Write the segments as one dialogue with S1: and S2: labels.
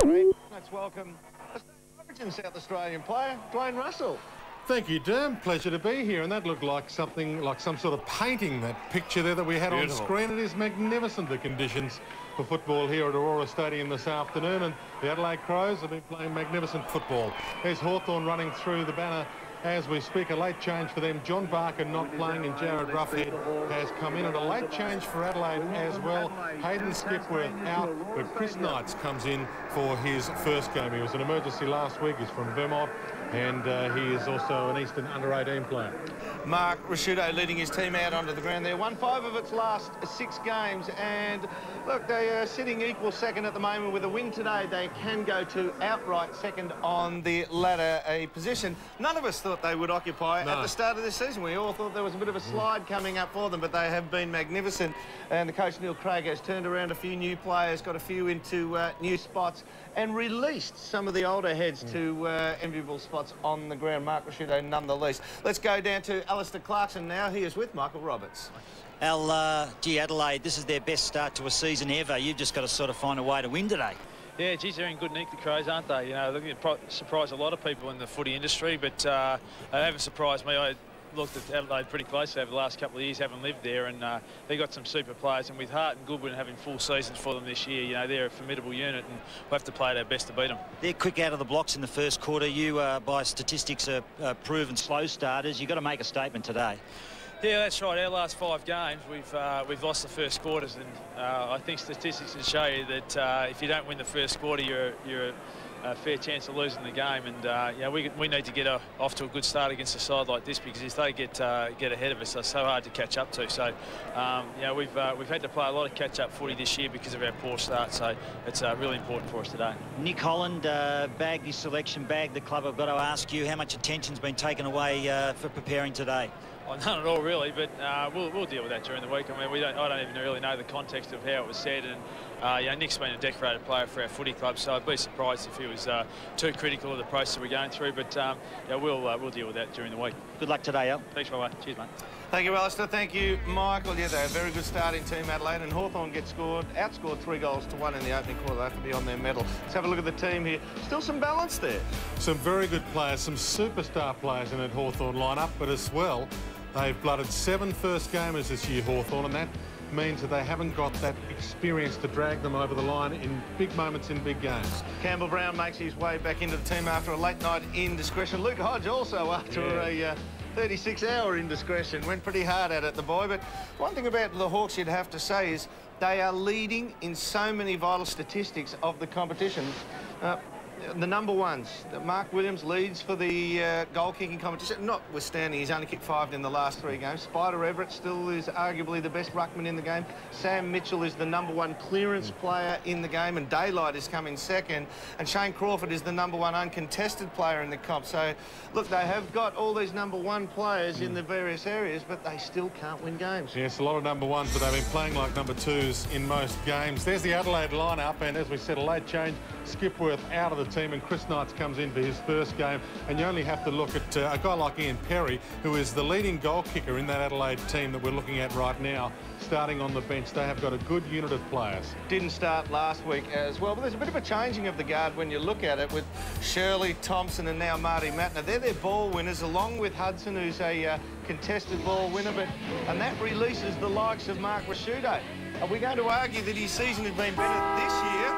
S1: Let's welcome Origin South Australian player, Dwayne Russell.
S2: Thank you, Derm. Pleasure to be here. And that looked like something like some sort of painting, that picture there that we had on screen. It is magnificent, the conditions for football here at Aurora Stadium this afternoon. And the Adelaide Crows have been playing magnificent football. There's Hawthorn running through the banner as we speak. A late change for them. John Barker not playing, and Jared Ruffhead has come in. And a late change for Adelaide as well. Hayden Skipworth out, but Chris Knights comes in for his first game. He was an emergency last week. He's from Vermont, and he is also an Eastern under-18 player.
S1: Mark Rasciuto leading his team out onto the ground there. Won 5 of its last 6 games, and look, they are sitting equal second at the moment. With a win today, they can go to outright second on the ladder, a position none of us thought they would occupy at the start of this season. We all thought there was a bit of a slide coming up for them, but they have been magnificent. And the coach, Neil Craig, has turned around a few new players, got a few into new spots, and released some of the older heads to enviable spots on the ground. Mark Rasciuto none the least. Let's go down to Alistair Clarkson now. He is with Michael Roberts.
S3: Al, gee, Adelaide, this is their best start to a season ever. You've just got to sort of find a way to win today.
S4: Yeah, geez, they're in good nick, the Crows, aren't they? You know, they're going to surprise a lot of people in the footy industry, but they haven't surprised me. I looked at Adelaide pretty closely over the last couple of years, having lived there, and they got some super players. And with Hart and Goodwin having full seasons for them this year, you know, they're a formidable unit, and we'll have to play at our best to beat them. They're quick out of the blocks in the first quarter. You, by statistics, are proven slow starters. You've got to make a statement today. Yeah, that's right. Our last 5 games, we've lost the first quarters, and I think statistics can show you that if you don't win the first quarter, you're a fair chance of losing the game. And yeah, we need to get off to a good start against a side like this, because if they get ahead of us, they're so hard to catch up to. So yeah, we've had to play a lot of catch-up footy this year because of our poor start. So it's really important for us today. Nick Holland bagged his selection, bagged the club. I've got to ask you, how much attention's been taken away for preparing today? Oh, none at all, really, but we'll deal with that during the week. I mean, I don't even really know the context of how it was said, and you know, Nick's been a decorated player for our footy club, so I'd be surprised if he was too critical of the process we're going through. But yeah, we'll deal with that during the week. Good luck today, Al. Thanks, my way. Cheers, mate.
S1: Thank you, Alistair. Thank you, Michael. Yeah, they're a very good starting team, Adelaide, and Hawthorn gets outscored 3-1 in the opening quarter. They have to be on their medal. Let's have a look at the team here. Still some balance there.
S2: Some very good players, some superstar players in that Hawthorn lineup, but as well, they've blooded 7 first-gamers this year, Hawthorn, and that means that they haven't got that experience to drag them over the line in big moments in big games.
S1: Campbell Brown makes his way back into the team after a late night indiscretion. Luke Hodge also after a 36-hour indiscretion. Went pretty hard at it, the boy. But one thing about the Hawks you'd have to say is they are leading in so many vital statistics of the competition. The number ones, Mark Williams leads for the goal-kicking competition, notwithstanding he's only kicked 5 in the last 3 games. Spider Everett still is arguably the best ruckman in the game. Sam Mitchell is the #1 clearance player in the game, and Daylight is coming second. And Shane Crawford is the #1 uncontested player in the comp. So, look, they have got all these #1 players in the various areas, but they still can't win games.
S2: Yes, a lot of #1s, but they've been playing like #2s in most games. There's the Adelaide lineup, and as we said, a late change. Skipworth out of the team, and Chris Knights comes in for his first game. And you only have to look at a guy like Ian Perry, who is the leading goal kicker in that Adelaide team that we're looking at right now, starting on the bench. They have got a good unit of players.
S1: Didn't start last week as well, but there's a bit of a changing of the guard when you look at it, with Shirley, Thompson and now Marty Matner. They're their ball winners, along with Hudson, who's a contested ball winner, and that releases the likes of Mark Rasciuto. Are we going to argue that his season has been better this year?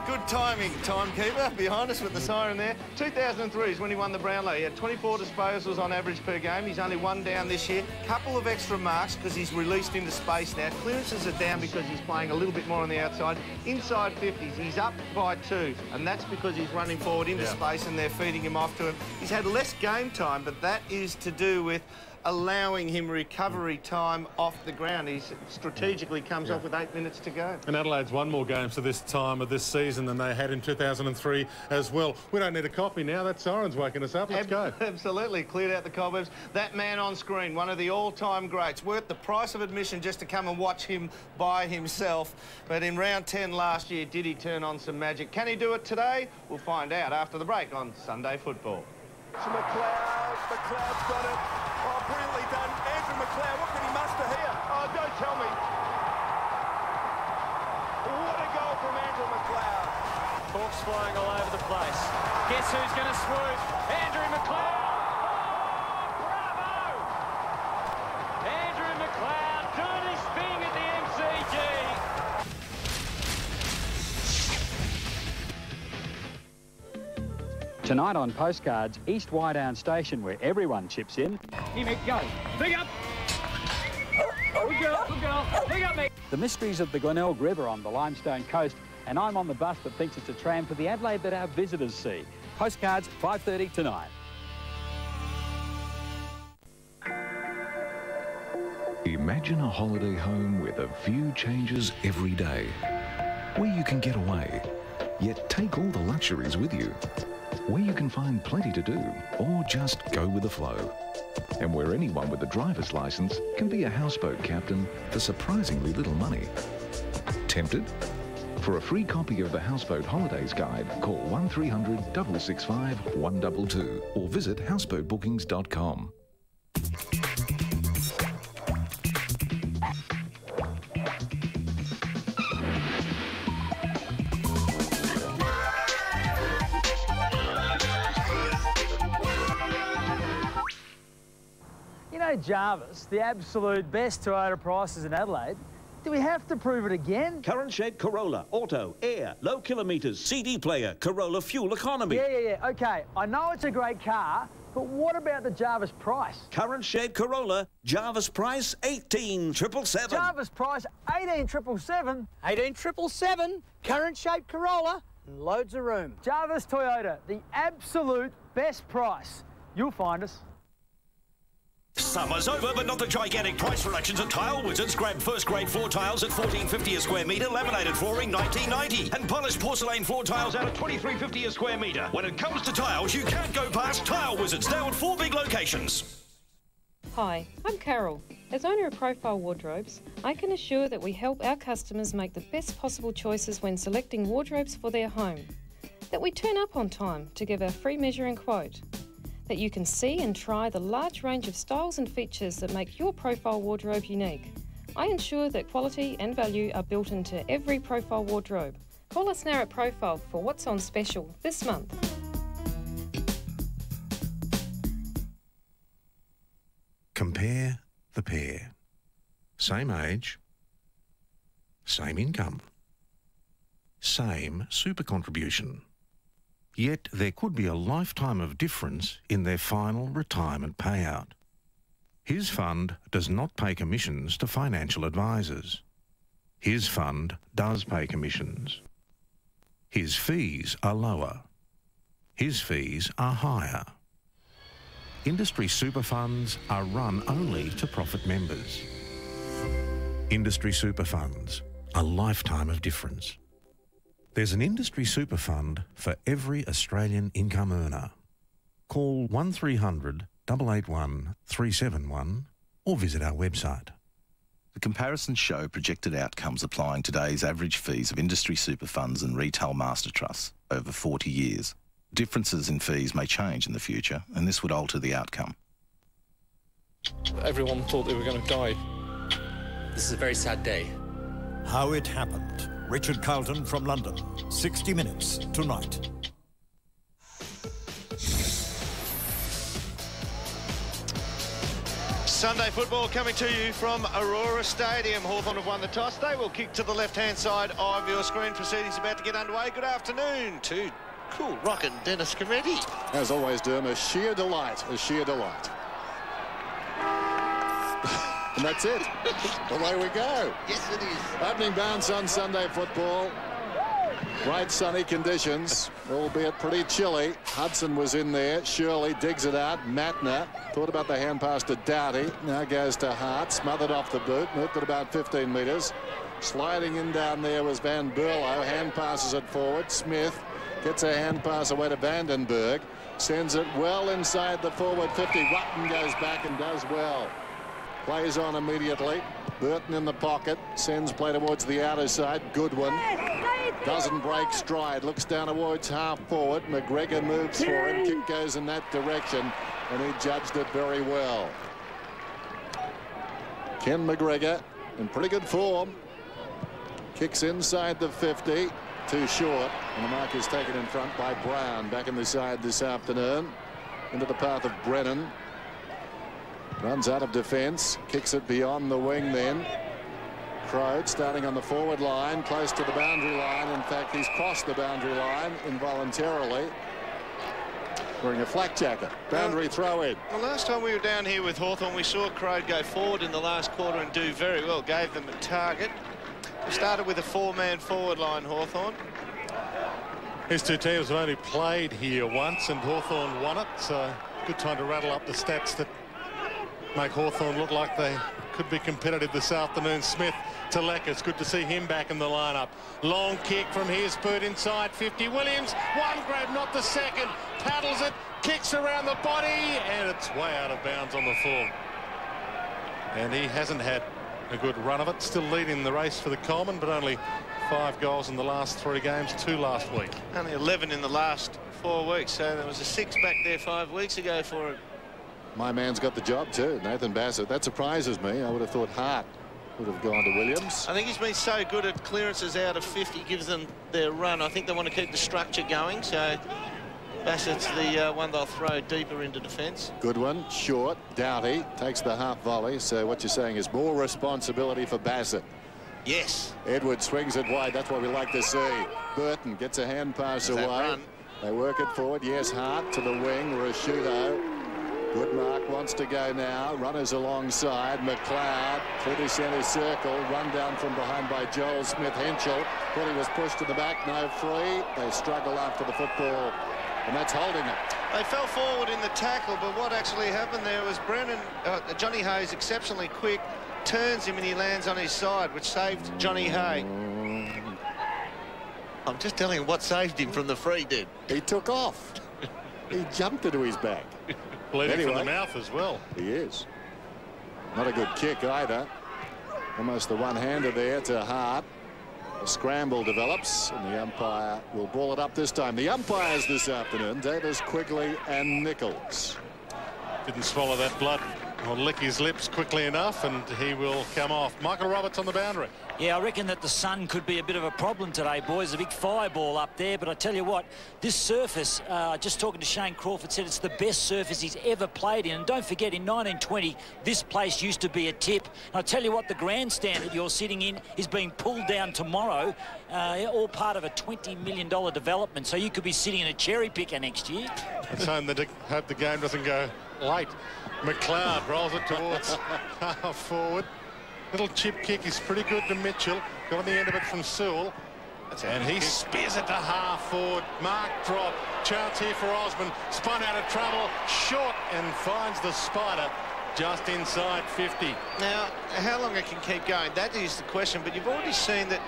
S1: Good timing, timekeeper, behind us with the siren there. 2003 is when he won the Brownlow. He had 24 disposals on average per game. He's only 1 down this year. Couple of extra marks because he's released into space now. Clearances are down because he's playing a little bit more on the outside. Inside 50s, he's up by 2, and that's because he's running forward into space and they're feeding him off to him. He's had less game time, but that is to do with allowing him recovery time off the ground. He strategically comes off with 8 minutes to go.
S2: And Adelaide's won more games to this time of this season than they had in 2003 as well. We don't need a coffee now. That siren's waking us up. Let's go.
S1: Absolutely. Cleared out the cobwebs. That man on screen, one of the all-time greats, worth the price of admission just to come and watch him by himself. But in round 10 last year, did he turn on some magic? Can he do it today? We'll find out after the break on Sunday Football.
S5: McLeod's got it. Oh, brilliantly done. Andrew McLeod, what can he muster here? Oh, don't tell me. What a goal from Andrew McLeod.
S6: sparks flying all over the place. Guess who's going to swoop? Andrew McLeod! Oh, bravo! Andrew McLeod doing his thing at the MCG.
S7: Tonight on Postcards, East Wydown Station, where everyone chips in.
S6: Here, Mick, go. Big up! Good girl, good girl. Big up, Mick.
S7: The mysteries of the Glenelg River on the Limestone Coast, and I'm on the bus that thinks it's a tram for the Adelaide that our visitors see. Postcards, 5:30 tonight.
S8: Imagine a holiday home where the view changes every day, where you can get away, yet take all the luxuries with you, where you can find plenty to do or just go with the flow, and where anyone with a driver's licence can be a houseboat captain for surprisingly little money. Tempted? For a free copy of the Houseboat Holidays Guide, call 1300 665 122 or visit houseboatbookings.com.
S9: You know Jarvis, the absolute best Toyota prices in Adelaide. Do we have to prove it again?
S10: Current shed Corolla, auto, air, low kilometres, CD player, Corolla fuel economy.
S9: Yeah. OK, I know it's a great car, but what about the Jarvis price?
S10: Current shed Corolla, Jarvis price 18,777.
S9: Jarvis price 18,777.
S11: 18,777. Current shape Corolla, and loads of room.
S9: Jarvis Toyota, the absolute best price. You'll find us.
S12: Summer's over, but not the gigantic price reductions at Tile Wizards. Grab first grade floor tiles at $14.50 a square metre, laminated flooring $19.90, and polished porcelain floor tiles out at $23.50 a square metre. When it comes to tiles, you can't go past Tile Wizards, now at 4 big locations.
S13: Hi, I'm Carol. As owner of Profile Wardrobes, I can assure that we help our customers make the best possible choices when selecting wardrobes for their home. That we turn up on time to give a free measure and quote. That you can see and try the large range of styles and features that make your Profile wardrobe unique. I ensure that quality and value are built into every Profile wardrobe. Call us now at Profile for what's on special this month.
S14: Compare the pair. Same age, same income, same super contribution. Yet there could be a lifetime of difference in their final retirement payout. His fund does not pay commissions to financial advisors. His fund does pay commissions. His fees are lower. His fees are higher. Industry super funds are run only to profit members. Industry super funds, a lifetime of difference. There's an industry super fund for every Australian income earner. Call 1300 881 371 or visit our website.
S15: The comparisons show projected outcomes applying today's average fees of industry super funds and retail master trusts over 40 years. Differences in fees may change in the future, and this would alter the outcome.
S16: Everyone thought they were going to die.
S17: This is a very sad day.
S18: How it happened. Richard Carlton from London. 60 Minutes tonight.
S1: Sunday football coming to you from Aurora Stadium. Hawthorn have won the toss. They will kick to the left-hand side of your screen. Proceedings about to get underway. Good afternoon to cool rockin' Dennis Cometti.
S19: As always, Derm, a sheer delight, a sheer delight. And that's it. Away we go.
S1: Yes, it is.
S19: Opening bounce on Sunday football. Bright sunny conditions, albeit pretty chilly. Hudson was in there. Shirley digs it out. Matner thought about the hand pass to Doughty. Now goes to Hart. Smothered off the boot. Moved it about 15 metres. Sliding in down there was Van Berlo. Hand passes it forward. Smith gets a hand pass away to Vandenberg. Sends it well inside the forward 50. Rutten goes back and does well. Plays on immediately. Burton in the pocket. Sends play towards the outer side. Goodwin doesn't break stride. Looks down towards half forward. McGregor moves for him. Kick goes in that direction. And he judged it very well. Ken McGregor in pretty good form. Kicks inside the 50. too short, and the mark is taken in front by Brown. Back in the side this afternoon. Into the path of Brennan. Runs out of defence, kicks it beyond the wing then. Crode starting on the forward line, close to the boundary line. In fact, he's crossed the boundary line involuntarily. Wearing a flak jacket. Boundary throw in.
S1: The last time we were down here with Hawthorn, we saw Crode go forward in the last quarter and do very well. Gave them a target. We started with a 4-man forward line, Hawthorn.
S2: These two teams have only played here once, and Hawthorn won it. So good time to rattle up the stats that make Hawthorn look like they could be competitive this afternoon. Smith to Lecker. It's good to see him back in the lineup. Long kick from Hirspoot inside 50. Williams, one grab, not the second. Paddles it, kicks around the body, and it's way out of bounds on the full. And he hasn't had a good run of it. Still leading the race for the Coleman, but only 5 goals in the last 3 games, 2 last week.
S1: Only 11 in the last 4 weeks, so there was a 6 back there 5 weeks ago for him.
S19: My man's got the job too, Nathan Bassett. That surprises me. I would have thought Hart would have gone to Williams.
S1: I think he's been so good at clearances out of 50, gives them their run. I think they want to keep the structure going, so Bassett's the one they'll throw deeper into defence.
S19: Good one, short. Doughty takes the half volley, so what you're saying is more responsibility for Bassett.
S1: Yes.
S19: Edwards swings it wide. That's what we like to see. Burton gets a hand pass away. They work it forward. Yes, Hart to the wing. Rashudo. Goodmark wants to go now. Runners alongside. McLeod through the centre circle. Run down from behind by Joel Smith-Henschel. Thought he was pushed to the back. No free. They struggle after the football, and that's holding it.
S1: They fell forward in the tackle, but what actually happened there was Johnny Hay's exceptionally quick, turns him and he lands on his side, which saved Johnny Hay. I'm just telling you what saved him from the free, did.
S19: He took off. He jumped into his back.
S2: Bleeding from the mouth as well.
S19: He is. Not a good kick either. Almost the one-hander there to Hart. A scramble develops, and the umpire will ball it up this time. The umpires this afternoon, Davis, Quigley and Nichols.
S2: Didn't swallow that blood or lick his lips quickly enough, and he will come off. Michael Roberts on the boundary.
S3: Yeah, I reckon that the sun could be a bit of a problem today, boys. A big fireball up there, but I tell you what, this surface, just talking to Shane Crawford, said it's the best surface he's ever played in. And don't forget, in 1920, this place used to be a tip. And I tell you what, the grandstand that you're sitting in is being pulled down tomorrow, all part of a $20 million development. So you could be sitting in a cherry picker next year.
S2: Let's hope the game doesn't go late. McLeod rolls it towards half forward. Little chip kick is pretty good to Mitchell. Got on the end of it from Sewell. And he spears it to half forward. Mark drop. Chance here for Osman. Spun out of trouble. Short and finds the spider just inside 50.
S1: Now, how long it can keep going, that is the question. But you've already seen that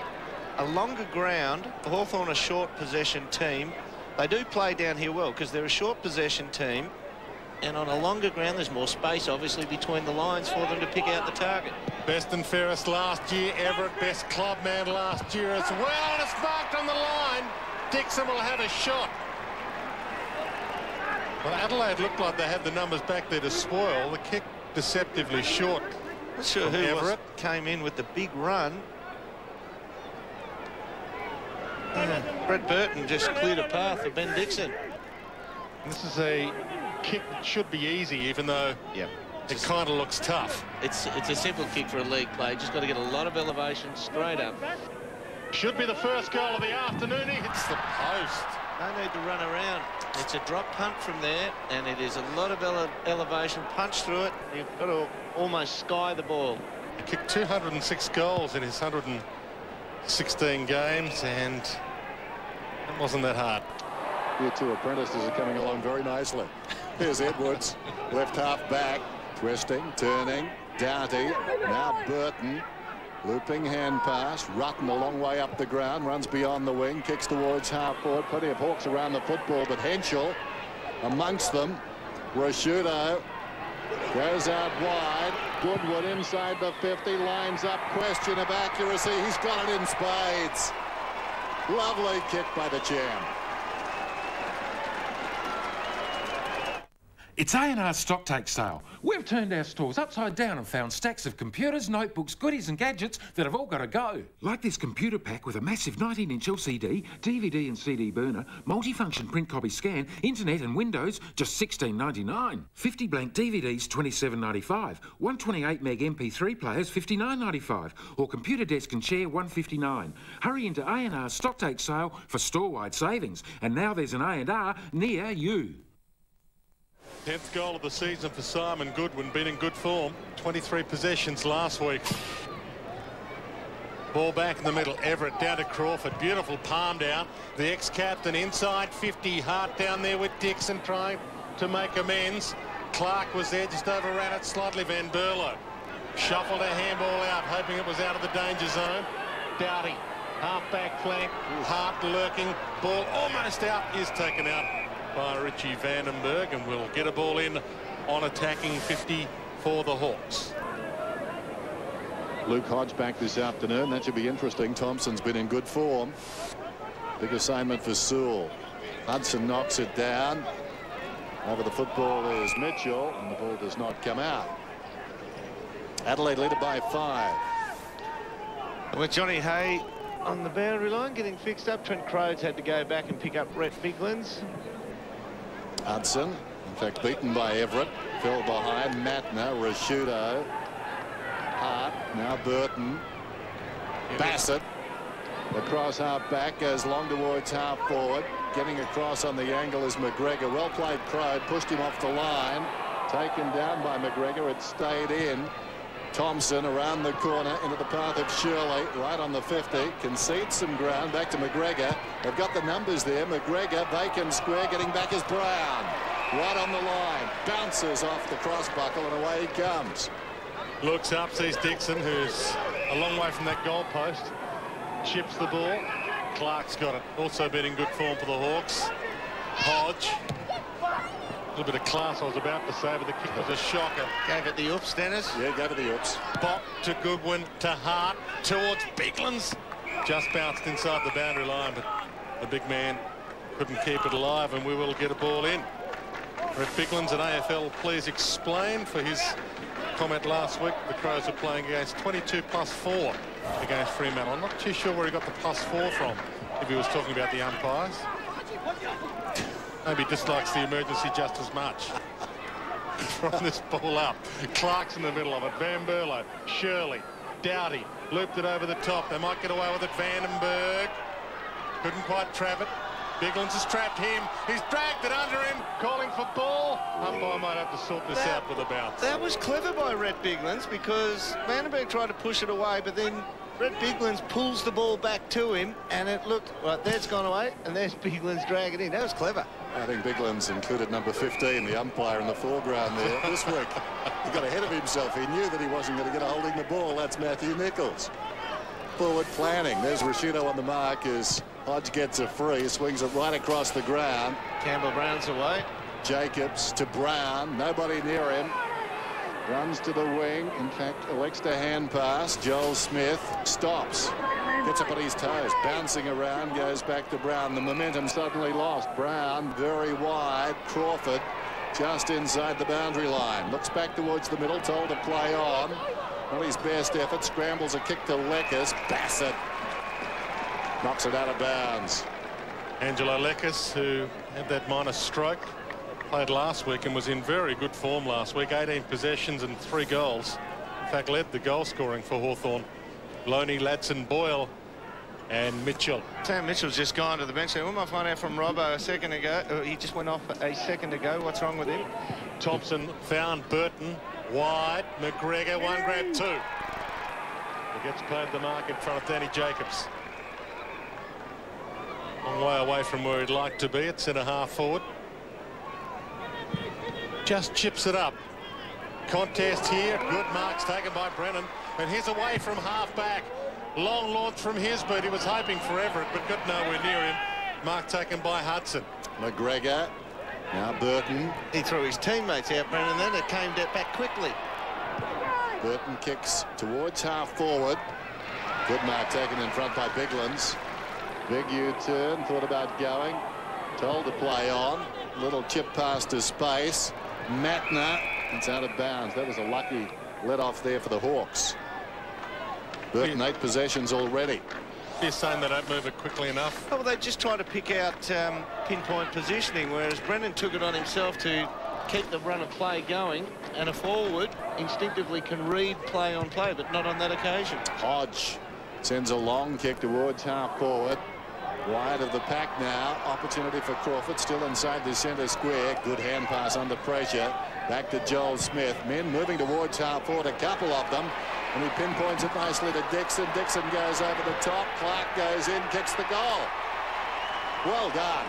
S1: a longer ground, Hawthorn a short possession team. They do play down here well because they're a short possession team. And on a longer ground, there's more space, obviously, between the lines for them to pick out the target.
S2: Best and fairest last year. Everett, best club man last year as well. And it's marked on the line. Dixon will have a shot. Well, Adelaide looked like they had the numbers back there to spoil. The kick deceptively short.
S1: Not sure who Everett came in with the big run. Brett Burton just cleared a path for Ben Dixon.
S2: This is a kick that should be easy, even though it kind of looks tough.
S1: It's a simple kick for a league play. Just got to get a lot of elevation straight up.
S2: Should be the first goal of the afternoon. He hits the post.
S1: No need to run around. It's a drop punt from there, and it is a lot of elevation. Punch through it. You've got to almost sky the ball.
S2: He kicked 206 goals in his 116 games, and it wasn't that hard.
S19: Your 2 apprentices are coming along very nicely. Here's Edwards, left half back, twisting, turning, Doughty, now Burton, looping hand pass, Rutten a long way up the ground, runs beyond the wing, kicks towards half forward, plenty of hawks around the football, but Henschel amongst them. Rashudo goes out wide, Goodwood inside the 50, lines up, question of accuracy, he's got it in spades. Lovely kick by the champ.
S16: It's A&R's stock take sale. We've turned our stores upside down and found stacks of computers, notebooks, goodies and gadgets that have all got to go. Like this computer pack with a massive 19-inch LCD, DVD and CD burner, multifunction print copy scan, internet and Windows, just $16.99. 50 blank DVDs, $27.95. 128 meg MP3 players, $59.95. Or computer desk and chair, $159. Hurry into A&R's stock take sale for store-wide savings. And now there's an A&R near you.
S2: 10th goal of the season for Simon Goodwin, been in good form. 23 possessions last week. Ball back in the middle, Everett down to Crawford, beautiful palm down. The ex-captain inside 50, Hart down there with Dixon trying to make amends. Clark was there, just overran it slightly. Van Berlo shuffled a handball out, hoping it was out of the danger zone. Doughty, half-back flank, Hart lurking, ball almost out, is taken out by Richie Vandenberg, and will get a ball in on attacking 50 for the Hawks.
S19: Luke Hodge back this afternoon. That should be interesting. Thompson's been in good form. Big assignment for Sewell. Hudson knocks it down. Over the football is Mitchell, and the ball does not come out. Adelaide lead it by 5.
S1: With Johnny Hay on the boundary line getting fixed up, Trent Crodes had to go back and pick up Rhett Biglands.
S19: Hudson, in fact, beaten by Everett. Fell behind. Matner, Rashudo, Hart, now Burton, Bassett. The cross half back goes long towards half forward. Getting across on the angle is McGregor. Well played, Crode. Pushed him off the line. Taken down by McGregor. It stayed in. Thompson around the corner into the path of Shirley, right on the 50, concedes some ground, back to McGregor. They've got the numbers there. McGregor, vacant square, getting back is Brown. Right on the line, bounces off the cross buckle, and away he comes.
S2: Looks up, sees Dixon, who's a long way from that goal post. Chips the ball. Clark's got it. Also been in good form for the Hawks. Hodge. A little bit of class, I was about to say, but the kick was a shocker.
S1: Gave it the oops, Dennis.
S19: Yeah, gave it the oops.
S2: Pop to Goodwin, to Hart, towards Biglands. Just bounced inside the boundary line, but the big man couldn't keep it alive, and we will get a ball in. Rhett Biglands, an AFL, please explain for his comment last week. The Crows were playing against 22 plus 4 against Fremantle. I'm not too sure where he got the plus 4 from, if he was talking about the umpires. Maybe dislikes the emergency just as much. From this ball up. Clark's in the middle of it. Van Berlo, Shirley, Doughty, looped it over the top. They might get away with it. Vandenberg couldn't quite trap it. Biglands has trapped him. He's dragged it under him, calling for ball. Umpire might have to sort this out with a bounce.
S1: That was clever by Rhett Biglands, because Vandenberg tried to push it away, but then Rhett Biglands pulls the ball back to him, and it looked right. There's gone away, and there's Biglands dragging it in. That was clever.
S19: I think Biglands included number 15, the umpire in the foreground there this week. He got ahead of himself. He knew that he wasn't going to get a holding the ball. That's Matthew Nichols. Forward planning. There's Rashudo on the mark as Hodge gets a free, swings it right across the ground.
S1: Campbell Brown's away.
S19: Jacobs to Brown. Nobody near him. Runs to the wing. In fact, elects to hand pass. Joel Smith stops. Gets up on his toes. Bouncing around. Goes back to Brown. The momentum suddenly lost. Brown very wide. Crawford just inside the boundary line. Looks back towards the middle. Told to play on. Not his best effort. Scrambles a kick to Leckers. Bassett knocks it out of bounds.
S2: Angelo Leckers, who had that minor stroke, played last week and was in very good form last week. 18 possessions and 3 goals. In fact, led the goal scoring for Hawthorn. Loney, Ladson, Boyle and Mitchell.
S1: Sam Mitchell's just gone to the bench. We might find out from Robbo a second ago. He just went off a second ago. What's wrong with him?
S2: Thompson found Burton wide. McGregor, 1 grab 2. He gets played the mark in front of Danny Jacobs. Long way away from where he'd like to be at centre half forward. Just chips it up. Contest here. Good marks taken by Brennan. And he's away from half back. Long launch from his boot. He was hoping for Everett, but got nowhere near him. Mark taken by Hudson.
S19: McGregor. Now Burton.
S1: He threw his teammates out, Brennan, then it came back quickly.
S19: Burton kicks towards half forward. Good mark taken in front by Biglands. Big U-turn, thought about going. Told to play on. Little chip pass to space. Matner. It's out of bounds. That was a lucky let-off there for the Hawks. Burton 8 possessions already.
S2: You're saying they don't move it quickly enough?
S1: Well, they just try to pick out pinpoint positioning, whereas Brennan took it on himself to keep the run of play going, and a forward instinctively can read play on play, but not on that occasion.
S19: Hodge sends a long kick towards half forward. Wide of the pack now. Opportunity for Crawford, still inside the centre square. Good hand pass under pressure. Back to Joel Smith. Men moving towards half forward, a couple of them. And he pinpoints it nicely to Dixon. Dixon goes over the top. Clark goes in, kicks the goal. Well done.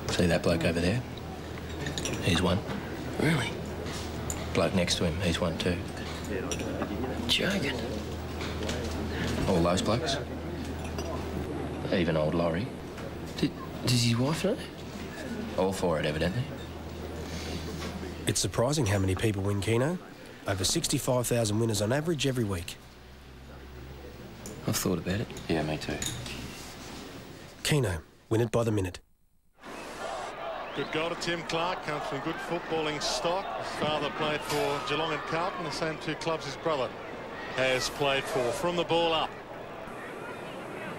S17: See that bloke over there? He's one. Really? Bloke next to him, he's one too. Joking. All those blokes? Even old Laurie. Does his wife know? All for it, evidently.
S20: It's surprising how many people win Keno. Over 65,000 winners on average every week.
S17: I've thought about it. Yeah, me too.
S20: Keno, win it by the minute.
S2: Good goal to Tim Clark, comes from good footballing stock. His father played for Geelong and Carlton, the same two clubs his brother has played for. From the ball up.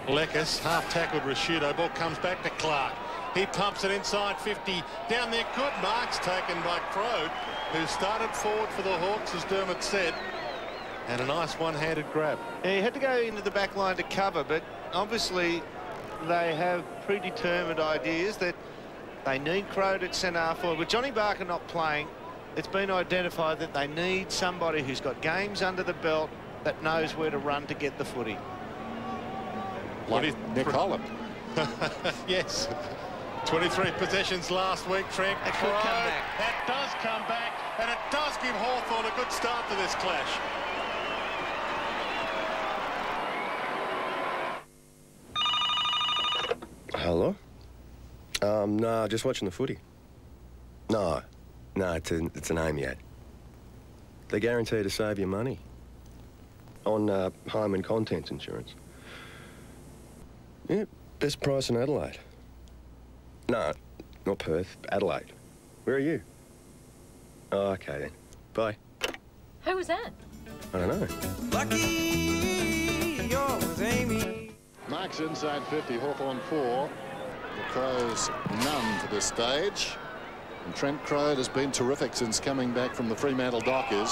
S2: Lekis, half-tackled Rashudo. Ball comes back to Clark. He pumps it inside 50. Down there, good marks taken by Crode, who started forward for the Hawks, as Dermot said. And a nice one-handed grab.
S1: Yeah, he had to go into the back line to cover, but obviously they have predetermined ideas that they need Crode at centre half forward. With Johnny Barker not playing, it's been identified that they need somebody who's got games under the belt that knows where to run to get the footy.
S19: Like Nick Holland.
S2: Yes. 23 possessions last week, Trent.
S1: That could come back.
S2: That does come back, and it does give Hawthorn a good start to this clash.
S21: Hello? No, just watching the footy. No, it's an AIM ad. They guarantee to save you money on home and contents insurance. Yeah, best price in Adelaide. No, not Perth, Adelaide. Where are you? Oh, okay then. Bye.
S22: Who was that?
S21: I don't know.
S19: Lucky yours, Amy. Marks inside 50, Hawthorn 4. The Crows none to this stage. And Trent Crode has been terrific since coming back from the Fremantle Dockers.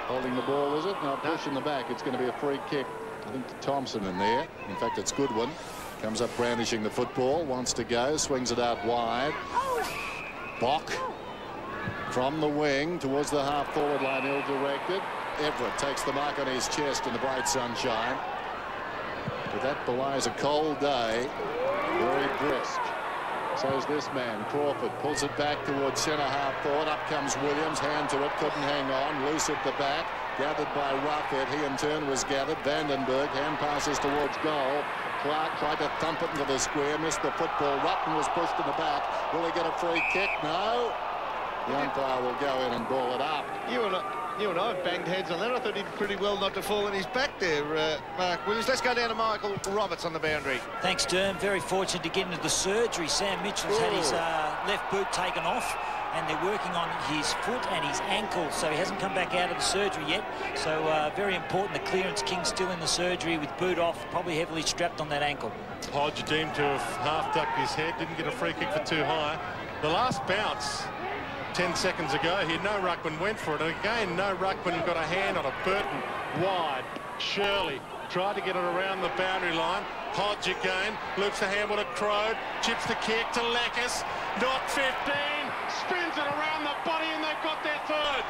S19: Holding the ball, is it? No, push in the back. It's going to be a free kick, I think, to Thompson in there. In fact, it's Goodwin. Comes up brandishing the football, wants to go, swings it out wide. Bock from the wing towards the half-forward line, ill-directed. Everett takes the mark on his chest in the bright sunshine. But that belies a cold day. Very brisk. So's this man, Crawford, pulls it back towards centre half forward. Up comes Williams, hand to it, couldn't hang on. Loose at the back, gathered by Ruffett. He in turn was gathered. Vandenberg, hand passes towards goal. Clark tried to thump it into the square, missed the football. Rutten was pushed in the back. Will he get a free kick? No. The umpire will go in and ball it up.
S1: You and I have banged heads on that. I thought he did pretty well not to fall in his back there, Mark Williams. Let's go down to Michael Roberts on the boundary.
S3: Thanks, Derm. Very fortunate to get into the surgery. Sam Mitchell's had his left boot taken off, and they're working on his foot and his ankle, so he hasn't come back out of the surgery yet. So very important. The clearance king still in the surgery with boot off, probably heavily strapped on that ankle.
S2: Hodge deemed to have half-ducked his head, didn't get a free kick for too high. The last bounce 10 seconds ago, no ruckman went for it. And again, no ruckman got a hand on it. Burton wide. Shirley tried to get it around the boundary line. Hodge again, loops the handball at Crode, chips the kick to Lekis. Not 15, spins it around the body, and they've got their third.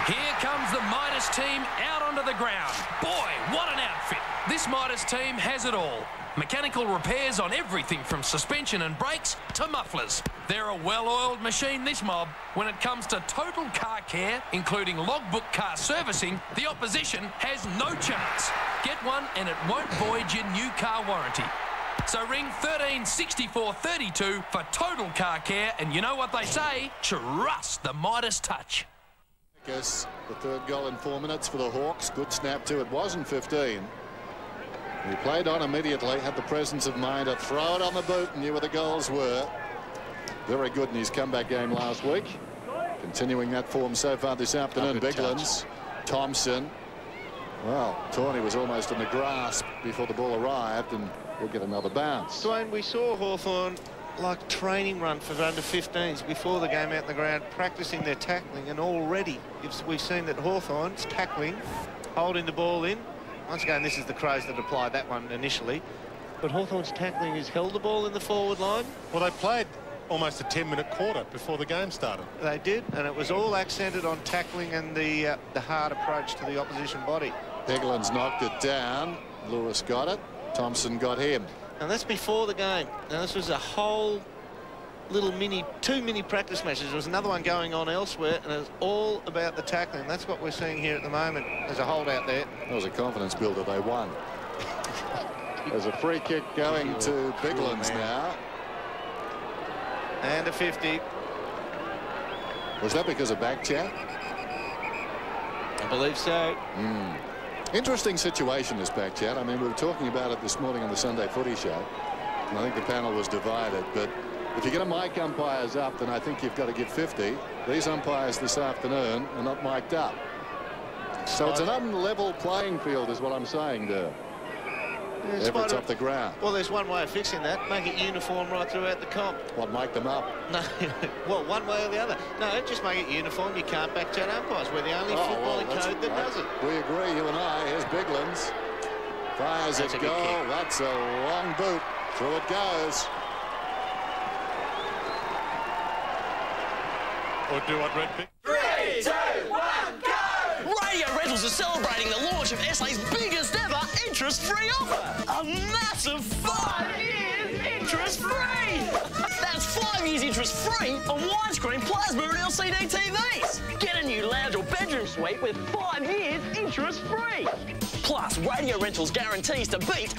S23: Here comes the Midas team out onto the ground. Boy, what an outfit. This Midas team has it all. Mechanical repairs on everything from suspension and brakes to mufflers. They're a well-oiled machine, this mob. When it comes to total car care, including logbook car servicing, the opposition has no chance. Get one and it won't void your new car warranty. So ring 136432 for total car care, and you know what they say? Trust the Midas touch.
S19: Leckis. The third goal in 4 minutes for the Hawks. Good snap too. It wasn't 15. He played on immediately, had the presence of mind to throw it on the boot and knew where the goals were. Very good in his comeback game last week. Continuing that form so far this afternoon. Biglands, Thompson. Well, Tawney was almost in the grasp before the ball arrived, and we'll get another bounce.
S1: Dwayne, we saw Hawthorn like training run for under 15s before the game out in the ground, practicing their tackling, and already we've seen that Hawthorn's tackling, holding the ball in. Once again, this is the Crows that applied that one initially, but Hawthorn's tackling has held the ball in the forward line.
S2: Well, they played almost a 10-minute quarter before the game started.
S1: They did, and it was all accented on tackling and the hard approach to the opposition body.
S19: Biglands knocked it down. Lewis got it. Thompson got him.
S1: And that's before the game. Now, this was a whole little two mini practice matches. There was another one going on elsewhere, and it was all about the tackling. That's what we're seeing here at the moment. There's a holdout there.
S19: That was a confidence builder. They won. There's a free kick going to Biglands now.
S1: And a 50.
S19: Was that because of back chat?
S1: I believe so.
S19: Interesting situation, this back chat. I mean, we were talking about it this morning on the Sunday Footy Show, and I think the panel was divided. But if you're going to mic umpires up, then I think you've got to give 50. These umpires this afternoon are not mic'd up. So it's an unlevel playing field, is what I'm saying there. Everett's off the ground.
S1: Well, there's one way of fixing that. Make it uniform right throughout the comp.
S19: What, mic them up?
S1: No, well, one way or the other. No, just make it uniform. You can't back chat umpires. We're the only footballing code that does it.
S19: We agree, you and I. Here's Biglands. Fires it goal. That's a long boot. Through it goes.
S2: Or do what Red Pick.
S4: 3, 2, 1, go! Radio Rentals are celebrating the launch of SA's biggest ever interest-free offer. A massive 5 years interest-free! That's 5 years interest-free on widescreen plasma and LCD TVs. Get a new lounge or bedroom suite with 5 years interest-free. Plus, Radio Rentals guarantees to beat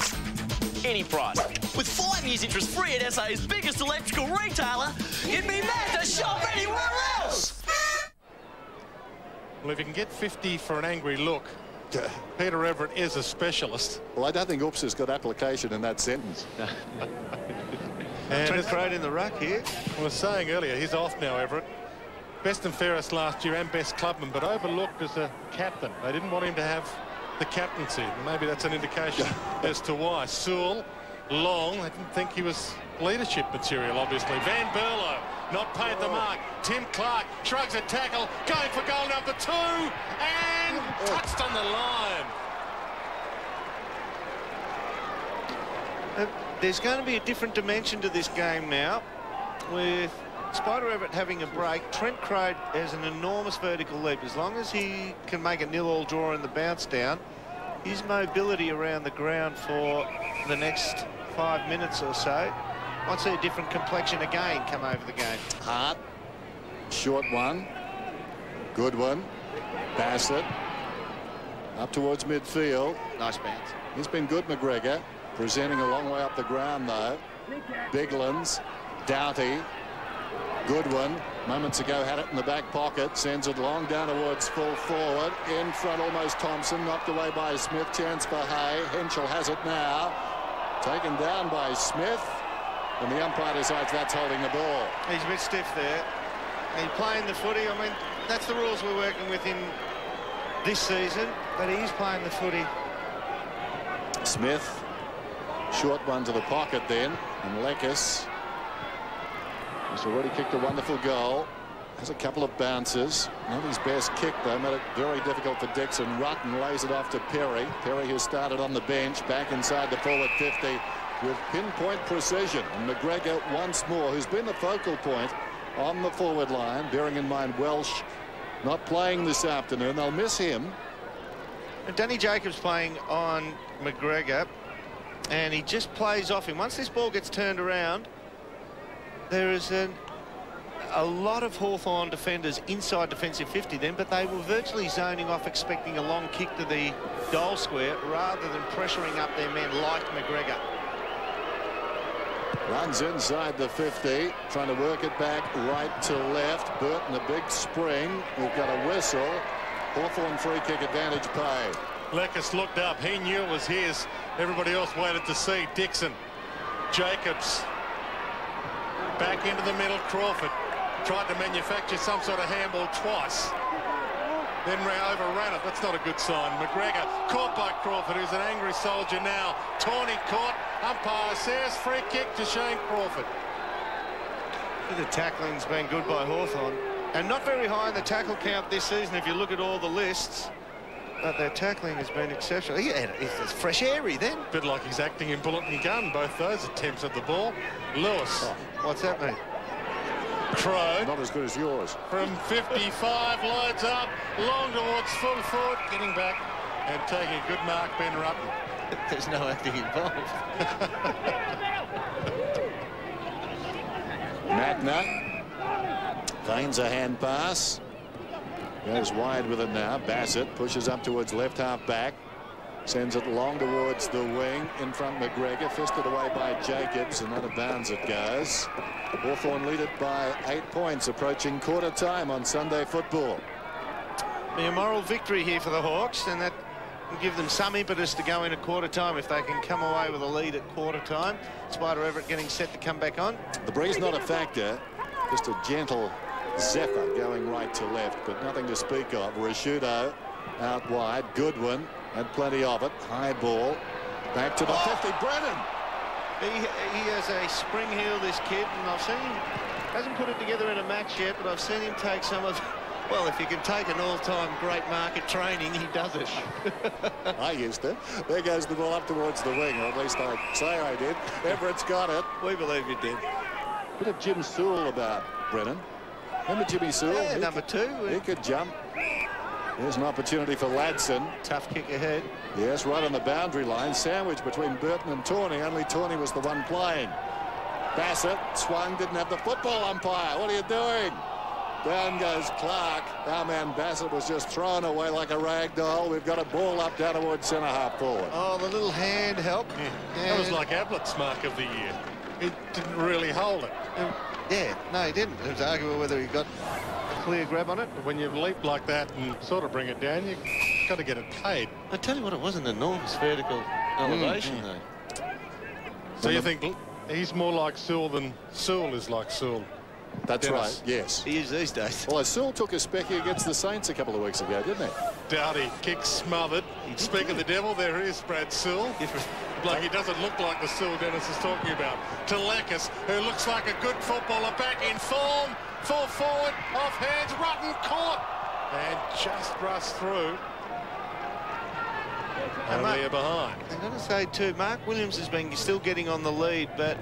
S4: any price. With 5 years interest-free at SA's biggest electrical retailer, you'd be mad to shop anywhere else.
S2: Well, if you can get 50 for an angry look, Peter Everett is a specialist.
S19: Well, I don't think Oops has got application in that sentence.
S2: And
S1: Trent Croad in the ruck here.
S2: I was saying earlier, he's off now, Everett. Best and fairest last year and best clubman, but overlooked as a captain. They didn't want him to have the captaincy. Maybe that's an indication as to why. Sewell, Long, I didn't think he was leadership material, obviously. Van Berlo, not paid the mark. Tim Clark shrugs a tackle, going for goal number 2, and touched on the line.
S1: There's going to be a different dimension to this game now. With Spider Everett having a break, Trent Croad has an enormous vertical leap. As long as he can make a 0-0 draw in the bounce down, his mobility around the ground for the next 5 minutes or so might see a different complexion again come over the game.
S19: Hart, short one, good one. Bassett up towards midfield.
S1: Nice bounce.
S19: He's been good, McGregor. Presenting a long way up the ground though. Biglands, Doughty, good one. Moments ago had it in the back pocket, sends it long down towards full forward. In front almost Thompson, knocked away by Smith. Chance for Hay. Henschel has it now. Taken down by Smith. And the umpire decides that's holding the ball.
S1: He's a bit stiff there. He's playing the footy. I mean, that's the rules we're working with in this season, but he's playing the footy.
S19: Smith, short one to the pocket then, and Leckis has already kicked a wonderful goal. Has a couple of bounces. Not his best kick though, made it very difficult for Dixon. Rutten lays it off to Perry. Perry, who started on the bench, back inside the forward 50 with pinpoint precision. And McGregor once more, who's been the focal point on the forward line, bearing in mind Welsh not playing this afternoon. They'll miss him.
S1: And Danny Jacobs playing on McGregor, and he just plays off him. Once this ball gets turned around, there is a lot of Hawthorn defenders inside defensive 50 then, but they were virtually zoning off, expecting a long kick to the goal square rather than pressuring up their men like McGregor.
S19: Runs inside the 50, trying to work it back right to left. Burton a big spring. We've got a whistle. Hawthorn free kick advantage paid.
S2: Lekas looked up. He knew it was his. Everybody else waited to see. Dixon. Jacobs. Back into the middle. Crawford tried to manufacture some sort of handball twice. Then overran it. That's not a good sign. McGregor caught by Crawford, who's an angry soldier now. Tawney caught. Umpire says free kick to Shane Crawford.
S1: The tackling's been good by Hawthorn. And not very high in the tackle count this season if you look at all the lists. But their tackling has been exceptional. It's fresh airy then.
S2: Bit like he's acting in bullet and gun, both those attempts at the ball. Lewis.
S1: Oh, what's that mean?
S2: Crow.
S19: Not as good as yours.
S2: From 55, loads up, long towards full forward, getting back and taking a good mark, Ben Rutten.
S1: There's no acting involved.
S19: Matner feigns a hand pass. Goes wide with it now. Bassett pushes up towards left half back. Sends it long towards the wing. In front McGregor. Fisted away by Jacobs, and out of bounds it goes. Hawthorn lead it by 8 points, approaching quarter time on Sunday football.
S1: Be a moral victory here for the Hawks, and that will give them some impetus to go in at quarter time if they can come away with a lead at quarter time. Spider Everett getting set to come back on.
S19: The breeze not a factor, just a gentle zephyr going right to left, but nothing to speak of. Rashudo out wide. Goodwin had plenty of it. High ball back to the 50. Brennan.
S1: He has a spring heel, this kid, and I've seen him, hasn't put it together in a match yet, but I've seen him take some of, well, if you can take an all-time great market training, he does it.
S19: I used to. There goes the ball up towards the wing, or at least I say I did. Everett's got it.
S1: We believe you did.
S19: Bit of Jim Sewell about Brennan. Remember Jimmy Sewell?
S1: Yeah, number 2.
S19: He could jump. Here's an opportunity for Ladson.
S1: Tough kick ahead.
S19: Yes, right on the boundary line. Sandwich between Burton and Tawney. Only Tawney was the one playing. Bassett swung, didn't have the football umpire. What are you doing? Down goes Clark. Our man Bassett was just thrown away like a rag doll. We've got a ball up down towards centre half forward.
S1: Oh, the little hand help.
S2: Yeah. That was like Ablett's mark of the year. He didn't really hold it.
S1: Yeah, no, he didn't. It was arguable whether he got a clear grab on it.
S2: But when you leap like that and sort of bring it down, you've got to get it paid.
S1: I tell you what, it was an enormous vertical elevation, though.
S2: So you think he's more like Sewell than Sewell is like Sewell?
S19: That's
S2: Dennis.
S19: right, yes.
S1: He is these days.
S19: Well, Sewell took a specky against the Saints a couple of weeks ago, didn't he?
S2: Doughty, kick smothered. Speak of the devil, there is Brad Sewell. Like he doesn't look like the Sewell Dennis is talking about. To Lekas, who looks like a good footballer, back in form. Full forward, off hands, Rutten caught. And just rushed through. And they are behind.
S1: I've got to say, too, Mark Williams has been still getting on the lead, but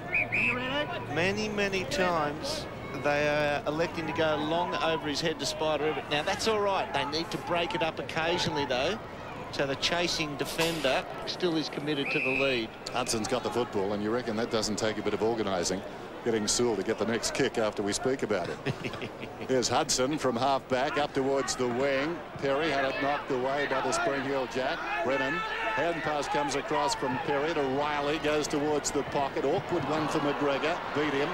S1: many times they are electing to go long over his head to Spider Everett. Now, that's all right. They need to break it up occasionally, though. So the chasing defender still is committed to the lead.
S19: Hudson's got the football, and you reckon that doesn't take a bit of organising, getting Sewell to get the next kick after we speak about it. Here's Hudson from half-back up towards the wing. Perry had it knocked away by the spring heel jack. Brennan, hand pass comes across from Perry to Riley, goes towards the pocket. Awkward one for McGregor, beat him.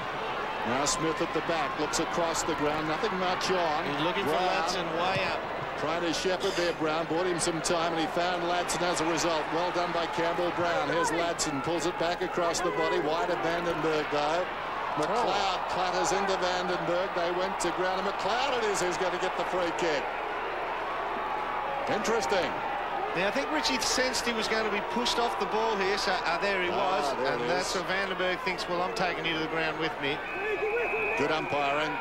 S19: Now Smith at the back, looks across the ground, nothing much on.
S1: He's looking for Ladson way up.
S19: Trying to shepherd there, Brown. Bought him some time, and he found Ladson as a result. Well done by Campbell Brown. Here's Ladson, pulls it back across the body. Wide of Vandenberg, though. McLeod clatters into Vandenberg. They went to ground, and McLeod it is who's going to get the free kick. Interesting.
S1: Now, I think Richie sensed he was going to be pushed off the ball here, so there he was.
S19: There
S1: and that's what Vandenberg thinks, well, I'm taking you to the ground with me.
S19: Good umpiring.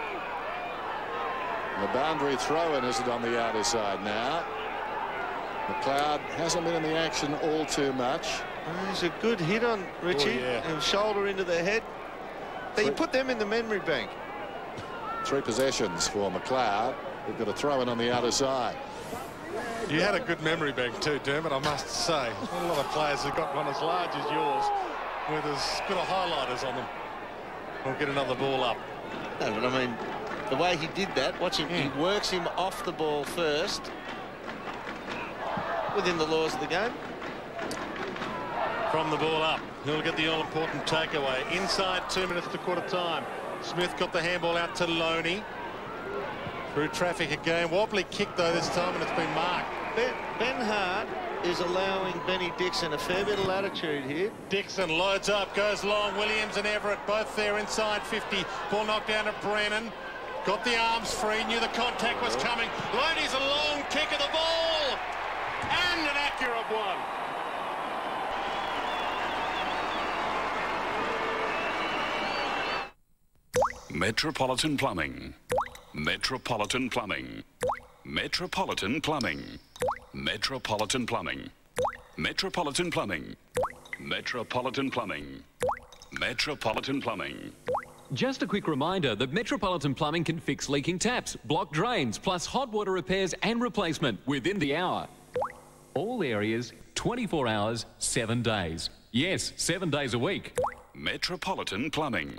S19: The boundary throw-in, is it, on the outer side now? McLeod hasn't been in the action all too much.
S1: There's a good hit on Richie. And shoulder into the head. You put them in the memory bank.
S19: 3 possessions for McLeod. We've got a throw-in on the outer side.
S2: You had a good memory bank too, Dermot, I must say. Not a lot of players have got one as large as yours, with as good of highlighters on them. We'll get another ball up.
S1: No, but I mean, the way he did that, watch him, he works him off the ball first, within the laws of the game.
S2: from the ball up. He'll get the all-important takeaway. Inside 2 minutes to quarter time. Smith got the handball out to Loney. Through traffic again. Wobbly kick though this time, and it's been marked.
S1: Ben Hart is allowing Benny Dixon a fair bit of latitude here.
S2: Dixon loads up, goes long. Williams and Everett both there inside 50. Ball knocked down to Brennan. Got the arms free, knew the contact was coming. Loney's a long kick of the ball. And an accurate one.
S5: Metropolitan Plumbing. Metropolitan Plumbing. Metropolitan Plumbing. Metropolitan Plumbing. Metropolitan Plumbing. Metropolitan Plumbing. Metropolitan Plumbing.
S6: Just a quick reminder that Metropolitan Plumbing can fix leaking taps, block drains, plus hot water repairs and replacement within the hour. All areas, 24 hours, 7 days. Yes, 7 days a week.
S5: Metropolitan Plumbing.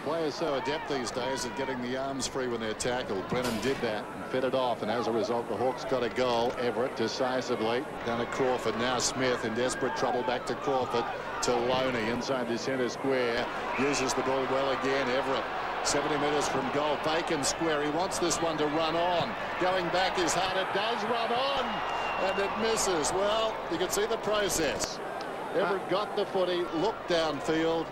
S19: Players so adept these days at getting the arms free when they're tackled. Brennan did that and fed it off, and as a result the Hawks got a goal. Everett decisively down to Crawford. Now Smith in desperate trouble, back to Crawford, to Loney inside the centre square. Uses the ball well again. Everett 70 metres from goal. Bacon square. He wants this one to run on. Going back is hard. It does run on, and it misses. Well, you can see the process. Everett got the footy, looked downfield.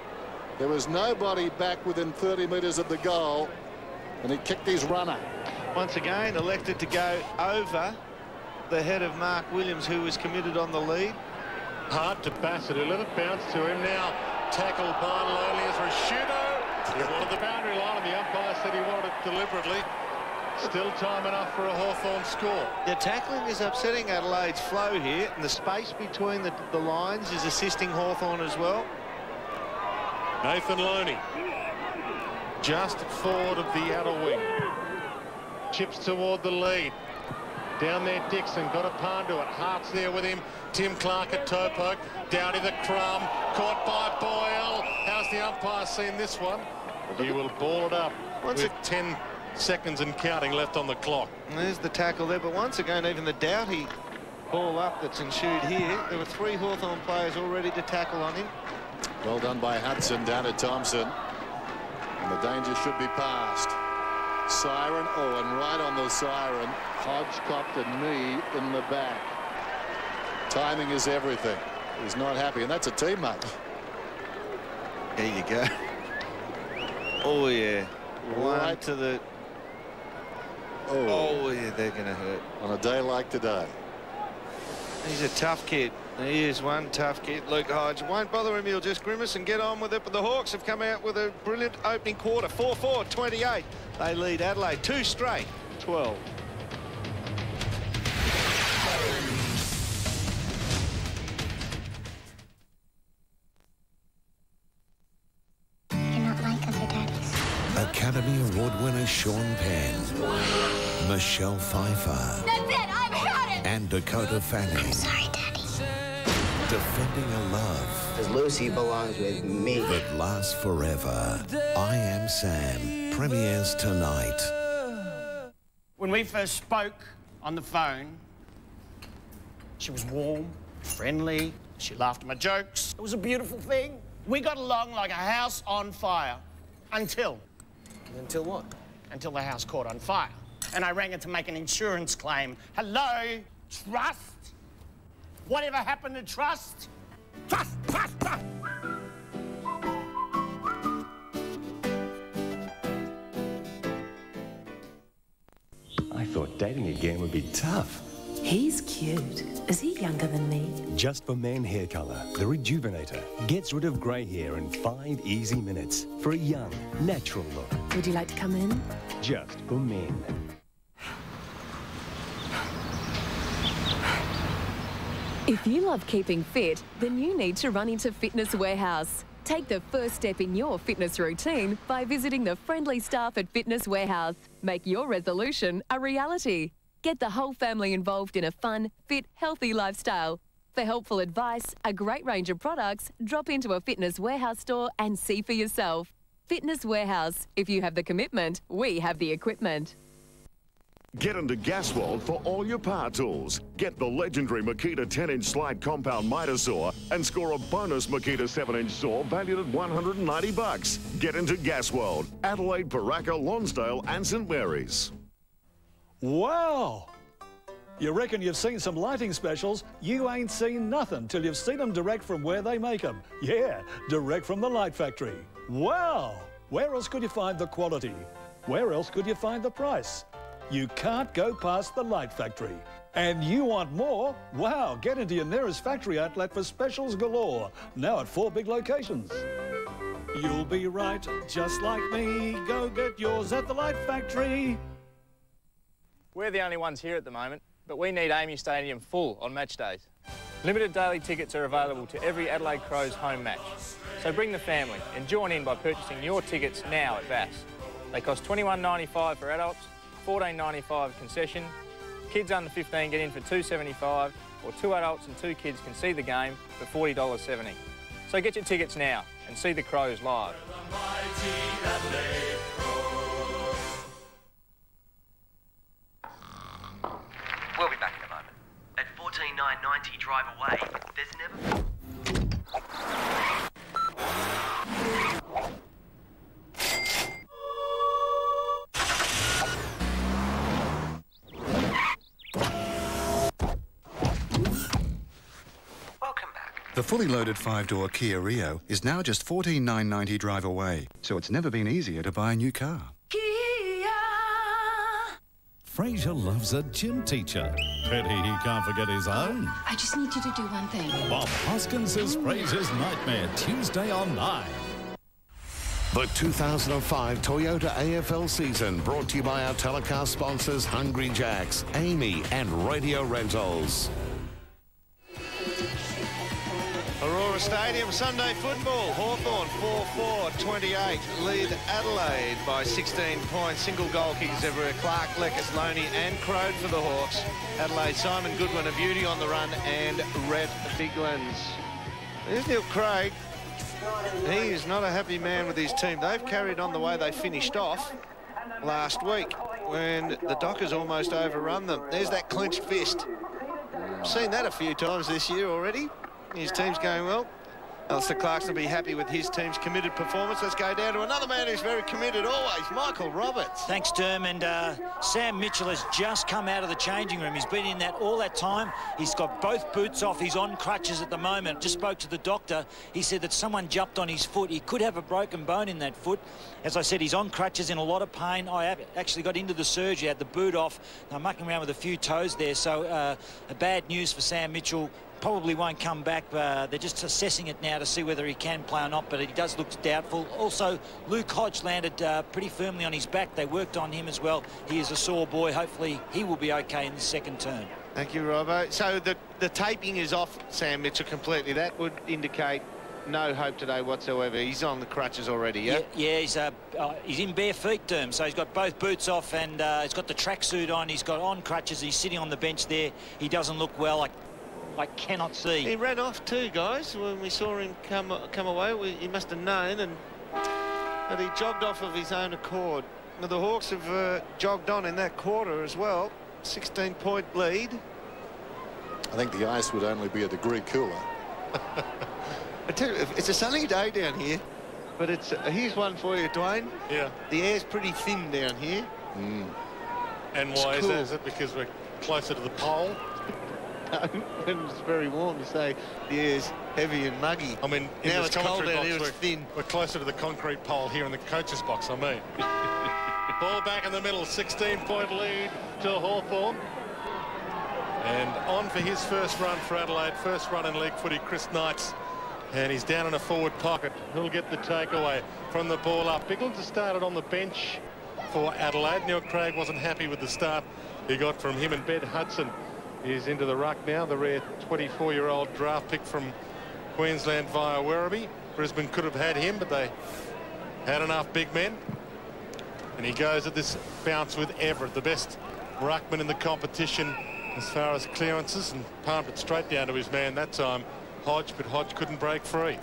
S19: There was nobody back within 30 metres of the goal, and he kicked his runner.
S1: Once again, elected to go over the head of Mark Williams, who was committed on the lead.
S2: Hard to Bassett, who let it bounce to him. Now tackled by Loney as Rashudo. He wanted the boundary line, and the umpire said he wanted it deliberately. Still time enough for a Hawthorn score.
S1: The tackling is upsetting Adelaide's flow here, and the space between the lines is assisting Hawthorn as well.
S2: Nathan Loney, just forward of the outer wing. Chips toward the lead. Down there, Dixon got a Pandu. Hart's there with him. Tim Clark at toe poke. Dowdy the crumb. Caught by Boyle. How's the umpire seen this one? He will ball it up with 10 seconds and counting left on the clock.
S1: And there's the tackle there, but once again, even the Doughty ball up that's ensued here, there were 3 Hawthorn players all ready to tackle on him.
S19: Well done by Hudson down to Thompson. And the danger should be past. Siren. Oh, and right on the siren, Hodge copped a knee in the back. Timing is everything. He's not happy, and that's a teammate.
S1: There you go. Oh, yeah. One to the... Oh, yeah, they're going to hurt.
S19: On a day like today.
S1: He's a tough kid. He is one tough kid. Luke Hodge won't bother him. He'll just grimace and get on with it. But the Hawks have come out with a brilliant opening quarter. 4-4, 28. They lead Adelaide 2 straight, 12.
S7: You're not like other daddies.
S8: Academy Award winner Sean Penn, Michelle Pfeiffer,
S7: That's it! I've had it!
S8: and Dakota Fanning.
S7: I'm sorry, Daddy.
S8: Defending a love.
S24: Because Lucy belongs with me.
S8: That lasts forever. I Am Sam premieres tonight.
S11: When we first spoke on the phone, she was warm, friendly, she laughed at my jokes. It was a beautiful thing. We got along like a house on fire. Until...
S24: Until what?
S11: Until the house caught on fire. And I rang her to make an insurance claim. Hello? Trust? Whatever happened to trust? Trust, trust, trust!
S25: I thought dating again would be tough.
S26: He's cute. Is he younger than me?
S25: Just for men hair colour, the Rejuvenator gets rid of grey hair in 5 easy minutes for a young, natural look.
S26: Would you like to come in?
S25: Just for men.
S27: If you love keeping fit, then you need to run into Fitness Warehouse. Take the first step in your fitness routine by visiting the friendly staff at Fitness Warehouse. Make your resolution a reality. Get the whole family involved in a fun, fit, healthy lifestyle. For helpful advice, a great range of products, drop into a Fitness Warehouse store and see for yourself. Fitness Warehouse. If you have the commitment, we have the equipment.
S9: Get into Gaswold for all your power tools. Get the legendary Makita 10-inch slide compound miter saw and score a bonus Makita 7-inch saw valued at $190. Get into Gaswold, Adelaide, Paraka, Lonsdale and St Mary's.
S10: Wow! You reckon you've seen some lighting specials? You ain't seen nothing till you've seen them direct from where they make them. Yeah, direct from the light factory. Wow! Where else could you find the quality? Where else could you find the price? You can't go past the light factory. And you want more? Wow, get into your nearest factory outlet for specials galore. Now at 4 big locations. You'll be right, just like me. Go get yours at the light factory.
S12: We're the only ones here at the moment, but we need Amy Stadium full on match days. Limited daily tickets are available to every Adelaide Crows home match. So bring the family and join in by purchasing your tickets now at Bass. They cost $21.95 for adults, $14.95 concession. Kids under 15 get in for $2.75, or 2 adults and 2 kids can see the game for $40.70. So get your tickets now and see the Crows live.
S13: We'll be back in a moment. At 14,990 drive away, there's never...
S14: The fully loaded 5-door Kia Rio is now just $14,990 drive away, so it's never been easier to buy a new car.
S15: Fraser loves a gym teacher. Pity he can't forget his own.
S7: I just need you to do one thing.
S15: Bob Hoskins is Fraser's Nightmare, Tuesday on 9.
S18: The 2005 Toyota AFL season brought to you by our telecast sponsors Hungry Jacks, Amy and Radio Rentals.
S1: Aurora Stadium, Sunday football. Hawthorn 4-4-28 lead Adelaide by 16 points. Single goal kickers everywhere. Clark, Leckis, Loney and Crode for the Hawks. Adelaide, Simon Goodwin, a beauty on the run, and Rhett Biglands. There's Neil Craig. He is not a happy man with his team. They've carried on the way they finished off last week when the Dockers almost overrun them. There's that clenched fist. Seen that a few times this year already. His team's going well. Alistair Clarkson will be happy with his team's committed performance. Let's go down to another man who's very committed always, Michael Roberts.
S3: Thanks, Derm. And Sam Mitchell has just come out of the changing room. He's been in that all that time. He's got both boots off. He's on crutches at the moment. Just spoke to the doctor. He said that someone jumped on his foot. He could have a broken bone in that foot. As I said, he's on crutches, in a lot of pain. I actually got into the surgery, had the boot off. I'm mucking around with a few toes there. So bad news for Sam Mitchell. Probably won't come back. They're just assessing it now to see whether he can play or not, but he does look doubtful. Also, Luke Hodge landed pretty firmly on his back. They worked on him as well. He is a sore boy. Hopefully he will be okay in the second turn.
S1: Thank you, Robbo. So the taping is off Sam Mitchell completely. That would indicate no hope today whatsoever. He's on the crutches already, yeah?
S3: Yeah, he's in bare feet, Derm. So he's got both boots off and he's got the tracksuit on. He's got on crutches. He's sitting on the bench there. He doesn't look well. I cannot see.
S1: He ran off too, guys. When we saw him come away, he must have known, but he jogged off of his own accord. Now, the Hawks have jogged on in that quarter as well. 16-point lead.
S19: I think the ice would only be a degree cooler.
S1: I tell you, it's a sunny day down here, but here's one for you, Dwayne.
S2: Yeah.
S1: The air's pretty thin down here.
S2: Mm. And why is that? Is it because we're closer to the pole?
S1: No, when it's very warm, you say the air's heavy and muggy.
S2: I mean,
S1: now it's cold down here, it's thin.
S2: We're closer to the concrete pole here in the coach's box, I mean. Ball back in the middle, 16-point lead to Hawthorn. And on for his first run for Adelaide, first run in league footy, Chris Knights. And he's down in a forward pocket. He'll get the takeaway from the ball up. Biglands has started on the bench for Adelaide. Neil Craig wasn't happy with the start he got from him, and Ben Hudson is into the ruck now, the rare 24-year-old draft pick from Queensland via Werribee. Brisbane could have had him, but they had enough big men. And he goes at this bounce with Everett, the best ruckman in the competition as far as clearances, and palmed it straight down to his man that time, Hodge, but Hodge couldn't break free.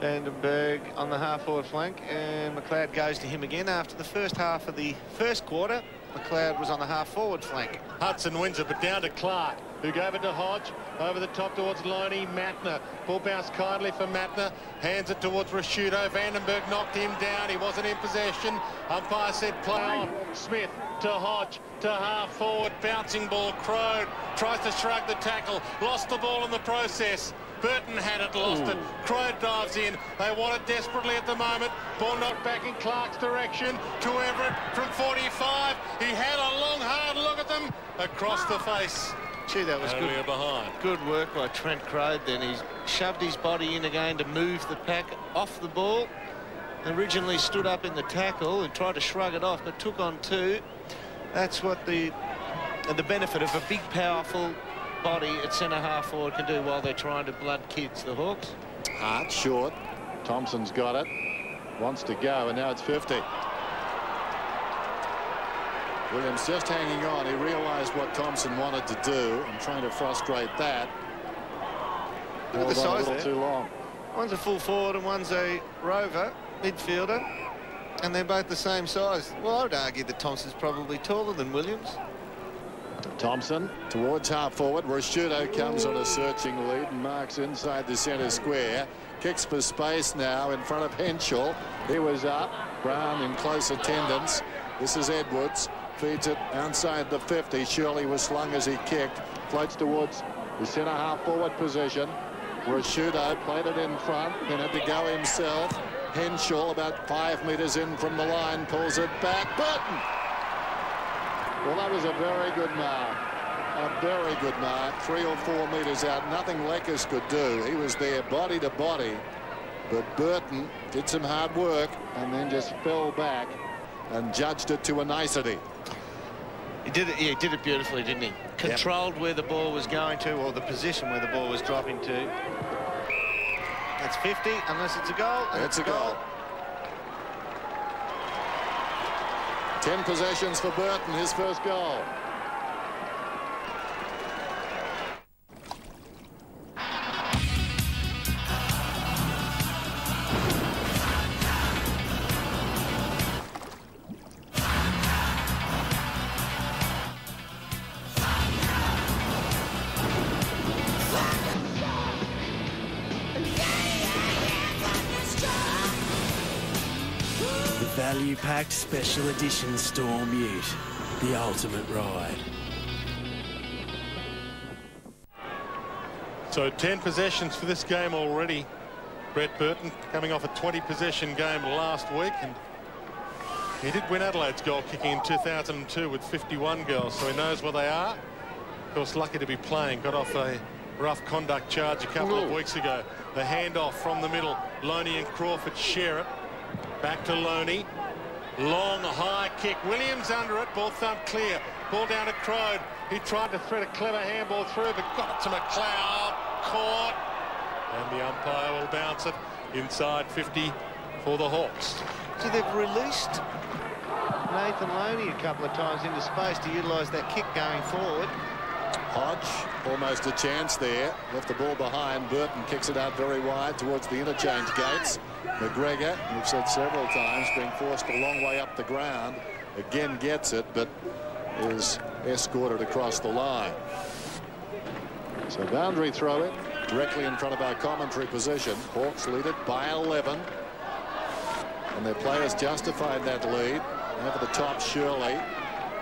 S1: Vandenberg on the half-forward flank, and McLeod goes to him again after the first half of the first quarter. McLeod was on the half-forward flank.
S2: Hudson wins it, but down to Clark, who gave it to Hodge. Over the top towards Loney. Mattner. Ball bounced kindly for Mattner. Hands it towards Rashudo. Vandenberg knocked him down. He wasn't in possession. Umpire said play on. Smith to Hodge to half-forward. Bouncing ball. Crode tries to shrug the tackle. Lost the ball in the process. Burton had it, lost it. Crode dives in. They want it desperately at the moment. Ball knocked back in Clark's direction to Everett from 45. He had a long, hard look at them. Across the face.
S1: Gee, that was good.
S2: Behind.
S1: Good work by Trent Crode then. He's shoved his body in again to move the pack off the ball. Originally stood up in the tackle and tried to shrug it off, but took on two. That's what the benefit of a big, powerful body at centre half forward can do while they're trying to blood kids, the Hawks.
S19: Hart short. Thompson's got it. Wants to go, and now it's 50. Williams just hanging on. He realised what Thompson wanted to do and trying to frustrate that.
S1: Look at the size
S19: a little too long.
S1: One's a full forward and one's a rover midfielder, and they're both the same size. Well, I would argue that Thompson's probably taller than Williams.
S19: Thompson towards half forward. Rashudo comes on a searching lead and marks inside the centre square. Kicks for space now in front of Henschel. He was up. Brown in close attendance. This is Edwards. Feeds it outside the 50. Shirley was slung as he kicked. Floats towards the centre half forward position. Rashudo played it in front. Then had to go himself. Henschel about 5 metres in from the line. Pulls it back. Burton! Well, that was a very good mark. A very good mark. 3 or 4 metres out. Nothing Lekers could do. He was there body to body. But Burton did some hard work and then just fell back and judged it to a nicety.
S1: He did it, yeah, he did it beautifully, didn't he? Controlled where the ball was going to, or the position where the ball was dropping to. That's 50, unless it's a goal. And
S19: it's a goal. 10 possessions for Burton, his first goal.
S4: Value-packed special edition Storm Ute, the ultimate ride.
S2: So 10 possessions for this game already. Brett Burton coming off a 20-possession game last week, and he did win Adelaide's goal kicking in 2002 with 51 goals, so he knows where they are. Of course, lucky to be playing. Got off a rough conduct charge a couple of weeks ago. The handoff from the middle. Loney and Crawford share it. Back to Loney. Long, high kick. Williams under it. Ball thumped clear. Ball down to Crode. He tried to thread a clever handball through, but got it to McLeod. Caught. And the umpire will bounce it inside 50 for the Hawks.
S1: So they've released Nathan Loney a couple of times into space to utilise that kick going forward.
S19: Hodge, almost a chance there. Left the ball behind. Burton kicks it out very wide towards the interchange gates. McGregor, we've said several times, being forced a long way up the ground. Again gets it, but is escorted across the line. So boundary throw it directly in front of our commentary position. Hawks lead it by 11. And their players justified that lead. Over the top, Shirley.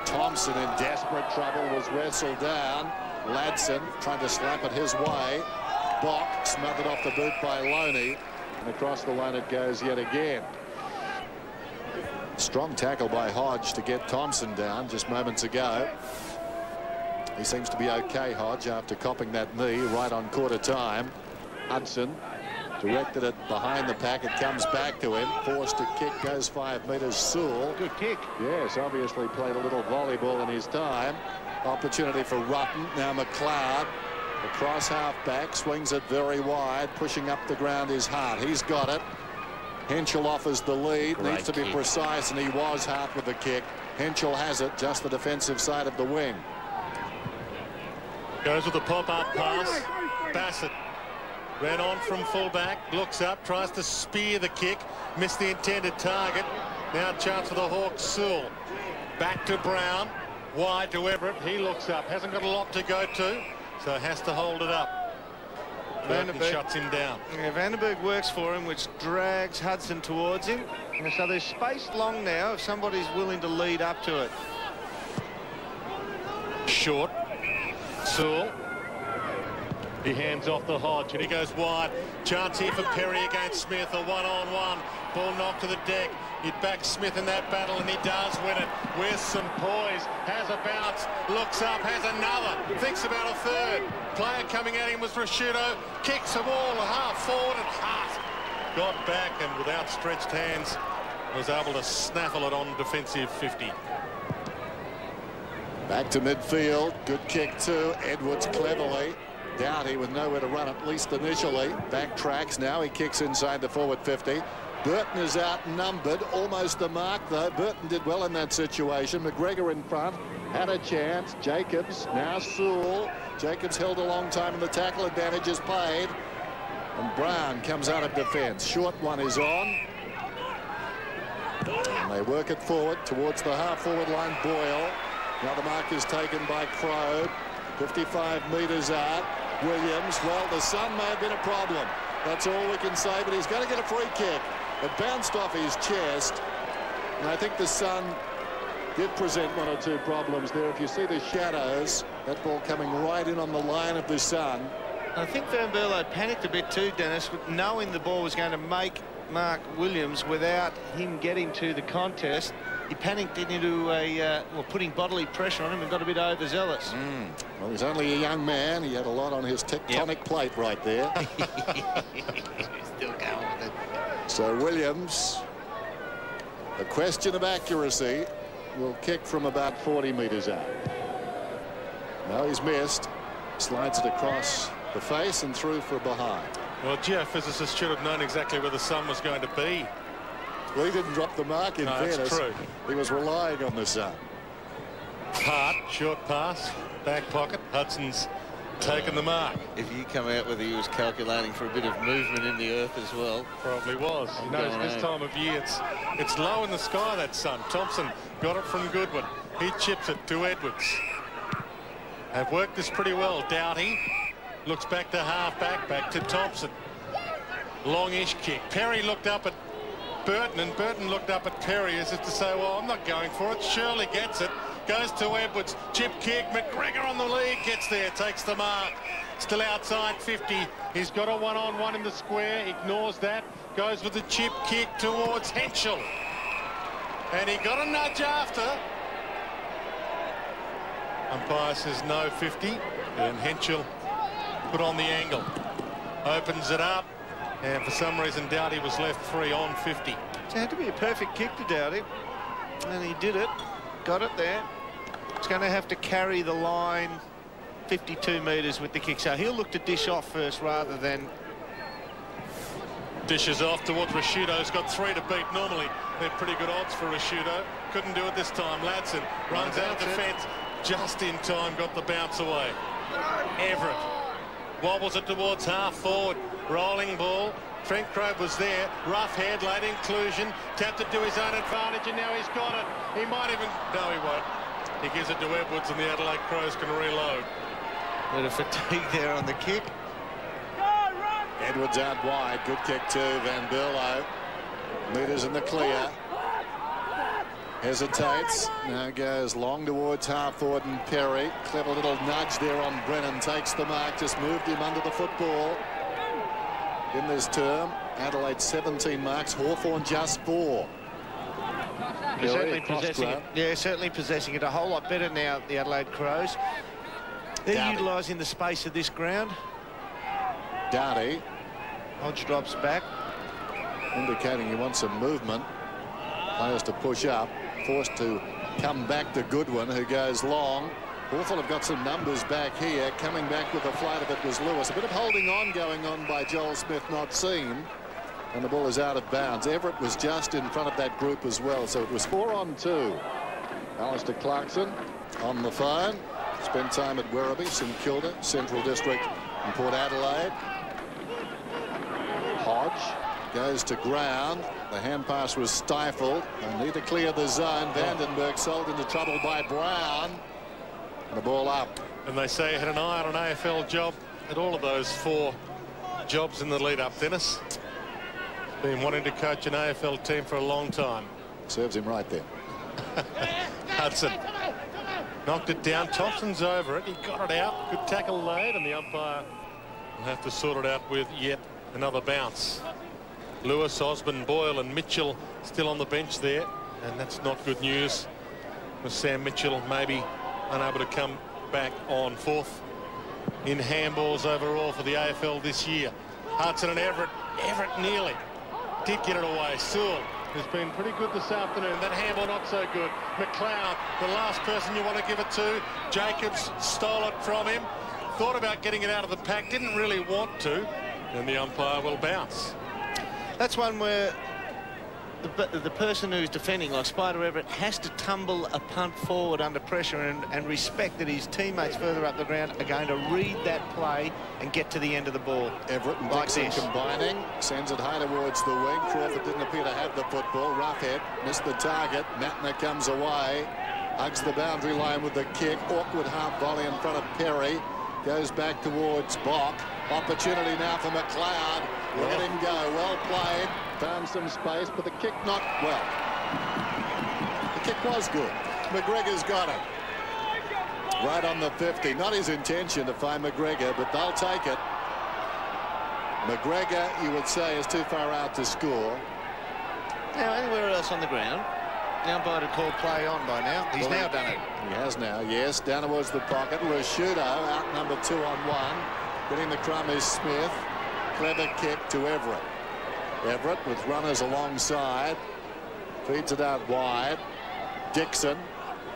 S19: Thompson in desperate trouble was wrestled down. Ladson trying to slap it his way. Bock smothered off the boot by Loney. And across the line it goes yet again. Strong tackle by Hodge to get Thompson down just moments ago. He seems to be okay, Hodge, after copping that knee right on quarter time. Hudson directed it behind the pack. It comes back to him. Forced to kick, goes 5 metres. Sewell.
S1: Good kick.
S19: Yes, obviously played a little volleyball in his time. Opportunity for Rutten. Now McLeod. Across half-back. Swings it very wide. Pushing up the ground is Hart. He's got it. Henschel offers the lead.
S1: Great
S19: Needs to be
S1: kick.
S19: precise, and he was Hart with the kick. Henschel has it. Just the defensive side of the wing.
S2: Goes with the pop-up pass. Bassett ran on from fullback, looks up, tries to spear the kick, missed the intended target. Now a chance for the Hawks. Sewell Back to Brown. Wide to Everett. He looks up. Hasn't got a lot to go to, so has to hold it up. Burton shuts him down.
S1: Yeah, Vandenberg works for him, which drags Hudson towards him. And so they're spaced long now if somebody's willing to lead up to it.
S2: Short. Sewell. He hands off the Hodge and he goes wide. Chance here for Perry against Smith. A one-on-one. Ball knocked to the deck. He'd back Smith in that battle, and he does win it. With some poise, has a bounce, looks up, has another, thinks about a third. Player coming at him was Rashudo, kicks the ball half forward, and Hart got back and with outstretched hands was able to snaffle it on defensive 50.
S19: Back to midfield, good kick too. Edwards cleverly. Doughty with nowhere to run, at least initially. Backtracks now, he kicks inside the forward 50. Burton is outnumbered, almost the mark though. Burton did well in that situation. McGregor in front, had a chance. Jacobs, now Sewell. Jacobs held a long time and the tackle advantage is played. And Brown comes out of defence. Short one is on. And they work it forward towards the half-forward line, Boyle. Now the mark is taken by Crowe. 55 metres out. Williams, well, the sun may have been a problem. That's all we can say, but he's going to get a free kick. It bounced off his chest, and I think the sun did present one or two problems there. If you see the shadows, that ball coming right in on the line of the sun.
S1: I think Van Berlo panicked a bit too, Dennis, knowing the ball was going to make Mark Williams without him getting to the contest. He panicked into putting bodily pressure on him and got a bit overzealous.
S19: Well, he's only a young man. He had a lot on his tectonic plate right there.
S1: He's still going with it.
S19: So Williams, a question of accuracy, will kick from about 40 metres out. No, he's missed. Slides it across the face and through for behind.
S2: Well, geophysicists should have known exactly where the sun was going to be.
S19: Well, he didn't drop the mark in fairness.
S2: That's true.
S19: He was relying on the sun.
S2: Hart, short pass, back pocket. Hudson's taken the mark.
S6: If you come out with he was calculating for a bit of movement in the earth as well.
S2: Probably was. You know, this time of year, it's low in the sky, that sun. Thompson got it from Goodwin. He chips it to Edwards. They've worked this pretty well. Doughty looks back to half-back, back to Thompson. Longish kick. Perry looked up at Burton, and Burton looked up at Perry as if to say, well, I'm not going for it. Shirley gets it, goes to Edwards, chip kick. McGregor on the lead, gets there, takes the mark. Still outside 50. He's got a one-on-one in the square, ignores that, goes with the chip kick towards Henschel. And he got a nudge after. Umpire says no 50, and Henschel put on the angle. Opens it up. And for some reason, Doughty was left free on 50.
S1: It had to be a perfect kick to Doughty, and he did it. Got it there. He's going to have to carry the line 52 metres with the kick, so he'll look to dish off first rather than...
S2: Dishes off towards Rashudo. He's got 3 to beat. Normally, they're pretty good odds for Rashudo. Couldn't do it this time. Ladson runs out of defence. Just in time, got the bounce away. Everett wobbles it towards half forward. Rolling ball. Trent Crowe was there. Rough head, late inclusion. Tapped it to his own advantage, and now he's got it. He might even... No, he won't. He gives it to Edwards, and the Adelaide Crows can reload.
S1: Bit of fatigue there on the kick.
S19: Edwards out wide. Good kick too. Van Berlo. Metres in the clear. Hesitates. Now goes long towards half forward and Perry. Clever little nudge there on Brennan. Takes the mark. Just moved him under the football. In this term, Adelaide 17 marks. Hawthorn just 4.
S1: Certainly possessing it. Yeah, certainly possessing it a whole lot better now, the Adelaide Crows. They're utilising the space of this ground.
S19: Doughty.
S1: Hodge drops back.
S19: Indicating he wants some movement. Players to push up. Forced to come back to Goodwin, who goes long. Hawthorn have got some numbers back here. Coming back with a flight of it was Lewis. A bit of holding on going on by Joel Smith, not seen. And the ball is out of bounds. Everett was just in front of that group as well, so it was 4-on-2. Alistair Clarkson on the phone. Spent time at Werribee, St Kilda, Central District and Port Adelaide. Hodge goes to ground. The hand pass was stifled. They need to clear the zone. Vandenberg sold into trouble by Brown. And the ball up.
S2: And they say he had an eye on an AFL job at all of those 4 jobs in the lead-up, Dennis. Been wanting to coach an AFL team for a long time.
S19: Serves him right there.
S2: Hudson knocked it down. Thompson's over it. He got it out. Good tackle laid, and the umpire will have to sort it out with yet another bounce. Lewis, Osborne, Boyle and Mitchell still on the bench there, and that's not good news with Sam Mitchell maybe unable to come back on 4th in handballs overall for the AFL this year. Hudson and Everett. Everett nearly did get it away. Sewell has been pretty good this afternoon. That handball not so good. McLeod, the last person you want to give it to. Jacobs stole it from him. Thought about getting it out of the pack. Didn't really want to. And the umpire will bounce.
S6: That's one where the person who's defending, like Spider Everett, has to tumble a punt forward under pressure and respect that his teammates further up the ground are going to read that play and get to the end of the ball.
S19: Everett and
S6: like
S19: Dixon
S6: this.
S19: combining, sends it high towards the wing. Crawford didn't appear to have the football. Roughhead missed the target. Matner comes away, hugs the boundary line with the kick. Awkward half volley in front of Perry. Goes back towards Bock. Opportunity now for McLeod. Look at him go. Well played. Found some space, but the kick not well. The kick was good. McGregor's got it. Right on the 50. Not his intention to find McGregor, but they'll take it. McGregor, you would say, is too far out to score.
S6: Now, anywhere else on the ground, the umpire had called play on by now. He's now done it.
S19: He has now, yes. Down towards the pocket. Rashudo out number 2 on 1. Getting the crumb is Smith. Clever kick to Everett. Everett with runners alongside. Feeds it out wide. Dixon.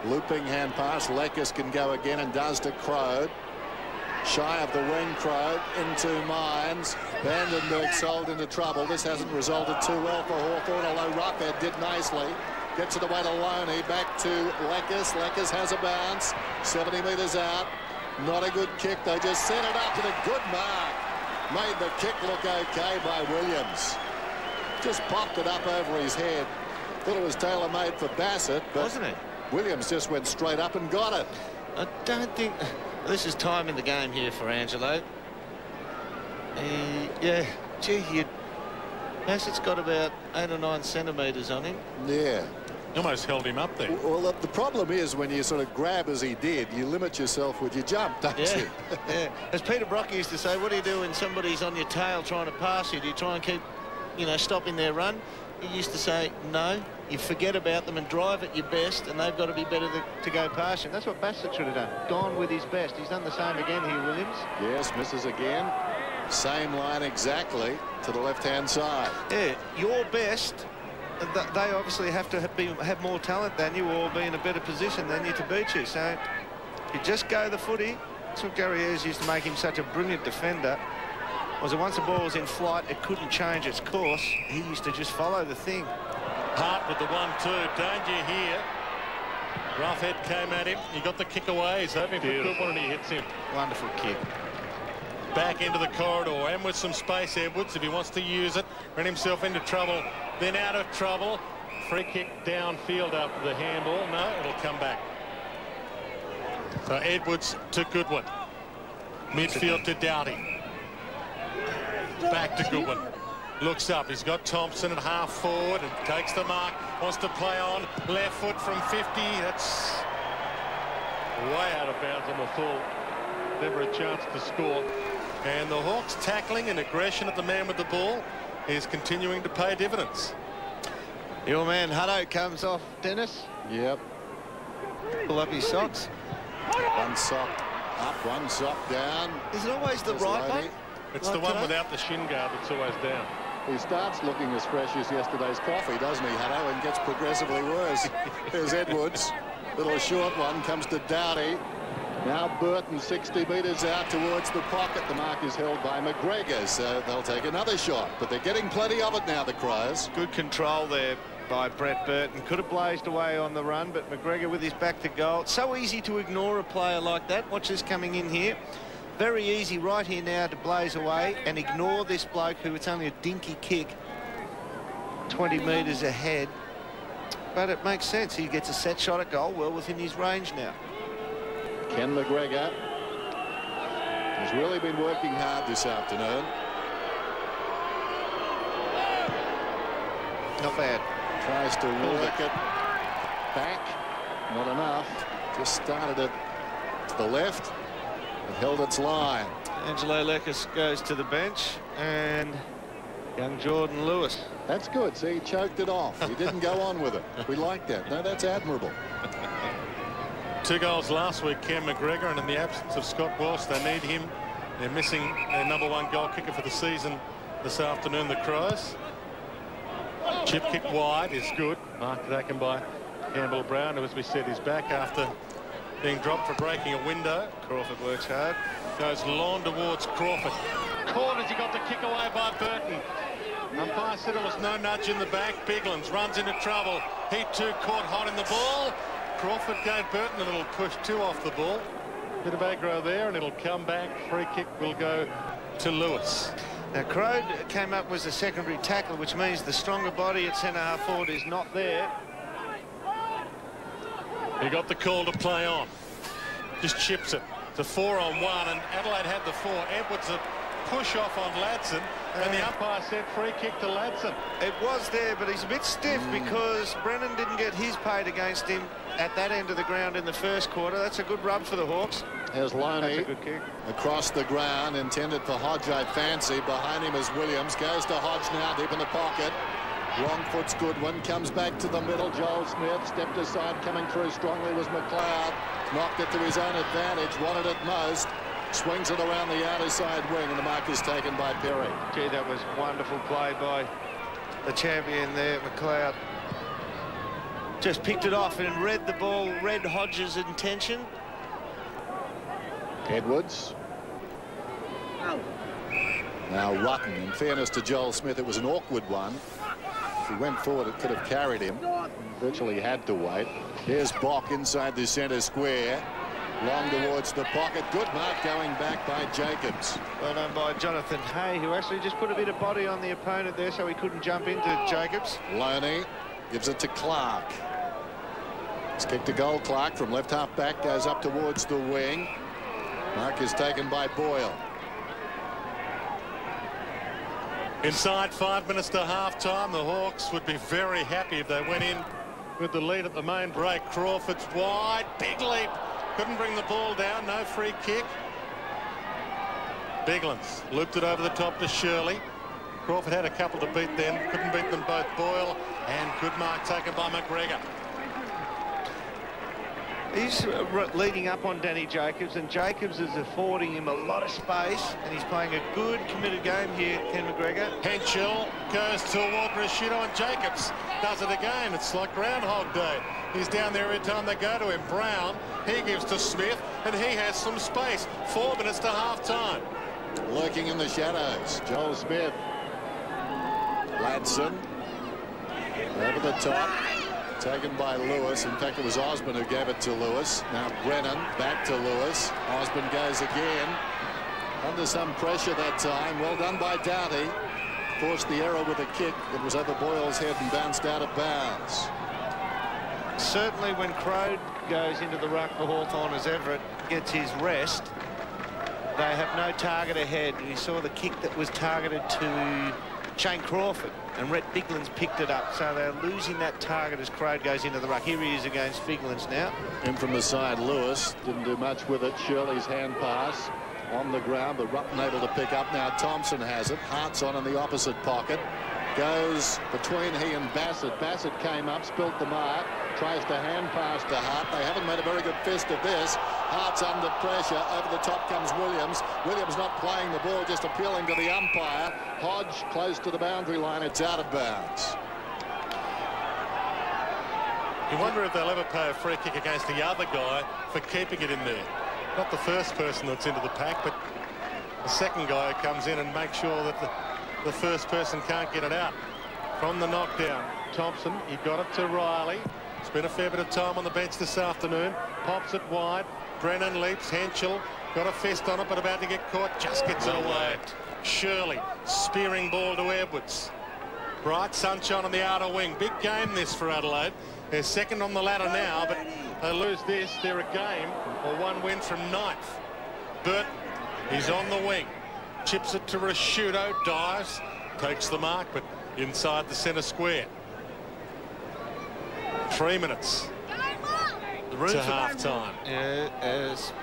S19: Looping hand pass. Lekis can go again and does to Crode. Shy of the wing, Crode into Mines. Vandenberg sold into trouble. This hasn't resulted too well for Hawthorn, although Roughhead did nicely. Gets it away to Loney. Back to Lekis. Lekis has a bounce. 70 metres out. Not a good kick. They just set it up with a good mark. Made the kick look okay by Williams. Just popped it up over his head. Thought it was tailor-made for Bassett, but
S6: wasn't it?
S19: Williams just went straight up and got it.
S6: I don't think this is time in the game here for Angelo. Yeah, gee, Bassett's got about 8 or 9 centimetres on him.
S19: Yeah.
S2: Almost held him up there.
S19: Well, the problem is when you sort of grab as he did, you limit yourself with your jump, don't you?
S6: Yeah. As Peter Brock used to say, what do you do when somebody's on your tail trying to pass you? Do you try and keep, stopping their run? He used to say, no, you forget about them and drive at your best, and they've got to be better to go past you. That's what Bassett should have done. Gone with his best. He's done the same again here, Williams.
S19: Yes, misses again. Same line exactly to the left-hand side.
S6: Yeah, your best. They obviously have to have more talent than you or be in a better position than you to beat you. So you just go the footy. That's what Gary Ayres used to make him such a brilliant defender. Was that once the ball was in flight, it couldn't change its course. He used to just follow the thing.
S2: Hart with the 1-2. Danger here. Roughhead came at him. He got the kick away. He's hoping for a good one and he hits him.
S6: Wonderful kick.
S2: Back into the corridor and with some space, Edwards, if he wants to use it, ran himself into trouble, then out of trouble. Free kick downfield after the handball. No, it'll come back. So Edwards to Goodwin. Midfield to Doughty. Back to Goodwin. Looks up. He's got Thompson at half forward and takes the mark. Wants to play on. Left foot from 50. That's way out of bounds on the full. Never a chance to score. And the Hawks tackling and aggression at the man with the ball is continuing to pay dividends.
S6: Your man Hutto comes off, Dennis.
S19: Yep.
S6: Pull up his socks.
S19: One sock up, one sock down.
S6: Is it always the right one?
S2: It's the one without the shin guard that's always down.
S19: He starts looking as fresh as yesterday's coffee, doesn't he, Hutto, and gets progressively worse. There's Edwards. Little short one comes to Doughty. Now Burton 60 metres out towards the pocket. The mark is held by McGregor, so they'll take another shot. But they're getting plenty of it now, the Crows.
S6: Good control there by Brett Burton. Could have blazed away on the run, but McGregor with his back to goal. It's so easy to ignore a player like that. Watch this coming in here. Very easy right here now to blaze away and ignore this bloke who it's only a dinky kick 20 metres ahead. But it makes sense. He gets a set shot at goal well within his range now.
S19: Ken McGregor has really been working hard this afternoon.
S6: Not bad.
S19: Tries to work it back. Not enough. Just started it to the left. It held its line.
S6: Angelo Lekis goes to the bench, and young Jordan Lewis.
S19: That's good. See, he choked it off. He didn't go on with it. We like that. No, that's admirable.
S2: 2 goals last week, Cam McGregor, and in the absence of Scott Walsh, they need him. They're missing their #1 goal kicker for the season this afternoon, the Crows. Chip kick wide is good. Marked taken by Campbell Brown, who, as we said, is back after being dropped for breaking a window.
S6: Crawford works hard.
S2: Goes long towards Crawford. Caught as he got the kick away by Burton. Umpire said it was no nudge in the back. Biglands runs into trouble. He too caught hot in the ball. Crawford gave Burton a little push too off the ball. Bit of aggro there, and it'll come back. Free kick will go to Lewis.
S6: Now, Crode came up as a secondary tackler, which means the stronger body at centre-half forward is not there.
S2: He got the call to play on. Just chips it to 4-on-1, and Adelaide had the 4. Edwards a push off on Ladson, and the umpire said free kick to Ladson.
S6: It was there, but he's a bit stiff because Brennan didn't get his paid against him at that end of the ground in the first quarter. That's a good rub for the Hawks.
S19: Here's Loney.
S6: That's a good kick.
S19: Across the ground, intended for Hodge, I fancy. Behind him is Williams. Goes to Hodge now, deep in the pocket. Wrong foot's good one. Comes back to the middle. Joel Smith stepped aside. Coming through strongly was McLeod. Knocked it to his own advantage. Wanted it most. Swings it around the outer side wing, and the mark is taken by Perry.
S6: Gee, that was wonderful play by the champion there, McLeod. Just picked it off and read the ball, read Hodge's intention.
S19: Edwards. Now Rutten. In fairness to Joel Smith, it was an awkward one. If he went forward, it could have carried him. Virtually had to wait. Here's Bock inside the centre square. Long towards the pocket. Good mark going back by Jacobs.
S6: Well done by Jonathan Hay, who actually just put a bit of body on the opponent there so he couldn't jump into Jacobs.
S19: Loney gives it to Clark. It's kicked to goal. Clark from left half back goes up towards the wing. Mark is taken by Boyle.
S2: Inside 5 minutes to half-time, the Hawks would be very happy if they went in with the lead at the main break. Crawford's wide, big leap. Couldn't bring the ball down, no free kick. Biglands looped it over the top to Shirley. Crawford had a couple to beat then, couldn't beat them both. Boyle, and good mark taken by McGregor.
S6: He's leading up on Danny Jacobs, and Jacobs is affording him a lot of space, and he's playing a good, committed game here, Ken McGregor.
S2: Henschel goes toward Rashido, and Jacobs does it again. It's like Groundhog Day. He's down there every time they go to him. Brown, he gives to Smith, and he has some space. 4 minutes to half-time.
S19: Lurking in the shadows, Joel Smith. Ladson over the top. Taken by Lewis. In fact, it was Osborne who gave it to Lewis. Now Brennan back to Lewis. Osborne goes again. Under some pressure that time. Well done by Doughty. Forced the error with a kick that was over Boyle's head and bounced out of bounds.
S6: Certainly when Crode goes into the ruck for Hawthorn as Everett gets his rest, they have no target ahead. We saw the kick that was targeted to Shane Crawford, and Rhett Biglands picked it up, so they're losing that target as Crode goes into the ruck. Here he is against Biglands now.
S19: In from the side, Lewis didn't do much with it. Shirley's hand pass on the ground, but Rutten able to pick up. Now Thompson has it. Hart's on in the opposite pocket. Goes between he and Bassett. Bassett came up, spilt the mark, tries to hand pass to Hart. They haven't made a very good fist of this. Hart's under pressure. Over the top comes Williams. Williams not playing the ball, just appealing to the umpire. Hodge close to the boundary line. It's out of bounds.
S2: You wonder if they'll ever pay a free kick against the other guy for keeping it in there. Not the first person that's into the pack, but the second guy who comes in and makes sure that the first person can't get it out. From the knockdown, Thompson, he got it to Riley. Spent a fair bit of time on the bench this afternoon. Pops it wide. Brennan leaps. Henschel got a fist on it, but about to get caught. Just gets it away. Shirley, spearing ball to Edwards. Bright sunshine on the outer wing. Big game this for Adelaide. They're second on the ladder now, but they lose this, they're a game or one win from ninth. Burton, he's on the wing. Chips it to Rasciuto, dives, takes the mark, but inside the centre square. 3 minutes to half-time.
S6: Yeah, as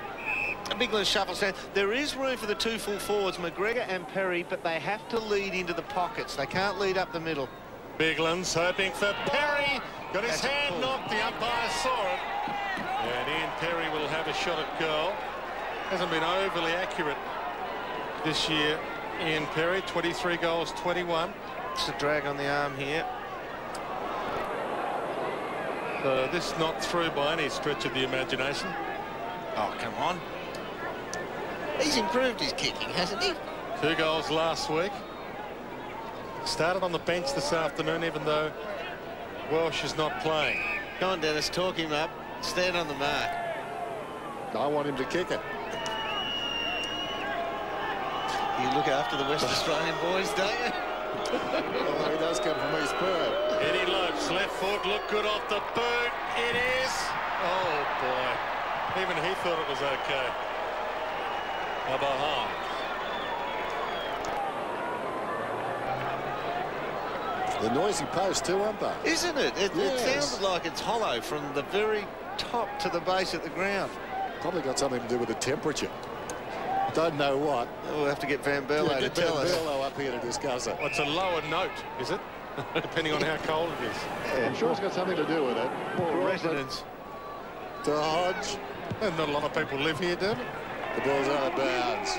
S6: a big little shuffle stand. There is room for the two full forwards, McGregor and Perry, but they have to lead into the pockets. They can't lead up the middle.
S2: Biglan's hoping for Perry. Got his hand knocked. The umpire saw it. And Ian Perry will have a shot at goal. Hasn't been overly accurate this year, Ian Perry. 23 goals, 21.
S6: It's a drag on the arm here.
S2: So this not through by any stretch of the imagination.
S6: Oh, come on. He's improved his kicking, hasn't he?
S2: 2 goals last week. Started on the bench this afternoon, even though Welsh is not playing.
S6: Come on, Dennis, talk him up. Stand on the mark.
S19: I want him to kick it.
S6: You look after the West Australian boys, don't you?
S19: Although he does come from East Perth.
S2: Eddie Lopes, left foot, look good off the boot. It is. Oh, boy. Even he thought it was okay. Now behind.
S19: The noisy post too, aren't they?
S6: Isn't it? It sounds like it's hollow from the very top to the base of the ground.
S19: Probably got something to do with the temperature. Don't know what.
S6: We'll have to get Van Berlo to tell us.
S19: Van Berlo up here to discuss it.
S2: Well, it's a lower note, is it? Depending on how cold it is.
S19: Yeah, I'm sure it's got something to do with it.
S6: More residents.
S19: To Hodge.
S2: And not a lot of people live here, do they?
S19: The ball's out of bounds.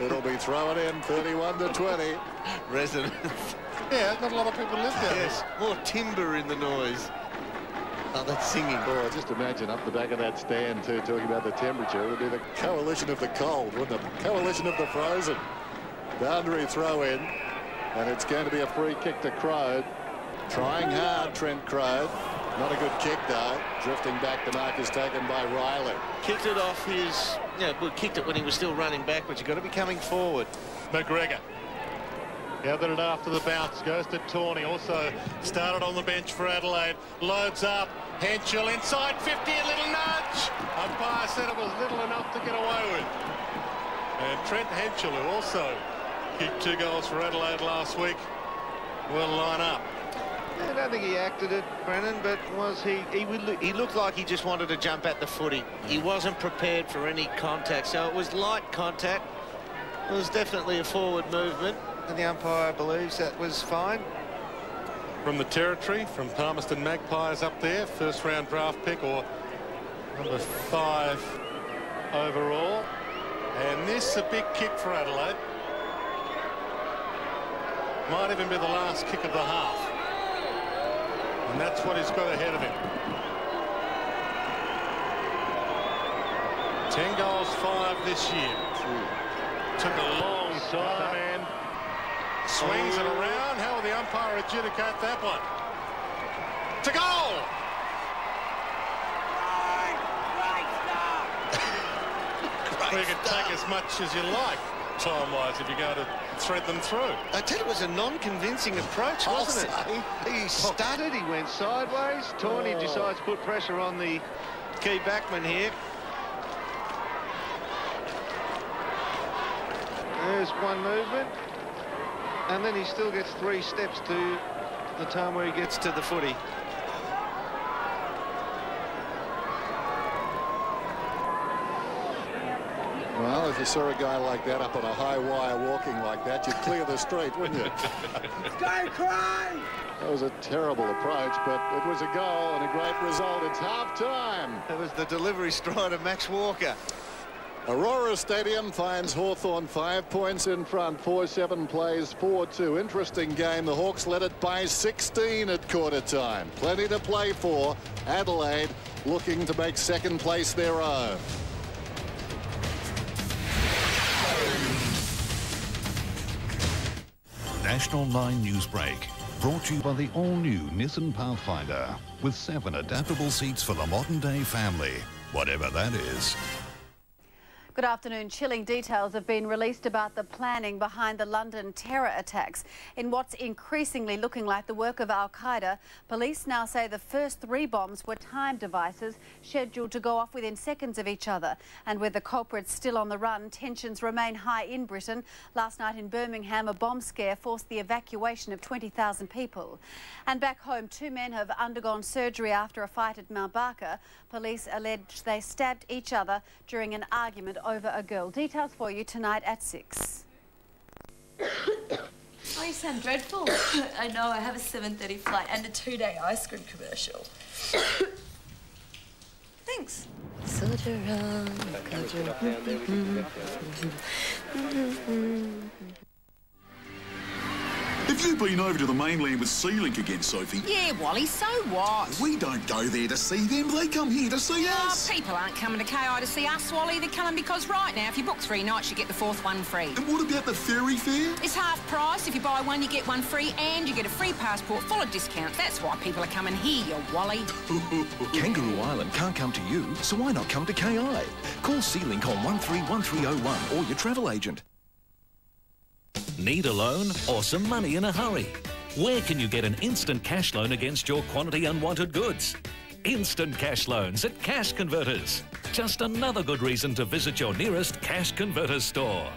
S19: It'll be thrown in 31-20.
S6: Residents.
S2: Yeah, not a lot of people live there.
S6: Yes, more timber in the noise. Oh, that's singing.
S19: Boy, just imagine up the back of that stand, too, talking about the temperature. It would be the coalition of the cold, wouldn't it? Coalition of the frozen. Boundary throw in, and it's going to be a free kick to Crowe. Trying hard, Trent Crowe. Not a good kick, though. Drifting back, the mark is taken by Riley.
S6: Kicked it off his... Yeah, well, kicked it when he was still running backwards. You've got to be coming forward.
S2: McGregor. Gathered it after the bounce, goes to Tawney, also started on the bench for Adelaide, loads up, Henschel inside 50, a little nudge. Umpire said it was little enough to get away with. And Trent Henschel, who also kicked 2 goals for Adelaide last week, will line up.
S6: I don't think he acted it, Brennan, but was he? He looked like he just wanted to jump at the footy. He wasn't prepared for any contact, so it was light contact. It was definitely a forward movement. And the umpire believes that was fine.
S2: From the territory, from Palmerston Magpies up there, first round draft pick or number 5 overall. And this a big kick for Adelaide. Might even be the last kick of the half. And that's what he's got ahead of him. 10 goals, 5 this year. Took a long time and swings it around. How will the umpire adjudicate that one? To goal! Well, you can take as much as you like, time-wise, if you're going to thread them through.
S6: I tell you, it was a non-convincing approach, wasn't it? He stuttered, he went sideways. Tawney decides to put pressure on the key backman here. There's one movement. And then he still gets 3 steps to the time where he gets to the footy.
S19: Well, if you saw a guy like that up on a high wire walking like that, you'd clear the street, wouldn't you?
S5: Go, cry!
S19: That was a terrible approach, but it was a goal and a great result. It's half-time.
S6: That was the delivery stride of Max Walker.
S19: Aurora Stadium finds Hawthorn 5 points in front. 4-7 plays 4-2. Interesting game. The Hawks led it by 16 at quarter time. Plenty to play for. Adelaide looking to make second place their own.
S15: National 9 Newsbreak, brought to you by the all-new Nissan Pathfinder, with 7 adaptable seats for the modern-day family, whatever that is.
S8: Good afternoon. Chilling details have been released about the planning behind the London terror attacks. In what's increasingly looking like the work of Al-Qaeda, police now say the first 3 bombs were timed devices scheduled to go off within seconds of each other. And with the culprits still on the run, tensions remain high in Britain. Last night in Birmingham, a bomb scare forced the evacuation of 20,000 people. And back home, 2 men have undergone surgery after a fight at Mount Barker. Police allege they stabbed each other during an argument over a girl. Details for you tonight at 6.
S16: Oh, you sound dreadful. I know, I have a 7:30 flight and a 2-day ice cream commercial. Thanks.
S17: Have you been over to the mainland with Sea-Link again, Sophie?
S20: Yeah, Wally, so what?
S17: We don't go there to see them, they come here to see us.
S20: People aren't coming to KI to see us, Wally. They're coming because right now, if you book 3 nights, you get the 4th one free.
S17: And what about the ferry fare?
S20: It's half price. If you buy 1, you get 1 free, and you get a free passport full of discounts. That's why people are coming here, you Wally.
S21: Kangaroo Island can't come to you, so why not come to KI? Call Sea-Link on 131301 or your travel agent.
S22: Need a loan or some money in a hurry? Where can you get an instant cash loan against your quantity unwanted goods? Instant cash loans at Cash Converters. Just another good reason to visit your nearest Cash Converters store.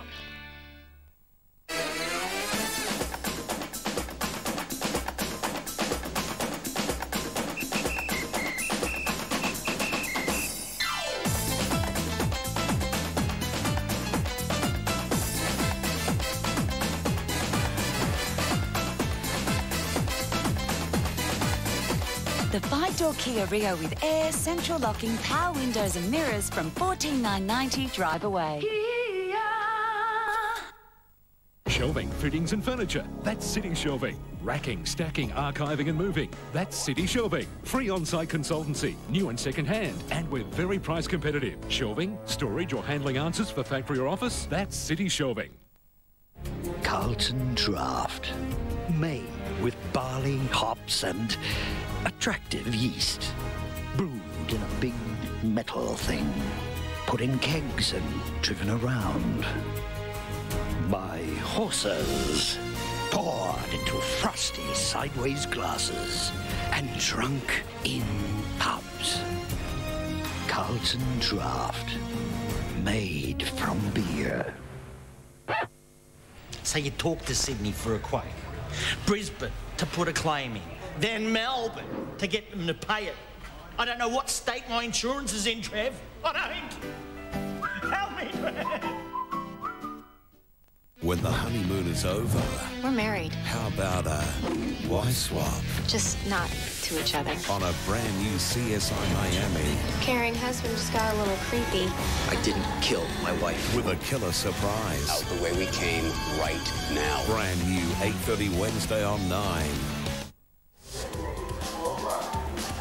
S23: The 5-door Kia Rio with air, central locking, power windows and mirrors from $14,990 drive away.
S28: Shelving, fittings and furniture. That's City Shelving. Racking, stacking, archiving and moving. That's City Shelving. Free on-site consultancy, new and second-hand. And we're very price competitive. Shelving, storage or handling answers for factory or office. That's City Shelving.
S29: Carlton Draft. Made with barley, hops and attractive yeast. Brewed in a big metal thing. Put in kegs and driven around by horses. Poured into frosty sideways glasses and drunk in pubs. Carlton Draft. Made from beer.
S30: So you talk to Sydney for a quote, Brisbane to put a claim in, then Melbourne to get them to pay it. I don't know what state my insurance is in, Trev. I don't. Help me, Trev.
S18: When the honeymoon is over,
S31: We're married.
S18: how about a wife swap
S31: Just not to each other.
S18: on a brand new CSI Miami
S31: Caring husband just got a little creepy.
S18: I didn't kill my wife. With a killer surprise. Out the way we came right now. Brand new 8:30 Wednesday on 9.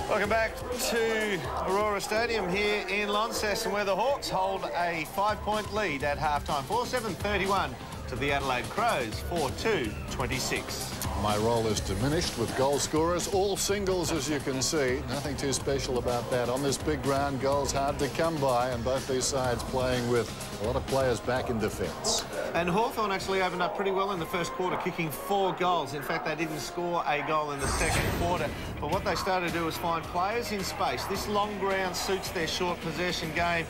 S1: Welcome back to Aurora Stadium here in Launceston, where the Hawks hold a 5-point lead at halftime. 47-31 to the Adelaide Crows, 4-2-26.
S19: My role is diminished with goal scorers, all singles as you can see. Nothing too special about that. On this big ground, goals hard to come by, and both these sides playing with a lot of players back in defence.
S1: And Hawthorn actually opened up pretty well in the first quarter, kicking 4 goals. In fact, they didn't score a goal in the second quarter. But what they started to do was find players in space. This long ground suits their short possession game.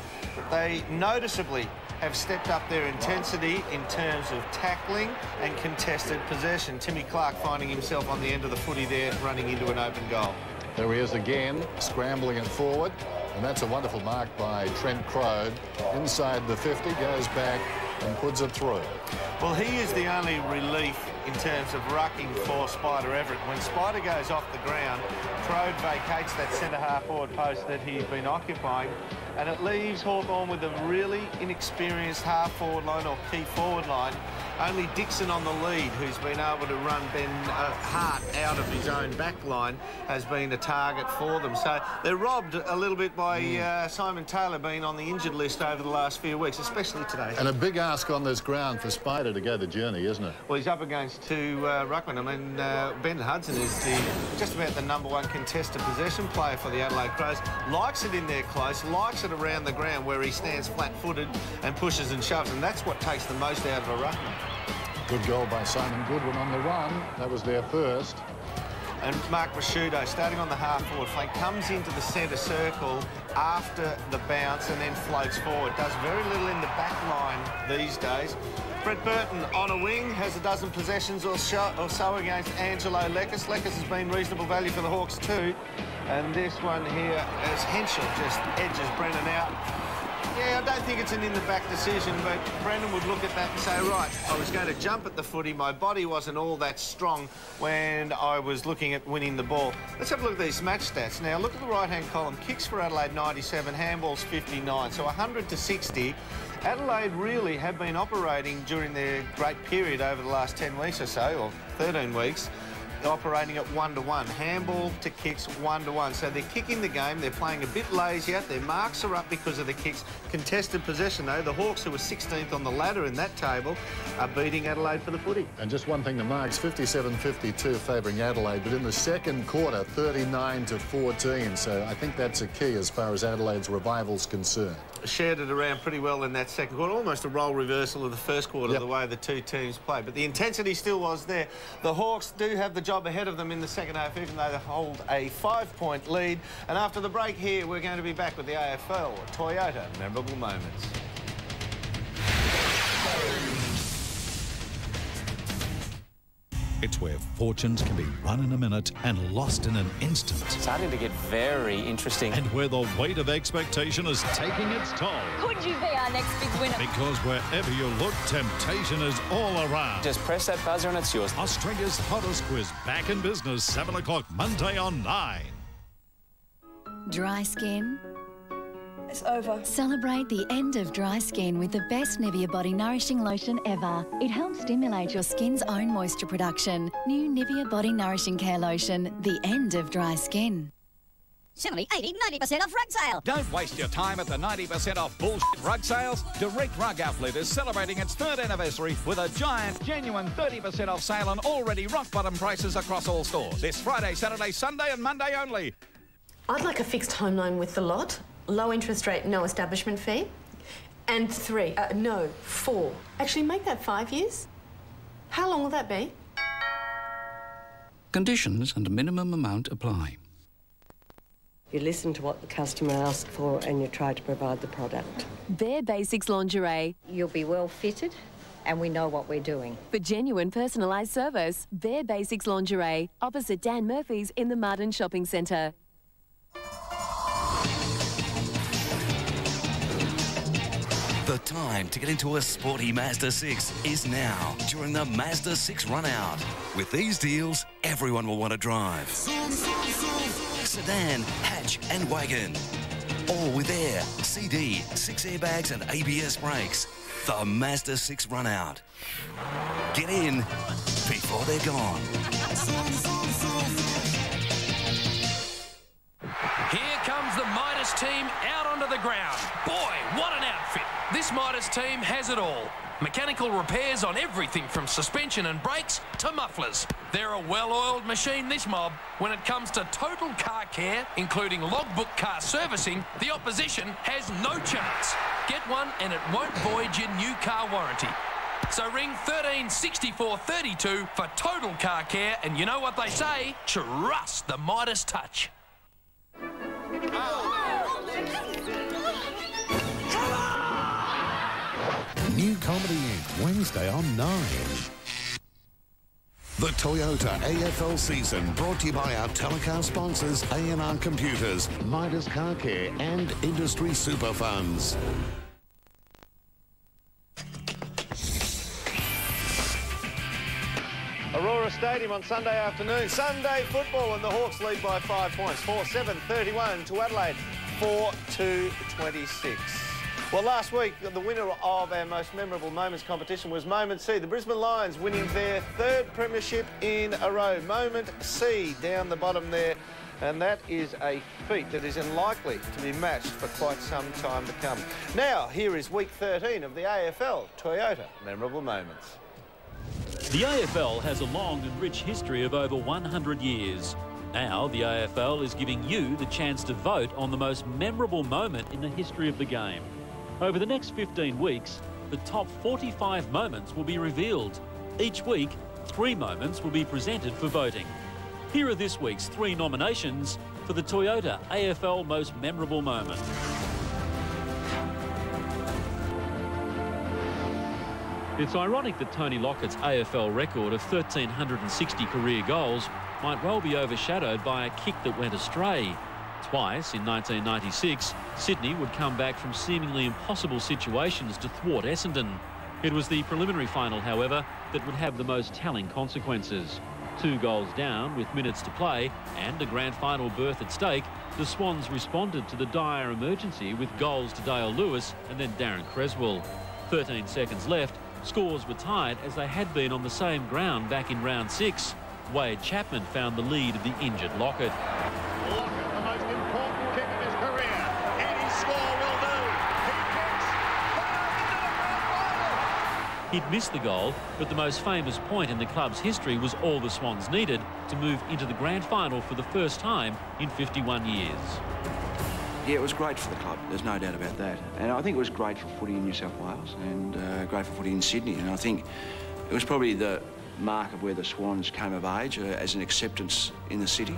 S1: They noticeably have stepped up their intensity in terms of tackling and contested possession. Timmy Clark finding himself on the end of the footy there, running into an open goal.
S19: There he is again, scrambling it forward. And that's a wonderful mark by Trent Crode. Inside the 50, goes back and puts it through.
S1: Well, he is the only relief in terms of rucking for Spider Everett. When Spider goes off the ground, Crode vacates that centre-half forward post that he's been occupying, and it leaves Hawthorn with a really inexperienced half-forward line or key forward line. Only Dixon on the lead, who's been able to run Ben Hart out of his own back line, has been a target for them. So they're robbed a little bit by Simon Taylor being on the injured list over the last few weeks, especially today.
S19: And a big ask on this ground for Spider to go the journey, isn't it?
S1: Well, he's up against comes to ruckman. I mean, Ben Hudson is just about the #1 contested possession player for the Adelaide Crows. Likes it in there close, likes it around the ground where he stands flat-footed and pushes and shoves, and that's what takes the most out of a ruckman.
S19: Good goal by Simon Goodwin on the run. That was their first.
S1: And Mark Rashudo, starting on the half-forward flank, comes into the centre circle after the bounce and then floats forward. Does very little in the back line these days. Brett Burton on a wing, has a dozen possessions or so against Angelo Leckis. Leckis has been reasonable value for the Hawks too. And this one here, as Henschel just edges Brennan out. Yeah, I don't think it's an in-the-back decision, but Brendan would look at that and say, right, I was going to jump at the footy. My body wasn't all that strong when I was looking at winning the ball. Let's have a look at these match stats. Now, look at the right-hand column. Kicks for Adelaide, 97. Handballs, 59. So 100 to 60. Adelaide really have been operating during their great period over the last 10 weeks or so, or 13 weeks, operating at 1-to-1. Handball to kicks, 1-to-1. So they're kicking the game. They're playing a bit lazier. Their marks are up because of the kicks. Contested possession, though. The Hawks, who were 16th on the ladder in that table, are beating Adelaide for the footy.
S19: And just one thing, the marks, 57-52 favouring Adelaide, but in the second quarter, 39-14. So I think that's a key as far as Adelaide's revival's concerned.
S1: Shared it around pretty well in that second quarter. Almost a role reversal of the first quarter, the way the two teams played. But the intensity still was there. The Hawks do have the job ahead of them in the second half, even though they hold a 5-point lead. And after the break here, we're going to be back with the AFL Toyota Memorable Moments.
S15: It's where fortunes can be run in a minute and lost in an instant.
S7: Starting to get very interesting.
S15: And where the weight of expectation is taking its toll.
S16: Could you be our next big winner?
S15: Because wherever you look, temptation is all around.
S7: Just press that buzzer and it's yours.
S15: Australia's hottest quiz back in business, 7 o'clock Monday on 9.
S23: Dry skin?
S16: It's over.
S23: Celebrate the end of dry skin with the best Nivea Body Nourishing Lotion ever. It helps stimulate your skin's own moisture production. New Nivea Body Nourishing Care Lotion, the end of dry skin.
S9: 70, 80, 90% off rug sale.
S10: Don't waste your time at the 90% off bullshit rug sales. Direct Rug Outlet is celebrating its 3rd anniversary with a giant, genuine 30% off sale on already rock-bottom prices across all stores. This Friday, Saturday, Sunday and Monday only.
S11: I'd like a fixed home loan with the lot. Low interest rate, no establishment fee. And 4. Actually, make that 5 years. How long will that be?
S12: Conditions and minimum amount apply.
S13: You listen to what the customer asks for and you try to provide the product.
S14: Bare Basics Lingerie.
S13: You'll be well fitted and we know what we're doing.
S14: For genuine personalised service, Bare Basics Lingerie, opposite Dan Murphy's in the Martin Shopping Centre.
S24: The time to get into a sporty Mazda 6 is now during the Mazda 6 run out. With these deals, everyone will want to drive. Sedan, hatch and wagon. All with air, CD, 6 airbags and ABS brakes. The Mazda 6 run out. Get in before they're gone.
S25: Here comes the Midas team out onto the ground. Boy, what an outfit. This Midas team has it all. Mechanical repairs on everything from suspension and brakes to mufflers. They're a well-oiled machine, this mob. When it comes to total car care, including logbook car servicing, the opposition has no chance. Get one and it won't void your new car warranty. So ring 136432 for total car care, and you know what they say? Trust the Midas touch.
S15: New Comedy Inc. Wednesday on 9.
S18: The Toyota AFL season brought to you by our telecast sponsors A&R Computers, Midas Car Care and Industry Super Funds.
S1: Aurora Stadium on Sunday afternoon. Sunday football and the Hawks lead by 5 points. 4-7-31 to Adelaide. 4-2-26. Well, last week, the winner of our most memorable moments competition was Moment C. The Brisbane Lions winning their 3rd premiership in a row. Moment C down the bottom there. And that is a feat that is unlikely to be matched for quite some time to come. Now, here is week 13 of the AFL Toyota Memorable Moments.
S2: The AFL has a long and rich history of over 100 years. Now, the AFL is giving you the chance to vote on the most memorable moment in the history of the game. Over the next 15 weeks, the top 45 moments will be revealed. Each week, 3 moments will be presented for voting. Here are this week's 3 nominations for the Toyota AFL Most Memorable Moment. It's ironic that Tony Lockett's AFL record of 1,360 career goals might well be overshadowed by a kick that went astray. Twice in 1996, Sydney would come back from seemingly impossible situations to thwart Essendon. It was the preliminary final, however, that would have the most telling consequences. 2 goals down with minutes to play and a grand final berth at stake, the Swans responded to the dire emergency with goals to Dale Lewis and then Darren Creswell. 13 seconds left, scores were tied as they had been on the same ground back in round 6. Wade Chapman found the lead of the injured Lockett.
S19: Lockett, the most important kick of his career. Any score will do. He kicks.
S2: He'd missed the goal, but the most famous point in the club's history was all the Swans needed to move into the grand final for the first time in 51 years.
S3: Yeah, it was great for the club, there's no doubt about that. And I think it was great for footy in New South Wales and great for footy in Sydney. And I think it was probably the mark of where the Swans came of age as an acceptance in the city.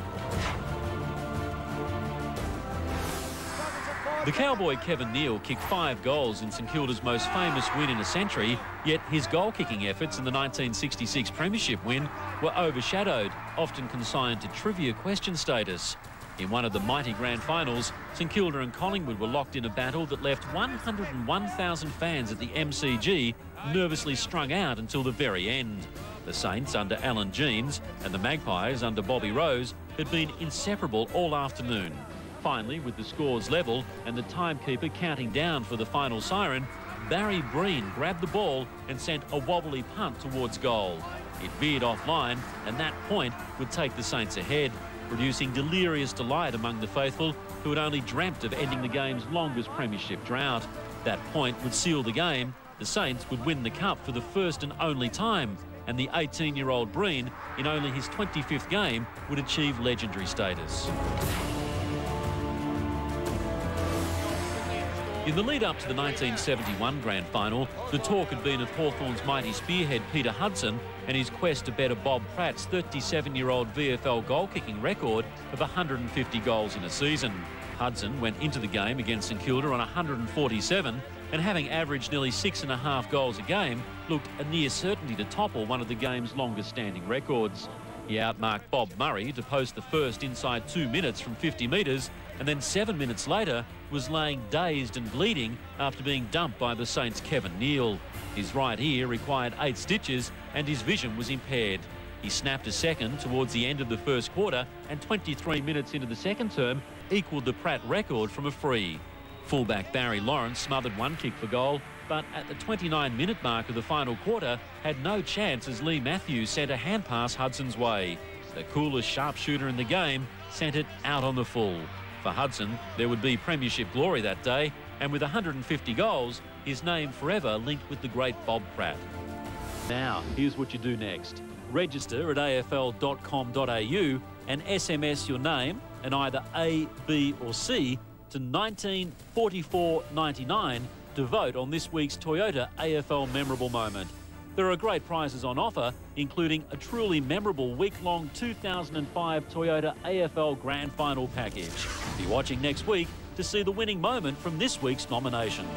S2: The cowboy Kevin Neal kicked 5 goals in St Kilda's most famous win in a century, yet his goal-kicking efforts in the 1966 Premiership win were overshadowed, often consigned to trivia question status. In one of the mighty grand finals, St Kilda and Collingwood were locked in a battle that left 101,000 fans at the MCG nervously strung out until the very end. The Saints under Alan Jeans and the Magpies under Bobby Rose had been inseparable all afternoon. Finally, with the scores level and the timekeeper counting down for the final siren, Barry Breen grabbed the ball and sent a wobbly punt towards goal. It veered offline, and that point would take the Saints ahead, producing delirious delight among the faithful who had only dreamt of ending the game's longest premiership drought. That point would seal the game. The Saints would win the cup for the first and only time, and the 18-year-old Breen, in only his 25th game, would achieve legendary status. In the lead-up to the 1971 grand final, the talk had been of Hawthorn's mighty spearhead Peter Hudson and his quest to better Bob Pratt's 37-year-old VFL goal-kicking record of 150 goals in a season. Hudson went into the game against St Kilda on 147 and, having averaged nearly 6.5 goals a game, looked a near certainty to topple one of the game's longest-standing records. He outmarked Bob Murray to post the first inside 2 minutes from 50 metres, and then 7 minutes later was laying dazed and bleeding after being dumped by the Saints' Kevin Neal. His right ear required 8 stitches and his vision was impaired. He snapped a second towards the end of the first quarter, and 23 minutes into the second term equalled the Pratt record from a free. Fullback Barry Lawrence smothered one kick for goal, but at the 29-minute mark of the final quarter had no chance as Lee Matthews sent a hand pass Hudson's way. The coolest sharpshooter in the game sent it out on the full. For Hudson, there would be premiership glory that day, and with 150 goals, his name forever linked with the great Bob Pratt. Now, here's what you do next. Register at afl.com.au and SMS your name and either A, B or C to 194499 to vote on this week's Toyota AFL Memorable Moment. There are great prizes on offer, including a truly memorable week-long 2005 Toyota AFL Grand Final package. Be watching next week to see the winning moment from this week's nominations.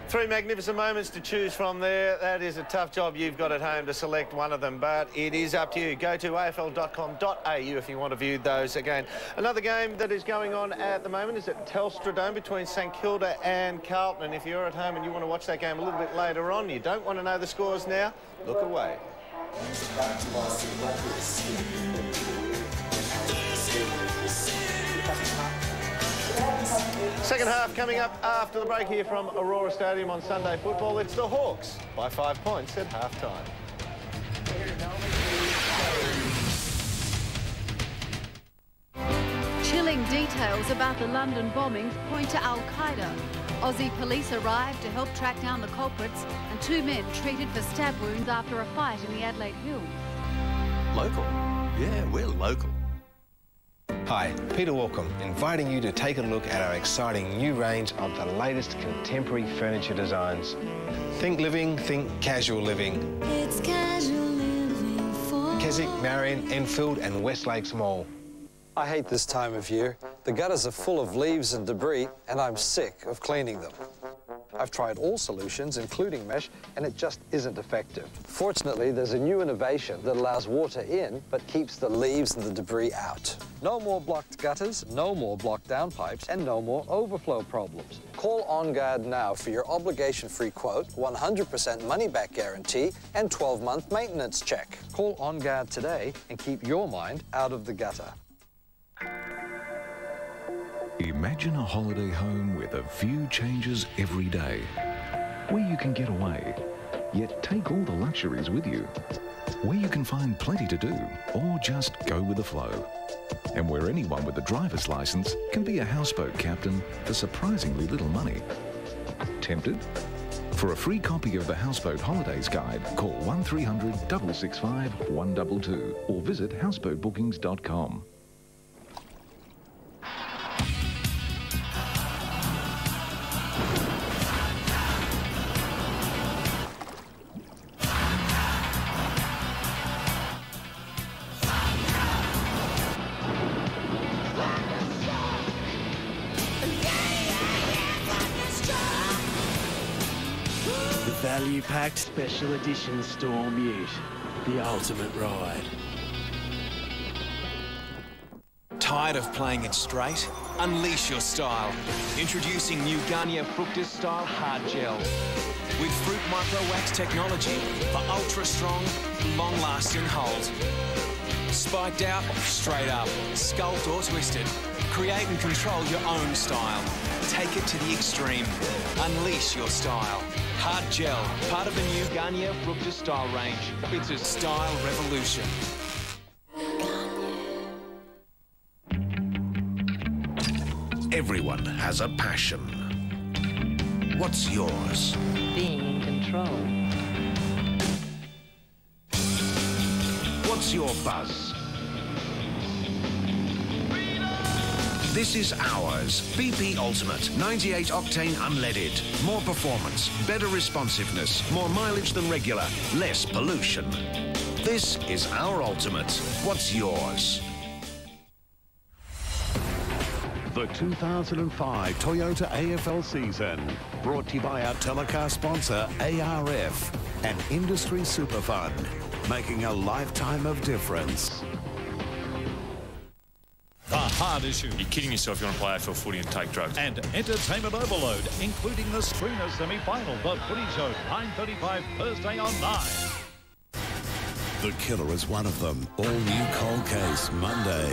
S1: 3 magnificent moments to choose from there. That is a tough job you've got at home to select one of them, but it is up to you. Go to afl.com.au if you want to view those again. Another game that is going on at the moment is at Telstra Dome between St Kilda and Carlton. And if you're at home and you want to watch that game a little bit later on, you don't want to know the scores now, look away. Second half coming up after the break here from Aurora Stadium on Sunday Football. It's the Hawks by 5 points at half-time.
S4: Chilling details about the London bombings point to Al-Qaeda. Aussie police arrived to help track down the culprits and 2 men treated for stab wounds after a fight in the Adelaide Hills.
S5: Local? Yeah, we're local.
S6: Hi, Peter Walcombe, inviting you to take a look at our exciting new range of the latest contemporary furniture designs. Think living, think casual living.
S8: It's casual living for
S6: Keswick, Marion, Enfield and Westlakes Mall.
S17: I hate this time of year. The gutters are full of leaves and debris, and I'm sick of cleaning them. I've tried all solutions, including mesh, and it just isn't effective. Fortunately, there's a new innovation that allows water in, but keeps the leaves and the debris out. No more blocked gutters, no more blocked downpipes, and no more overflow problems. Call On Guard now for your obligation-free quote, 100% money-back guarantee, and 12-month maintenance check. Call On Guard today and keep your mind out of the gutter.
S15: Imagine a holiday home with a few changes every day, where you can get away, yet take all the luxuries with you, where you can find plenty to do, or just go with the flow, and where anyone with a driver's license can be a houseboat captain for surprisingly little money. Tempted? For a free copy of the Houseboat Holidays Guide, call 1300 665 122 or visit houseboatbookings.com.
S20: Value-packed special edition Storm Ute, the ultimate ride.
S21: Tired of playing it straight? Unleash your style. Introducing new Garnier Fructis Style Hard Gel. With Fruit Micro Wax technology for ultra-strong, long-lasting hold. Spiked out, straight up, sculpt or twisted. Create and control your own style. Take it to the extreme. Unleash your style. Hard Gel, part of the new Garnier Fructis Style range. It's a style revolution.
S18: Everyone has a passion. What's yours?
S22: Being in control.
S18: What's your buzz? This is ours. BP Ultimate. 98 octane unleaded. More performance, better responsiveness, more mileage than regular, less pollution. This is our Ultimate. What's yours?
S15: The 2005 Toyota AFL season, brought to you by our telecast sponsor ARF, an industry super fund, making a lifetime of difference.
S26: The hard issue. You're kidding yourself if you want to play AFL footy and take drugs.
S10: And entertainment overload, including the Screener semi-final, the Footy Show, 9:35 Thursday on 9.
S15: The Killer is one of them. All new cold case Monday.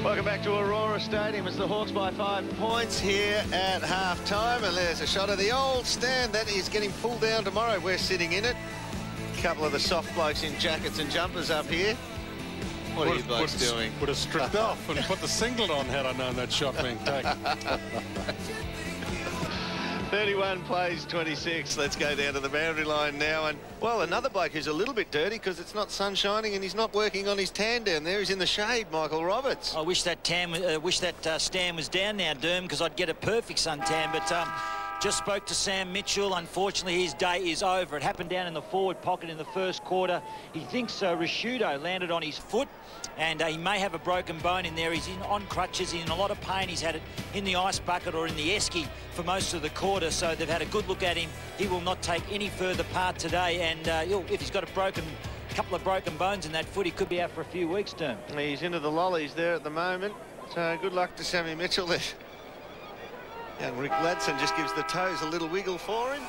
S1: Welcome back to Aurora Stadium. It's the Hawks by 5 points here at half-time. And there's a shot of the old stand that is getting pulled down tomorrow. We're sitting in it. A couple of the soft blokes in jackets and jumpers up here. What are you blokes doing?
S27: Would have stripped off and put the singlet on had I known that shot being taken.
S1: 31 plays 26. Let's go down to the boundary line now. And, well, another bloke who's a little bit dirty because it's not sun shining and he's not working on his tan down there. He's in the shade, Michael Roberts.
S28: I wish that stand was down now, Derm, because I'd get a perfect suntan. But just spoke to Sam Mitchell. Unfortunately, his day is over. It happened down in the forward pocket in the first quarter. He thinks Risciuto landed on his foot, and he may have a broken bone in there. He's on crutches. He's in a lot of pain. He's had it in the ice bucket or in the esky for most of the quarter, so they've had a good look at him. He will not take any further part today, and if he's got a couple of broken bones in that foot, he could be out for a few weeks, Term.
S1: He's into the lollies there at the moment, so good luck to Sammy Mitchell there. Young Rick Ladson just gives the toes a little wiggle for him.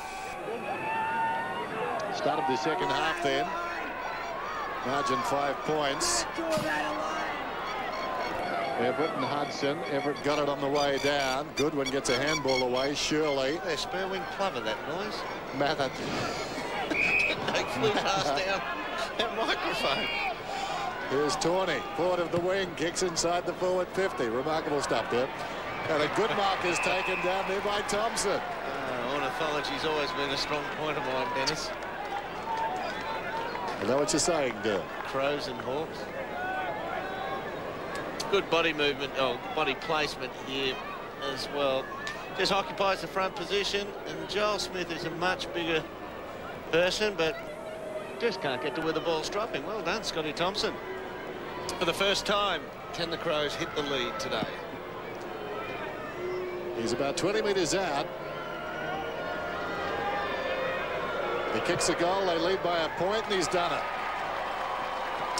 S19: Start of the second half then. Margin 5 points. Everett and Hudson. Everett got it on the way down. Goodwin gets a handball away. Shirley.
S1: Their spare wing plover, that noise.
S19: Mather.
S1: They flew past down that microphone.
S19: Here's Tawney. Forward of the wing. Kicks inside the forward 50. Remarkable stuff there. And a good mark is taken down there by Thompson.
S1: Ornithology's always been a strong point of mine, Dennis.
S19: I know what you're saying, Bill.
S1: Crows and Hawks. Good body movement, body placement here as well. Just occupies the front position, and Joel Smith is a much bigger person, but just can't get to where the ball's dropping. Well done, Scotty Thompson. For the first time, can the Crows hit the lead today?
S19: He's about 20 metres out. He kicks a goal, they lead by a point, and he's done it.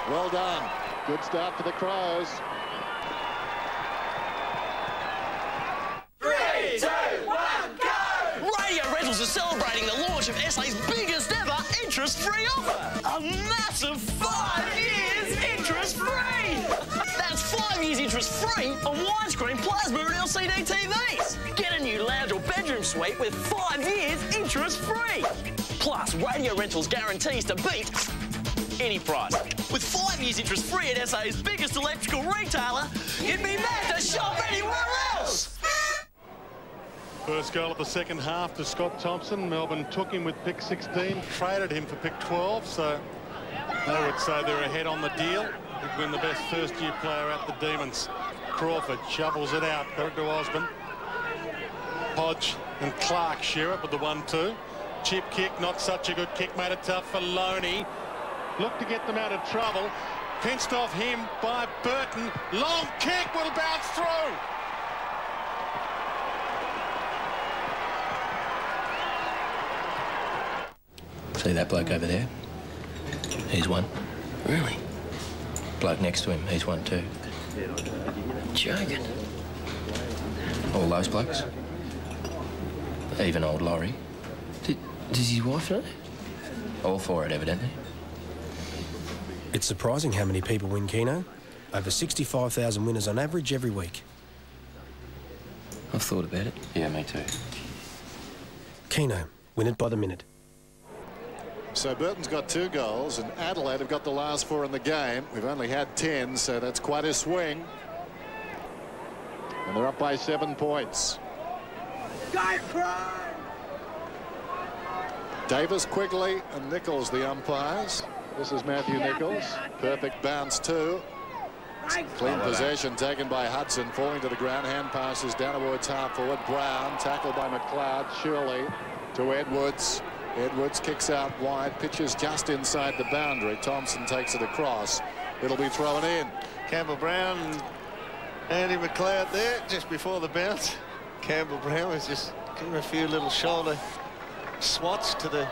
S19: Well done. Good start for the Crows.
S7: 3, 2, 1, go! Radio Rentals are celebrating the launch of SA's biggest ever interest-free offer. A massive 5 years interest-free! That's 5 years interest-free on widescreen plasma and LCD TVs. Get a new lounge or bedroom suite with 5 years interest-free. Plus, Radio Rentals guarantees to beat any price. With 5 years interest-free at SA's biggest electrical retailer, you'd be mad to shop anywhere else.
S27: First goal of the second half to Scott Thompson. Melbourne took him with pick 16, traded him for pick 12, so they would say they're ahead on the deal. He'd win the best first-year player at the Demons. Crawford shovels it out, got it to Osborne. Hodge and Clark share it with the 1-2. Chip kick, not such a good kick, made it tough for Loney. Looked to get them out of trouble. Pinched off him by Burton. Long kick will bounce through.
S9: See that bloke over there? He's one. Really? Bloke next to him, he's one too. Joking. All those blokes. Even old Laurie. Does his wife know? All for it, evidently.
S11: It's surprising how many people win Keno. Over 65,000 winners on average every week.
S9: I've thought about it. Yeah, me too.
S11: Keno, win it by the minute.
S19: So Burton's got 2 goals, and Adelaide have got the last 4 in the game. We've only had 10, so that's quite a swing. And they're up by 7 points.
S7: Go, Crow!
S19: Davis, Quigley, and Nichols, the umpires. This is Matthew Nichols. Perfect bounce too. Clean possession taken by Hudson, falling to the ground. Hand passes down towards half forward. Brown tackled by McLeod. Shirley to Edwards. Edwards kicks out wide. Pitches just inside the boundary. Thompson takes it across. It'll be thrown in.
S1: Campbell Brown and Andy McLeod there just before the bounce. Campbell Brown was just giving a few little shoulder swats to the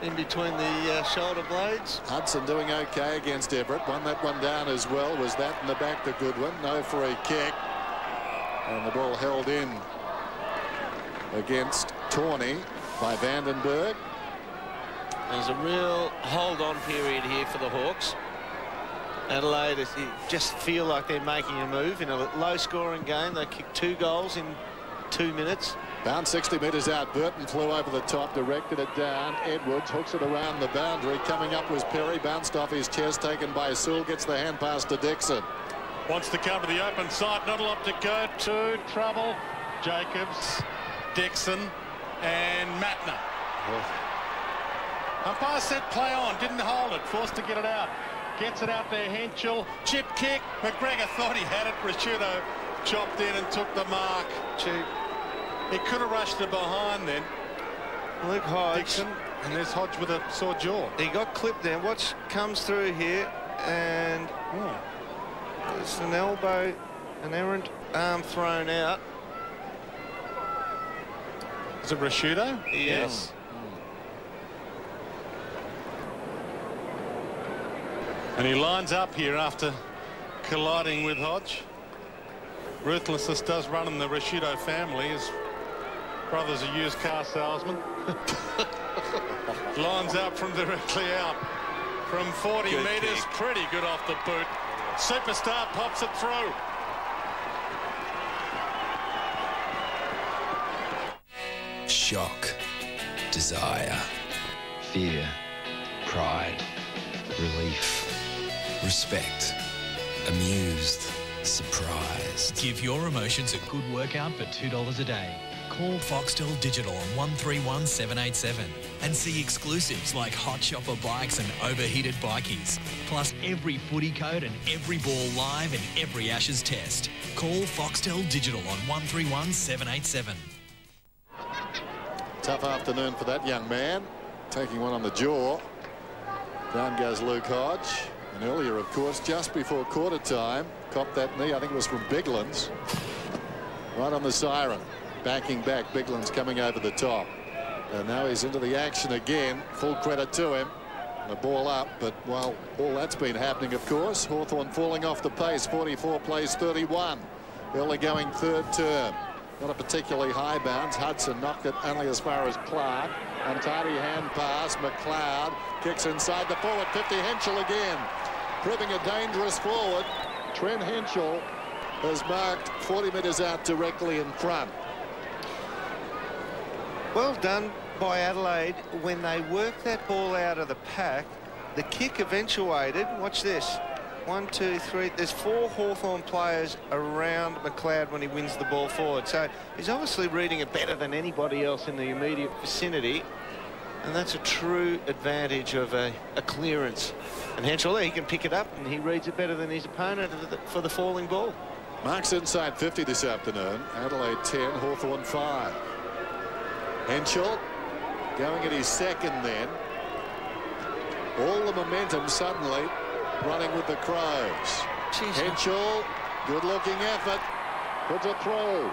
S1: in between the shoulder blades.
S19: Hudson doing okay against Everett. Won that one down as well. Was that in the back to Goodwin? No free kick. And the ball held in against Tawney by Vandenberg.
S1: There's a real hold-on period here for the Hawks. Adelaide, you just feel like they're making a move in a low-scoring game. They kicked 2 goals in 2 minutes.
S19: Bound 60 metres out. Burton flew over the top, directed it down. Edwards hooks it around the boundary. Coming up was Perry, bounced off his chest, taken by Sewell, gets the hand pass to Dixon.
S27: Wants to come to the open side, not a lot to go to. Trouble. Jacobs, Dixon, and Matner. Umpire said play on, didn't hold it, forced to get it out. Gets it out there, Henschel. Chip kick. McGregor thought he had it. Rashudo chopped in and took the mark.
S1: Cheap.
S27: He could have rushed it behind then.
S1: Luke Hodge.
S27: Dixon, and there's Hodge with a sore jaw.
S1: He got clipped there. Watch comes through here, and there's an elbow, an errant arm thrown out.
S27: Is it Rashudo?
S1: Yes.
S27: And he lines up here after colliding with Hodge. Ruthlessness does run in the Rashudo family as Brother's a used car salesman. Lines out from directly out. From 40
S5: Good
S27: metres,
S5: kick.
S27: pretty good off the boot. Superstar pops it through.
S3: Shock, desire, fear, pride, relief, respect, amused, surprised.
S12: Give your emotions a good workout for $2 a day. Call Foxtel Digital on 131 787 and see exclusives like hot shopper bikes and overheated bikies, plus every footy code and every ball live and every Ashes test. Call Foxtel Digital on 131 787.
S19: Tough afternoon for that young man. Taking one on the jaw. Down goes Luke Hodge. And earlier, of course, just before quarter time, copped that knee. I think it was from Biglands. Right on the siren. Backing back. Biglands coming over the top. And now he's into the action again. Full credit to him. The ball up. But while all that's been happening, of course, Hawthorn falling off the pace. 44 plays 31. Early going third term. Not a particularly high bounce. Hudson knocked it only as far as Clark. Untidy hand pass. McLeod kicks inside the forward 50. Henschel again. Proving a dangerous forward. Trent Henschel has marked 40 metres out directly in front.
S1: Well done by Adelaide when they worked that ball out of the pack. The kick eventuated. Watch this. 1, 2, 3. There's 4 Hawthorn players around McLeod when he wins the ball forward. So he's obviously reading it better than anybody else in the immediate vicinity. And that's a true advantage of a clearance. And Henschel, he can pick it up and he reads it better than his opponent for the falling ball.
S19: Marks inside 50 this afternoon. Adelaide 10, Hawthorn 5. Henschel going at his second then. All the momentum suddenly running with the Crows.
S1: Jeez.
S19: Henschel, good looking effort. Puts it through.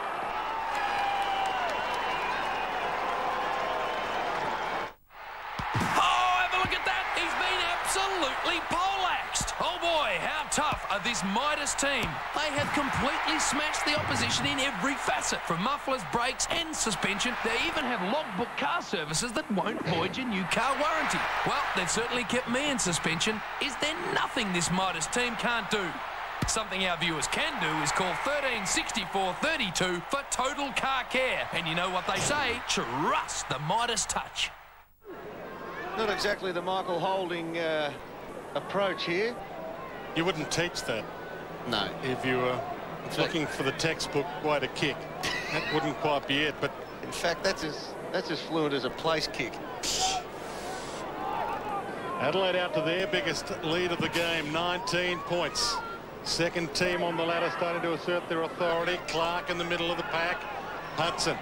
S13: Oh, have a look at that. He's been absolutely poleaxed. Oh boy, how tough are this Midas team. They have completely smashed the opposition in every facet, from mufflers, brakes and suspension. They even have logbook car services that won't void your new car warranty. Well, they've certainly kept me in suspension. Is there nothing this Midas team can't do? Something our viewers can do is call 136432 for total car care. And you know what they say, trust the Midas touch.
S1: Not exactly the Michael Holding approach here.
S27: You wouldn't teach that.
S1: No.
S27: If you were looking for the textbook way to kick. That wouldn't quite be it, but
S1: in fact, that's as fluent as a place kick.
S27: Adelaide out to their biggest lead of the game, 19 points. Second team on the ladder starting to assert their authority. Clark in the middle of the pack. Hudson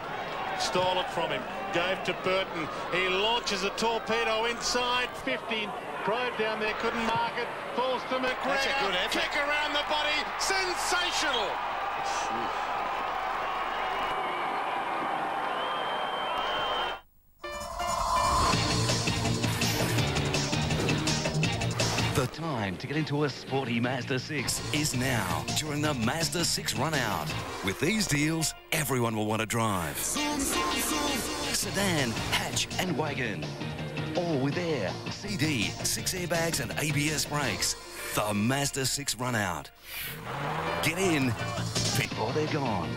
S27: stole it from him. Gave to Burton. He launches a torpedo inside 50. Drove down there, couldn't mark it. Falls to McGregor.
S1: That's a good effort.
S27: Kick around the body. Sensational.
S14: The time to get into a sporty Mazda 6 is now during the Mazda 6 run out. With these deals, everyone will want to drive. Sedan, hatch and wagon. All with air, CD, 6 airbags and ABS brakes. The Mazda 6 run out. Get in before they're gone.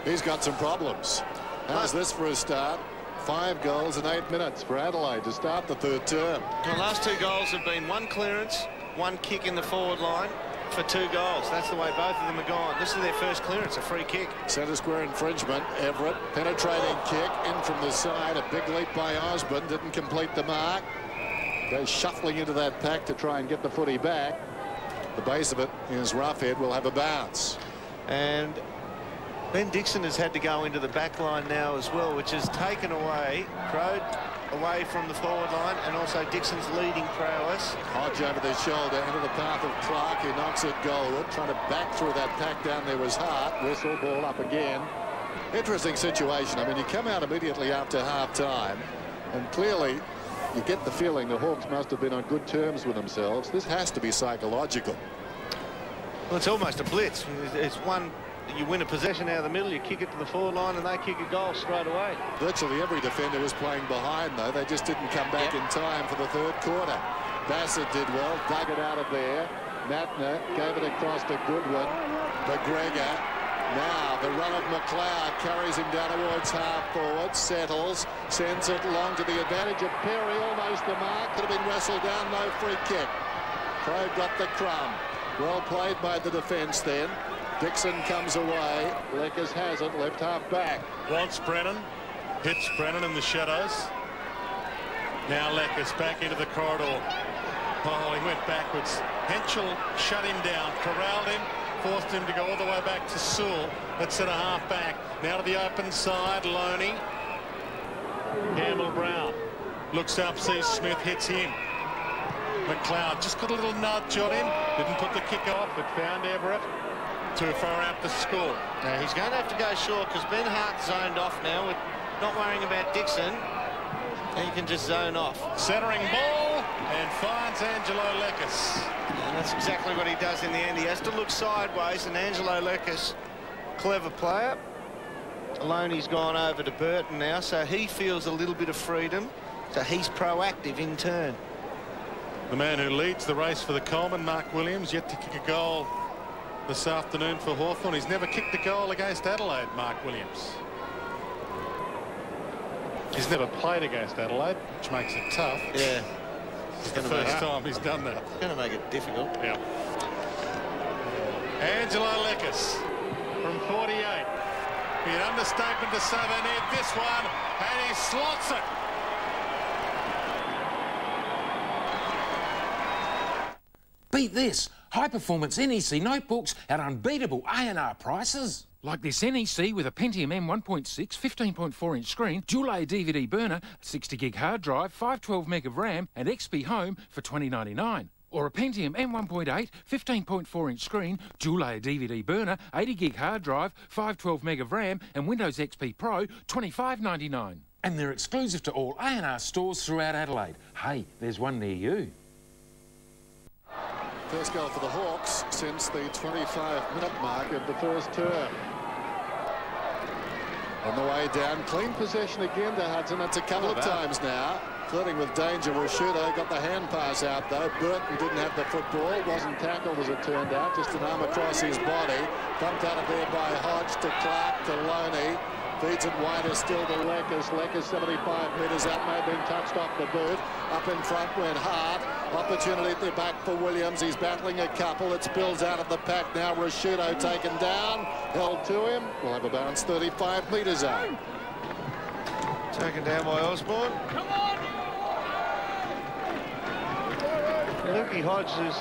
S19: He's got some problems. How's this for a start? 5 goals in 8 minutes for Adelaide to start the third term.
S1: The last 2 goals have been 1 clearance, 1 kick in the forward line for 2 goals. That's the way both of them are gone. This is their first clearance, a free kick.
S19: Centre square infringement. Everett, penetrating kick in from the side. A big leap by Osborne. Didn't complete the mark. Goes shuffling into that pack to try and get the footy back. The base of it is Roughhead. Will have a bounce.
S1: And Ben Dixon has had to go into the back line now as well, which has taken away Crode away from the forward line, and also Dixon's leading prowess.
S19: Hodge over the shoulder into the path of Clark, who knocks it goalward. Trying to back through that pack down there was Hart. Whistle, ball up again. Interesting situation. I mean, you come out immediately after half-time, and clearly you get the feeling the Hawks must have been on good terms with themselves. This has to be psychological.
S1: Well, it's almost a blitz. It's one, you win a possession out of the middle, you kick it to the forward line, and they kick a goal straight away.
S19: Virtually every defender was playing behind, though. They just didn't come back in time for the third quarter. Bassett did well, dug it out of there. Mattner gave it across to Goodwin. McGregor. Now the run of McLeod carries him down towards half forward, settles, sends it long to the advantage of Perry, almost the mark. Could have been wrestled down, no free kick. Crowe got the crumb. Well played by the defence then. Dixon comes away. Leckers has it, left half back.
S27: Wants Brennan. Hits Brennan in the shadows. Now Leckers back into the corridor. Oh, he went backwards. Henschel shut him down, corralled him, forced him to go all the way back to Sewell at centre half back. Now to the open side, Loney. Campbell Brown looks up, sees Smith, hits him. McLeod just got a little nudge on him, didn't put the kick off, but found Everett. Too far out to score.
S1: Now he's going to have to go short because Ben Hart zoned off now with not worrying about Dixon. He can just zone off.
S27: Centering ball and finds Angelo Leckers.
S1: And that's exactly what he does in the end. He has to look sideways, and Angelo Leckers, clever player. Loney's gone over to Burton now, so he feels a little bit of freedom. So he's proactive in turn.
S27: The man who leads the race for the Coleman, Mark Williams, yet to kick a goal this afternoon for Hawthorn. He's never kicked a goal against Adelaide, Mark Williams. He's never played against Adelaide, which makes it tough.
S1: Yeah.
S27: It's the first time he's done that.
S1: It's going to make it difficult.
S27: Yeah. Angelo Leckers from 48. Be an understatement to say they need this one, and he slots it.
S2: Beat this. High-performance NEC notebooks at unbeatable A&R prices.
S12: Like this NEC with a Pentium M1.6, 15.4-inch screen, dual-A DVD burner, 60-gig hard drive, 512 meg of RAM, and XP Home for $20.99. Or a Pentium M1.8, 15.4-inch screen, dual-A DVD burner, 80-gig hard drive, 512 meg of RAM, and Windows XP Pro, $25.99.
S2: And they're exclusive to all A&R stores throughout Adelaide. Hey, there's one near you.
S19: First goal for the Hawks since the 25-minute mark of the first term. On the way down, clean possession again to Hudson. That's a couple of times now. Flirting with danger. Rashudo got the hand pass out though. Burton didn't have the football. Wasn't tackled as it turned out. Just an arm across his body. Bumped out of there by Hodge to Clark to Loney. Feeds it wider still to Leckers. Leckers 75 metres out, may have been touched off the boot. Up in front went Hart. Opportunity at the back for Williams. He's battling a couple. It spills out of the pack now. Rashudo taken down. Held to him. We'll have a bounce 35 metres out.
S1: Taken down by Osborne. Come on! Lukey Hodge has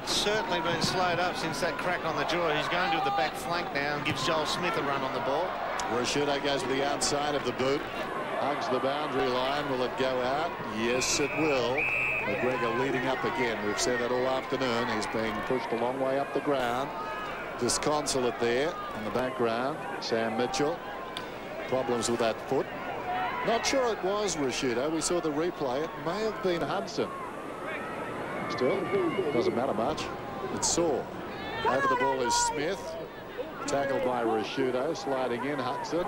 S1: certainly been slowed up since that crack on the jaw. He's going to the back flank now and gives Joel Smith a run on the ball.
S19: Rashudo goes to the outside of the boot. Hugs the boundary line. Will it go out? Yes, it will. McGregor leading up again. We've said that all afternoon. He's being pushed a long way up the ground. Disconsolate there in the background. Sam Mitchell. Problems with that foot. Not sure it was Rashudo. We saw the replay. It may have been Hudson. Still, doesn't matter much. It's sore. Over the ball is Smith. Tackled by Rashudo, sliding in Hudson.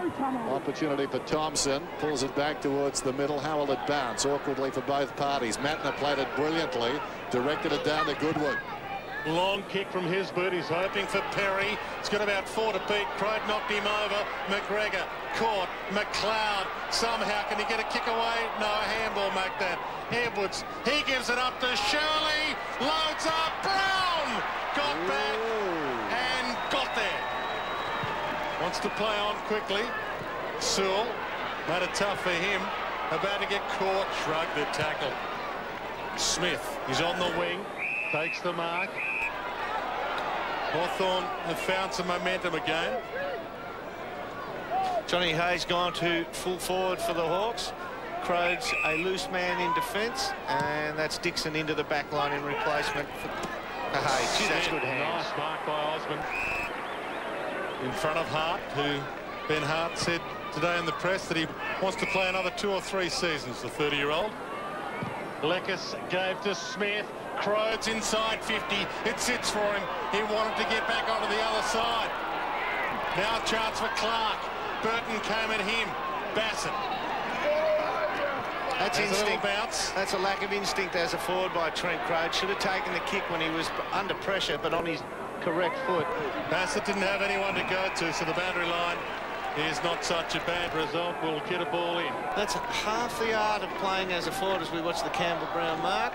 S19: Opportunity for Thompson. Pulls it back towards the middle. How will it bounce? Awkwardly for both parties. Mattner played it brilliantly. Directed it down to Goodwin.
S27: Long kick from his boot. He's hoping for Perry. He's got about 4 to beat. Crowe knocked him over. McGregor caught. McLeod somehow. Can he get a kick away? No, a handball make that. Edwards. He gives it up to Shirley. Loads up. Brown got back and got there. Wants to play on quickly. Sewell made it tough for him. About to get caught. Shrugged the tackle. Smith. He's on the wing. Takes the mark. Hawthorn have found some momentum again.
S1: Johnny Hayes gone to full forward for the Hawks. Crowe's a loose man in defence, and that's Dixon into the back line in replacement for Hayes. Gee, that's good hands.
S27: Nice mark by Osborne. In front of Hart, who Ben Hart said today in the press that he wants to play another 2 or 3 seasons, the 30-year-old. Leckers gave to Smith. Crode's inside 50. It sits for him. He wanted to get back onto the other side. Now a chance for Clark. Burton came at him. Bassett.
S1: That's
S27: There's
S1: instinct.
S27: a little bounce.
S1: That's a lack of instinct as a forward by Trent Crode. Should have taken the kick when he was under pressure, but on his correct foot.
S27: Bassett didn't have anyone to go to, so the boundary line is not such a bad result. We'll get a ball in.
S1: That's half the art of playing as a forward as we watch the Campbell-Brown mark.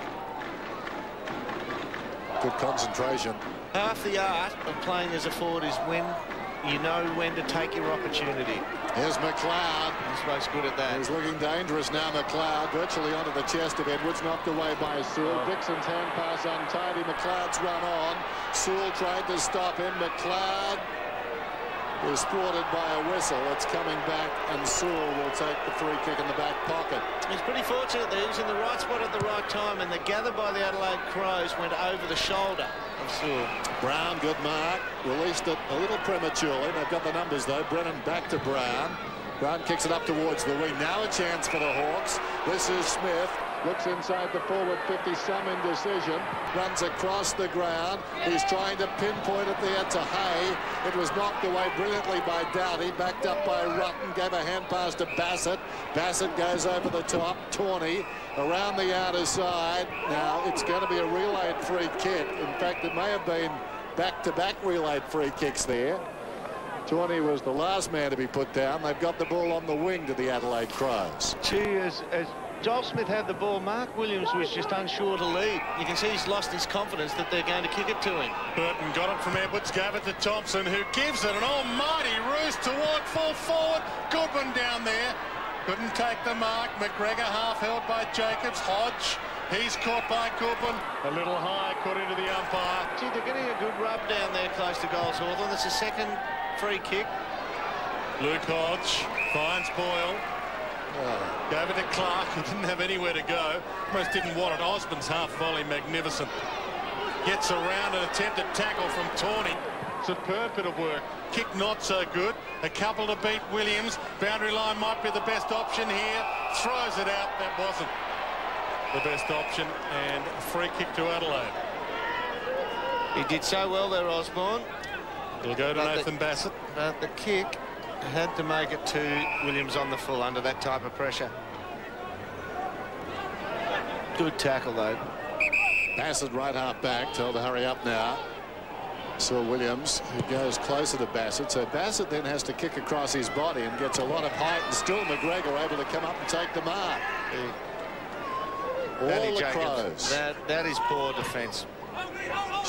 S19: Good concentration.
S1: Half the art of playing as a forward is when you know when to take your opportunity.
S19: Here's McLeod.
S1: This bloke's good at that.
S19: He's looking dangerous now, McLeod. Virtually onto the chest of Edwards, knocked away by Sewell. Dixon's hand pass untidy. McLeod's run on. Sewell tried to stop him. McLeod is thwarted by a whistle. It's coming back, and Sewell will take the free kick in the back pocket.
S1: He's pretty fortunate that he was in the right spot at the right time, and the gather by the Adelaide Crows went over the shoulder of Sewell.
S19: Brown, good mark. Released it a little prematurely. They've got the numbers, though. Brennan back to Brown. Brown kicks it up towards the wing. Now a chance for the Hawks. This is Smith. Looks inside the forward 50, some indecision. Runs across the ground. He's trying to pinpoint it there to Hay. It was knocked away brilliantly by Doughty. Backed up by Rutten. Gave a hand pass to Bassett. Bassett goes over the top. Tawney around the outer side. Now it's going to be a relayed free kick. In fact, it may have been back-to-back relayed free kicks there. Tawney was the last man to be put down. They've got the ball on the wing to the Adelaide Crows.
S1: As Joel Smith had the ball, Mark Williams was just unsure to lead. You can see he's lost his confidence that they're going to kick it to him.
S27: Burton got it from Edwards, gave it to Thompson, who gives it an almighty roost toward full forward. Goodwin down there. Couldn't take the mark. McGregor half held by Jacobs. Hodge, he's caught by Goodwin. A little high, caught into the umpire.
S1: Gee, they're getting a good rub down there close to goals, Hawthorn. That's a second free kick.
S27: Luke Hodge finds Boyle. Gave it to Clark, who didn't have anywhere to go. Almost didn't want it. Osborne's half volley, magnificent. Gets around an attempted tackle from Tawney. Superb bit of work. Kick not so good. A couple to beat Williams. Boundary line might be the best option here. Throws it out. That wasn't the best option. And a free kick to Adelaide.
S1: He did so well there, Osborne.
S27: It'll go to Nathan Bassett.
S1: But the kick had to make it to Williams on the full under that type of pressure. Good tackle, though.
S19: Bassett right half back, told to hurry up now. Saw Williams, who goes closer to Bassett. So Bassett then has to kick across his body and gets a lot of height, and still McGregor able to come up and take the mark. All the Crows.
S1: That is poor defence.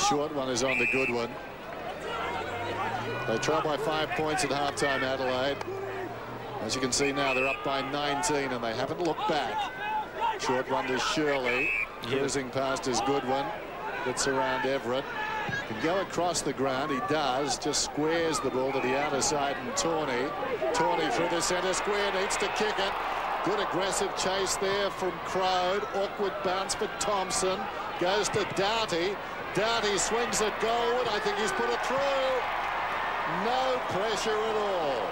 S19: Short one is on to Goodwin. They trail by 5 points at halftime, Adelaide. As you can see now, they're up by 19, and they haven't looked back. Short one to Shirley. Cruising past his Goodwin. Gets around Everett. Can go across the ground. He does. Just squares the ball to the outer side, and Tawney. Tawney through the centre square. Needs to kick it. Good aggressive chase there from Crode. Awkward bounce for Thompson. Goes to Doughty. Doughty swings it goalward. I think he's put it through. No pressure at all.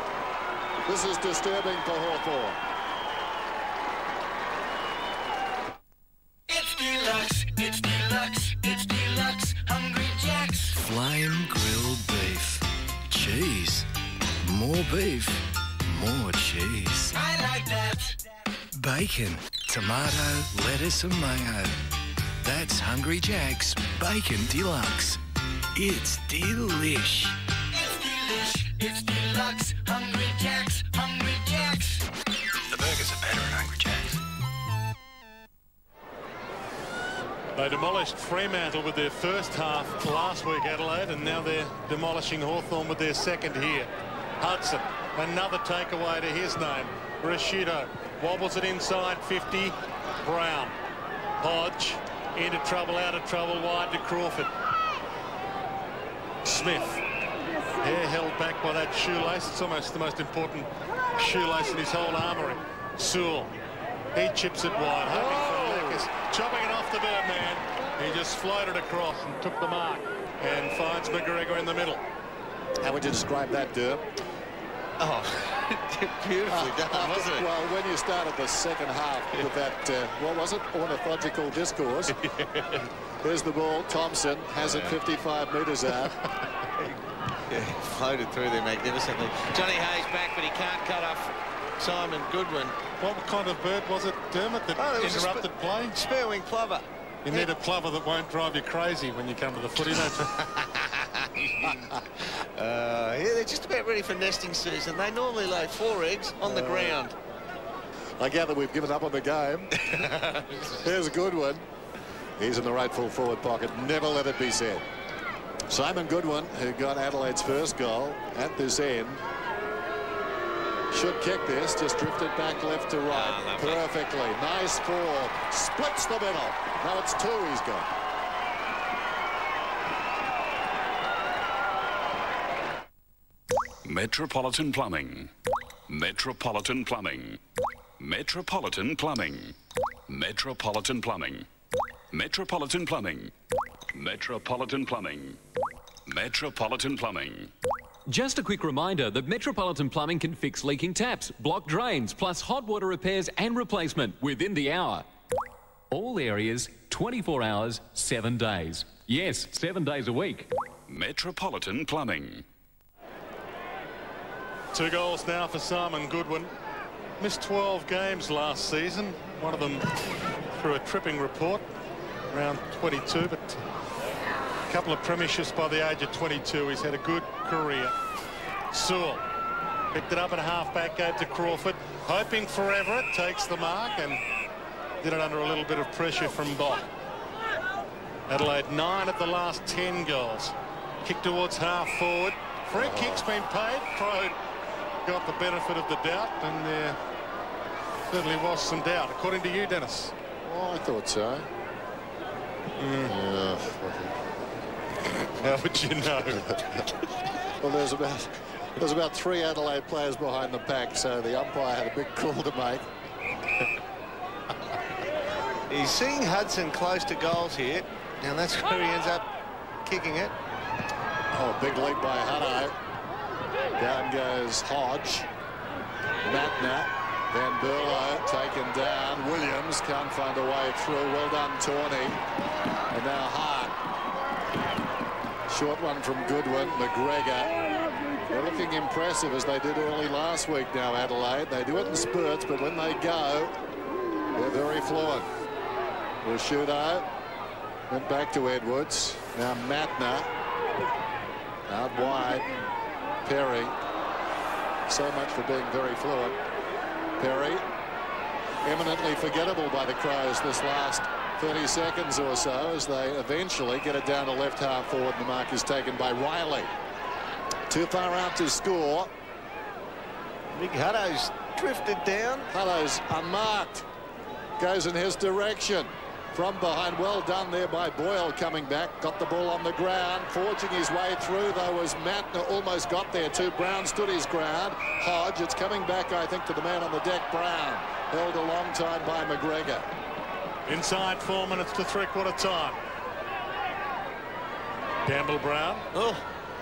S19: This is disturbing for Hawthorn.
S7: It's deluxe, it's deluxe, it's deluxe, Hungry Jack's. Flame grilled beef, cheese, more beef, more cheese. I like that. Bacon, tomato, lettuce and mayo. That's Hungry Jack's Bacon Deluxe. It's delish. It's deluxe, Hungry Jack's, Hungry Jack's. The burgers are better at Hungry Jack's.
S27: They demolished Fremantle with their first half last week, Adelaide, and now they're demolishing Hawthorn with their second here. Hudson, another takeaway to his name. Rashido wobbles it inside 50. Brown. Hodge into trouble, out of trouble, wide to Crawford. Smith. Hair held back by that shoelace. It's almost the most important shoelace in his whole armoury. Sewell. He chips it wide, hoping for Lakers. Chopping it off the Birdman. He just floated across and took the mark and finds McGregor in the middle.
S19: How would you describe that, Durr?
S1: Oh, beautifully done, wasn't it?
S19: Well, when you started the second half with that, what was it, ornithological discourse, Here's the ball. Thompson has it 55 metres out.
S4: Yeah, floated through there magnificently. Johnny Hayes back, but he can't cut off Simon Goodwin.
S27: What kind of bird was it, Dermot, that interrupted play?
S4: Spare wing plover.
S27: You need a plover that won't drive you crazy when you come to the footy, don't you?
S4: Yeah, they're just about ready for nesting season. They normally lay 4 eggs on the ground.
S19: I gather we've given up on the game. Here's Goodwin. He's in the right full forward pocket. Never let it be said. Simon Goodwin, who got Adelaide's first goal at this end, should kick this. Just drifted back left to right perfectly. Nice form. Splits the middle. Now it's 2 he's got.
S6: Metropolitan Plumbing. Metropolitan Plumbing. Metropolitan Plumbing. Metropolitan Plumbing. Metropolitan Plumbing. Metropolitan Plumbing. Metropolitan Plumbing.
S8: Just a quick reminder that Metropolitan Plumbing can fix leaking taps, block drains, plus hot water repairs and replacement within the hour. All areas, 24 hours, 7 days. Yes, 7 days a week.
S6: Metropolitan Plumbing.
S27: 2 goals now for Simon Goodwin. Missed 12 games last season. One of them through a tripping report, around 22, but a couple of premierships by the age of 22. He's had a good career. Sewell picked it up at half-back, gave to Crawford, hoping for Everett, takes the mark and did it under a little bit of pressure from Bott. Adelaide 9 of the last 10 goals. Kick towards half-forward. Free kick's been paid. Crow got the benefit of the doubt, and there certainly was some doubt, according to you, Dennis.
S19: Oh, I thought so. Yeah.
S27: How would you know?
S19: Well, there's about 3 Adelaide players behind the pack, so the umpire had a big call to make.
S4: He's seeing Hudson close to goals here, and that's where he ends up kicking it.
S19: Oh, big leap by Hutto. Down goes Hodge. Matner. Van Berlo taken down. Williams can't find a way through. Well done, Tawney. And now Hart. Short one from Goodwin. McGregor. They're looking impressive as they did early last week now, Adelaide. They do it in spurts, but when they go, they're very fluent. Rashudo went back to Edwards. Now Matner. Out wide. Perry. So much for being very fluent. Perry, eminently forgettable by the Crows this last 30 seconds or so as they eventually get it down to left half forward. The mark is taken by Riley. Too far out to score.
S4: Big Hutto's drifted down.
S19: Hutto's unmarked. Goes in his direction. From behind, well done there by Boyle coming back. Got the ball on the ground. Forging his way through, though, was Matner. Almost got there, too. Brown stood his ground. Hodge, it's coming back, I think, to the man on the deck, Brown. Held a long time by McGregor.
S27: Inside 4 minutes to three-quarter time. Campbell Brown. Oh,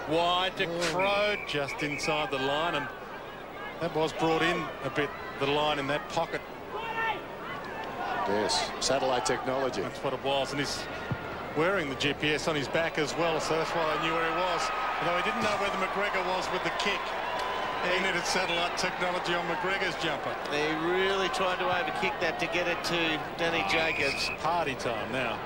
S27: wide to Crow, just inside the line, and that was brought in a bit, the line in that pocket.
S19: Yes, satellite technology.
S27: That's what it was, and he's wearing the GPS on his back as well, so that's why they knew where he was. Although he didn't know where the McGregor was with the kick. He needed satellite technology on McGregor's jumper.
S4: He really tried to overkick that to get it to Danny Jacobs.
S27: Party time now.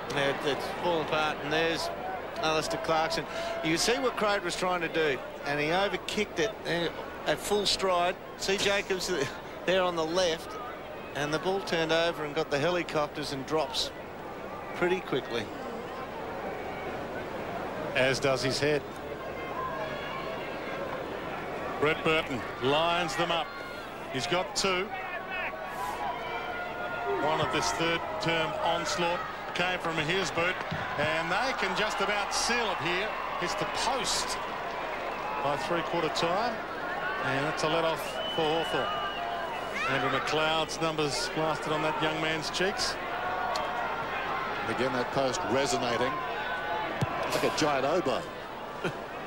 S4: It's falling apart, and there's Alistair Clarkson. You can see what Crowd was trying to do, and he overkicked it at full stride. See Jacobs there on the left, and the ball turned over and got the helicopters and drops pretty quickly.
S27: As does his head. Brett Burton lines them up. He's got 2. One of this third-term onslaught came from his boot, and they can just about seal it here. It's the post by three-quarter time, and that's a let-off for Hawthorn. Andrew McLeod's numbers plastered on that young man's cheeks.
S19: Again, that post resonating like a giant oboe.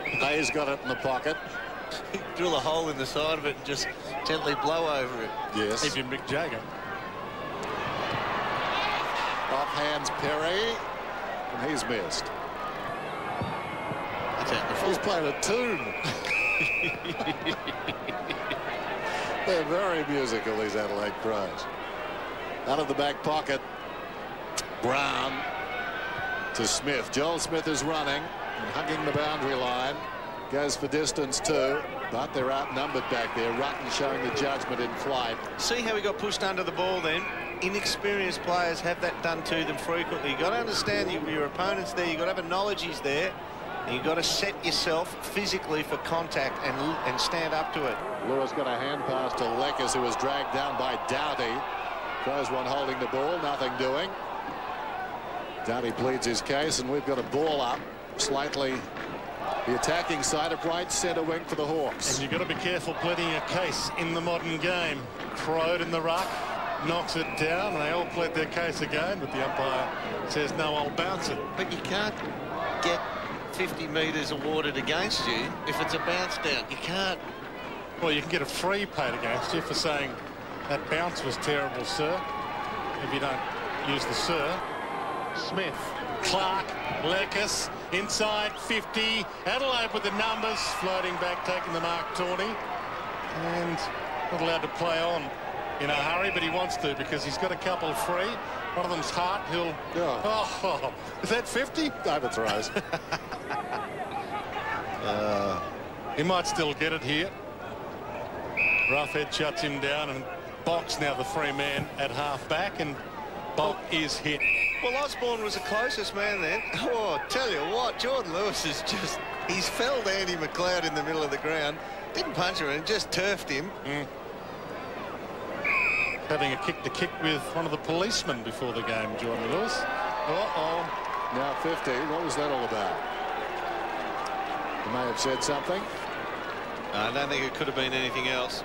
S19: Hayes got it in the pocket.
S4: Drill a hole in the side of it and just gently blow over it.
S19: Yes.
S27: If you're Mick Jagger.
S19: Off hands Perry. and he's missed. He's playing a tune. They're very musical, these Adelaide Crows. Out of the back pocket, Brown to Smith. Joel Smith is running and hugging the boundary line. Goes for distance too, but they're outnumbered back there. Rutten showing the judgment in flight.
S4: See how he got pushed under the ball then? Inexperienced players have that done to them frequently. You've got to understand your opponent's there. You've got to have a knowledge he's there. And you've got to set yourself physically for contact and stand up to it.
S19: Lewis got a hand pass to Leckers, who was dragged down by Doughty. Crows one holding the ball, nothing doing. Doughty pleads his case, and we've got a ball up slightly the attacking side of right centre wing for the Hawks.
S27: And you've got to be careful pleading a case in the modern game. Crowed in the ruck, knocks it down, and they all plead their case again, but the umpire says no, I'll bounce it.
S4: But you can't get 50 metres awarded against you if it's a bounce down. You can't.
S27: Well, you can get a free paid against you for saying that bounce was terrible, sir, if you don't use the sir. Smith, Clark, Leckers, inside 50. Adelaide with the numbers, floating back, taking the mark, Tawney. And not allowed to play on in a hurry, but he wants to because he's got a couple free. One of them's Hart, who'll... Oh, is that 50?
S19: Overthrows.
S27: He might still get it here. Roughhead shuts him down, and Box now the free man at half-back, and Bolt is hit.
S4: Well, Osborne was the closest man then. Oh, tell you what, Jordan Lewis is just... He's felled Andy McLeod in the middle of the ground. Didn't punch him and just turfed him.
S27: Having a kick-to-kick with one of the policemen before the game, Jordan Lewis.
S19: Now 50. What was that all about? You may have said something.
S4: I don't think it could have been anything else.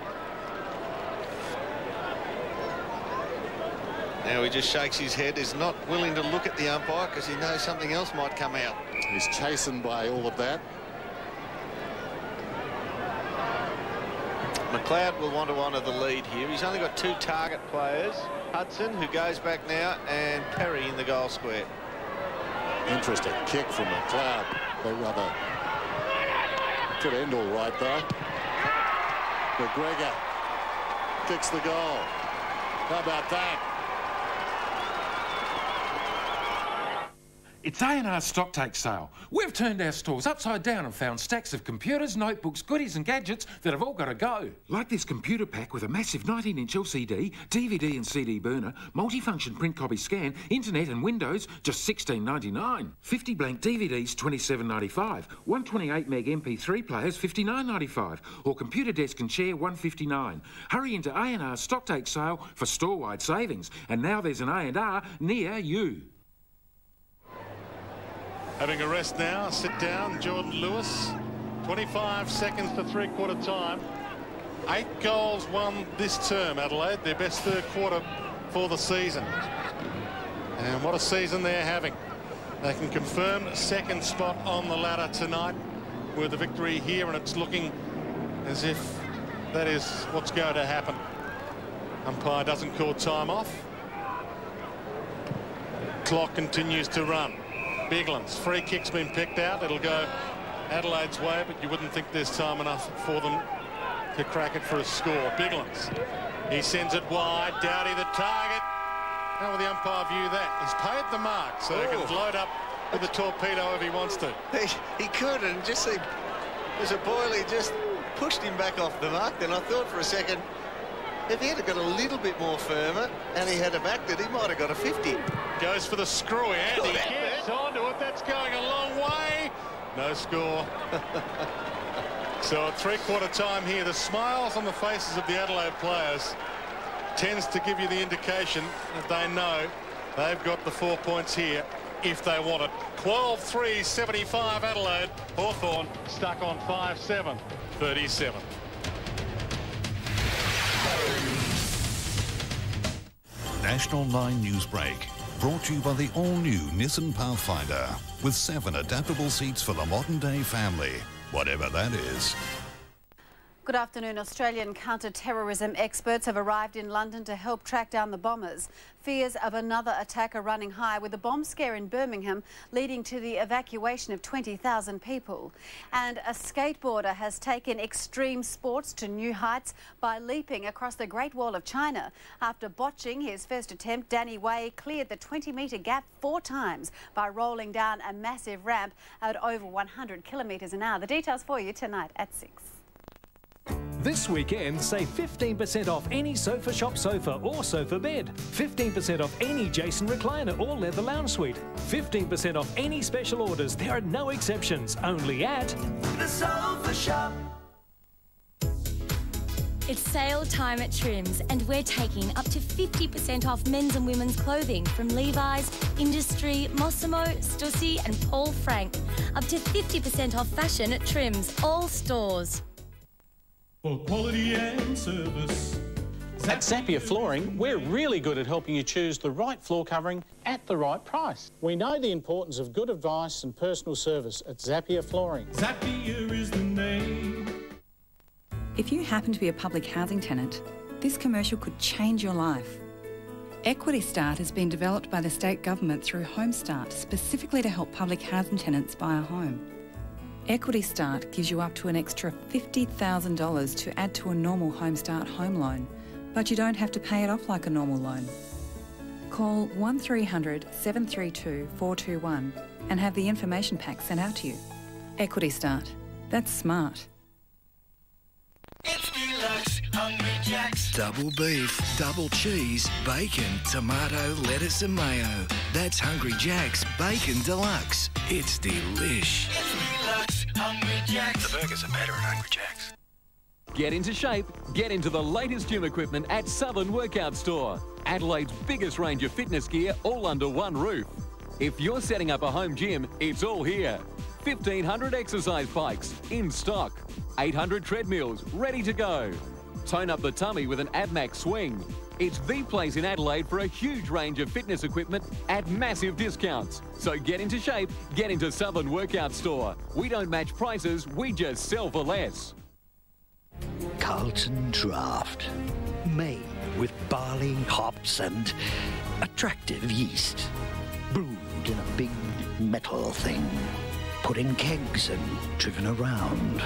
S4: Now he just shakes his head. He's not willing to look at the umpire because he knows something else might come out.
S19: He's chastened by all of that.
S4: McLeod will want to honour the lead here. He's only got two target players. Hudson, who goes back now, and Perry in the goal square.
S19: Interesting kick from McLeod. They rather could end all right though. McGregor kicks the goal. How about that?
S2: It's A&R's stock take sale. We've turned our stores upside down and found stacks of computers, notebooks, goodies and gadgets that have all got to go. Like this computer pack with a massive 19-inch LCD, DVD and CD burner, multifunction print copy scan, internet and Windows, just $16.99. 50 blank DVDs, $27.95. 128 meg MP3 players, $59.95. Or computer desk and chair, $159. Hurry into A&R's stock take sale for store-wide savings. And now there's an A&R near you.
S27: Having a rest now, sit down, Jordan Lewis. 25 seconds to three-quarter time. 8 goals won this term, Adelaide. Their best third quarter for the season. And what a season they're having. They can confirm a second spot on the ladder tonight with a victory here, and it's looking as if that is what's going to happen. Umpire doesn't call time off. Clock continues to run. Biglan's free kick's been picked out. It'll go Adelaide's way, but you wouldn't think there's time enough for them to crack it for a score. Biglan's. He sends it wide. Doughty the target. How will the umpire view that? He's paid the mark, so he can load up with a torpedo if he wants to.
S4: He could, and just see, there's a Boyle, he just pushed him back off the mark. Then I thought for a second, if he had got a little bit more firmer and he had have acted, he might have got a 50.
S27: Goes for the screwy, and he gets onto it. That's going a long way. No score. So at three-quarter time here, the smiles on the faces of the Adelaide players tends to give you the indication that they know they've got the 4 points here if they want it. 12-3, 75 Adelaide. Hawthorn stuck on 5-7, 37.
S16: National 9 Newsbreak, brought to you by the all-new Nissan Pathfinder, with 7 adaptable seats for the modern-day family, whatever that is.
S17: Good afternoon. Australian counter-terrorism experts have arrived in London to help track down the bombers. Fears of another attack are running high, with the bomb scare in Birmingham leading to the evacuation of 20,000 people. And a skateboarder has taken extreme sports to new heights by leaping across the Great Wall of China. After botching his first attempt, Danny Way cleared the 20-metre gap 4 times by rolling down a massive ramp at over 100 kilometres an hour. The details for you tonight at 6.
S18: This weekend, save 15% off any Sofa Shop sofa or sofa bed. 15% off any Jason recliner or leather lounge suite. 15% off any special orders. There are no exceptions. Only at
S20: The Sofa Shop.
S21: It's sale time at Trims, and we're taking up to 50% off men's and women's clothing from Levi's, Industry, Mossimo, Stussy and Paul Frank. Up to 50% off fashion at Trims, all stores.
S22: For quality and service.
S23: At Zappia Flooring, we're really good at helping you choose the right floor covering at the right price. We know the importance of good advice and personal service at Zappia Flooring.
S22: Zappia is the name.
S24: If you happen to be a public housing tenant, this commercial could change your life. Equity Start has been developed by the state government through Home Start, specifically to help public housing tenants buy a home. Equity Start gives you up to an extra $50,000 to add to a normal Home Start home loan, but you don't have to pay it off like a normal loan. Call 1300 732 421 and have the information pack sent out to you. Equity Start. That's smart.
S20: It's deluxe Hungry Jacks.
S14: Double beef, double cheese, bacon, tomato, lettuce and mayo. That's Hungry Jack's Bacon Deluxe. It's delish.
S20: It's deluxe Hungry Jacks.
S14: The burgers are better at Hungry Jack's.
S8: Get into shape, get into the latest gym equipment at Southern Workout Store. Adelaide's biggest range of fitness gear all under one roof. If you're setting up a home gym, it's all here. 1,500 exercise bikes in stock. 800 treadmills ready to go. Tone up the tummy with an AbMax swing. It's the place in Adelaide for a huge range of fitness equipment at massive discounts. So get into shape, get into Southern Workout Store. We don't match prices, we just sell for less.
S25: Carlton Draft. Made with barley, hops and attractive yeast. Brewed in a big metal thing. Put in kegs and driven around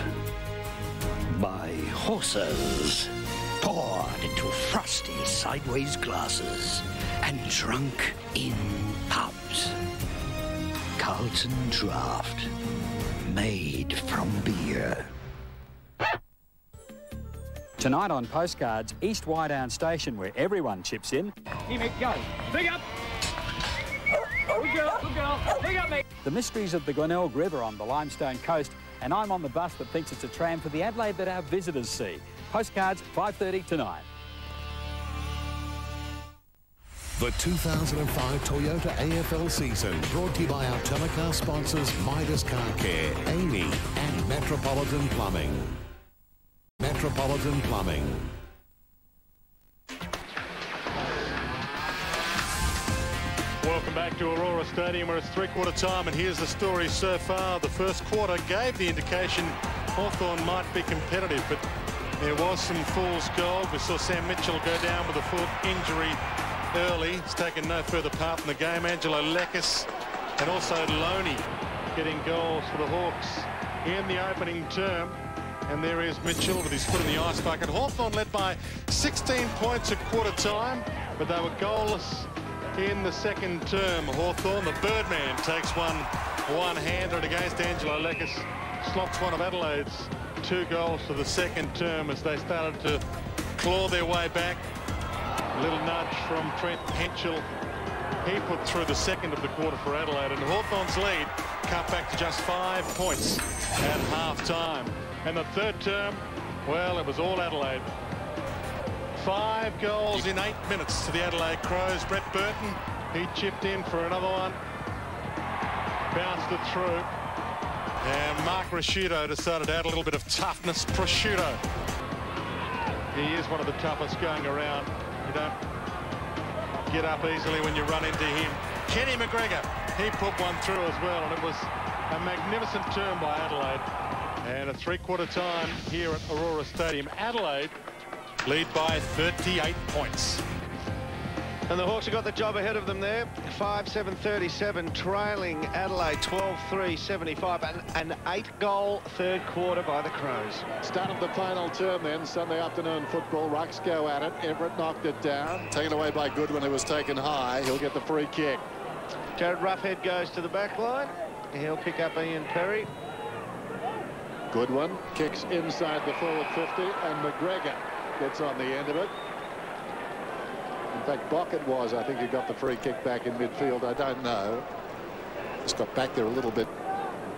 S25: by horses. Poured into frosty sideways glasses and drunk in pubs. Carlton Draft. Made from beer.
S29: Tonight on Postcards, East Wydown Station, where everyone chips in.
S30: Here, mate, go. Big up. Good girl, good girl. Big up, mate.
S29: The mysteries of the Glenelg River on the Limestone Coast, and I'm on the bus that thinks it's a tram for the Adelaide that our visitors see. Postcards, 5:30 tonight.
S16: The 2005 Toyota AFL season, brought to you by our telecar sponsors Midas Car Care, Amy and Metropolitan Plumbing. Metropolitan Plumbing.
S27: Welcome back to Aurora Stadium, where it's three-quarter time, and here's the story so far. The first quarter gave the indication Hawthorn might be competitive, but there was some fool's gold. We saw Sam Mitchell go down with a foot injury early. He's taken no further part in the game. Angelo Lekis and also Loney getting goals for the Hawks in the opening term. And there is Mitchell with his foot in the ice bucket. Hawthorn led by 16 points at quarter time, but they were goalless in the second term. Hawthorn, the Birdman, takes one-handed against Angelo Lekis. Slots one of Adelaide's 2 goals for the second term as they started to claw their way back. A little nudge from Trent Henschel. He put through the second of the quarter for Adelaide, and Hawthorn's lead cut back to just 5 points at half-time. And the third term, well, it was all Adelaide. 5 goals in 8 minutes to the Adelaide Crows. Brett Burton, he chipped in for another one. Bounced it through. And Mark Prosciutto decided to add a little bit of toughness. Prosciutto. He is one of the toughest going around. You don't get up easily when you run into him. Kenny McGregor, he put one through as well, and it was a magnificent turn by Adelaide. And a three-quarter time here at Aurora Stadium. Adelaide lead by 38 points.
S1: And the Hawks have got the job ahead of them there. 5-7-37, trailing Adelaide 12-3-75. An 8-goal third quarter by the Crows.
S19: Start of the final term then, Sunday afternoon football. Rucks go at it. Everett knocked it down. Taken away by Goodwin, who was taken high. He'll get the free kick.
S1: Jared Roughhead goes to the back line. He'll pick up Ian Perry.
S19: Goodwin kicks inside the forward 50, and McGregor gets on the end of it. In fact, Bockett was, I think, he got the free kick back in midfield. I don't know. Just got back there a little bit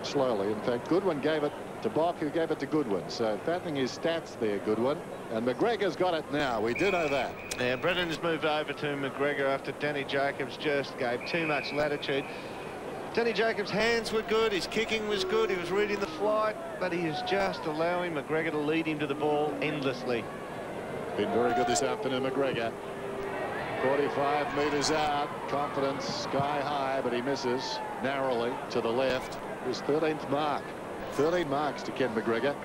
S19: slowly. In fact, Goodwin gave it to Bock, who gave it to Goodwin. So fattening his stats there, Goodwin. And McGregor's got it now. We do know that.
S1: Yeah, Brennan's moved over to McGregor after Danny Jacobs just gave too much latitude. Danny Jacobs' hands were good, his kicking was good, he was reading the flight, but he is just allowing McGregor to lead him to the ball endlessly.
S19: Been very good this afternoon, McGregor. 45 metres out, confidence sky high, but he misses narrowly to the left. His 13th mark. 13 marks to Ken McGregor.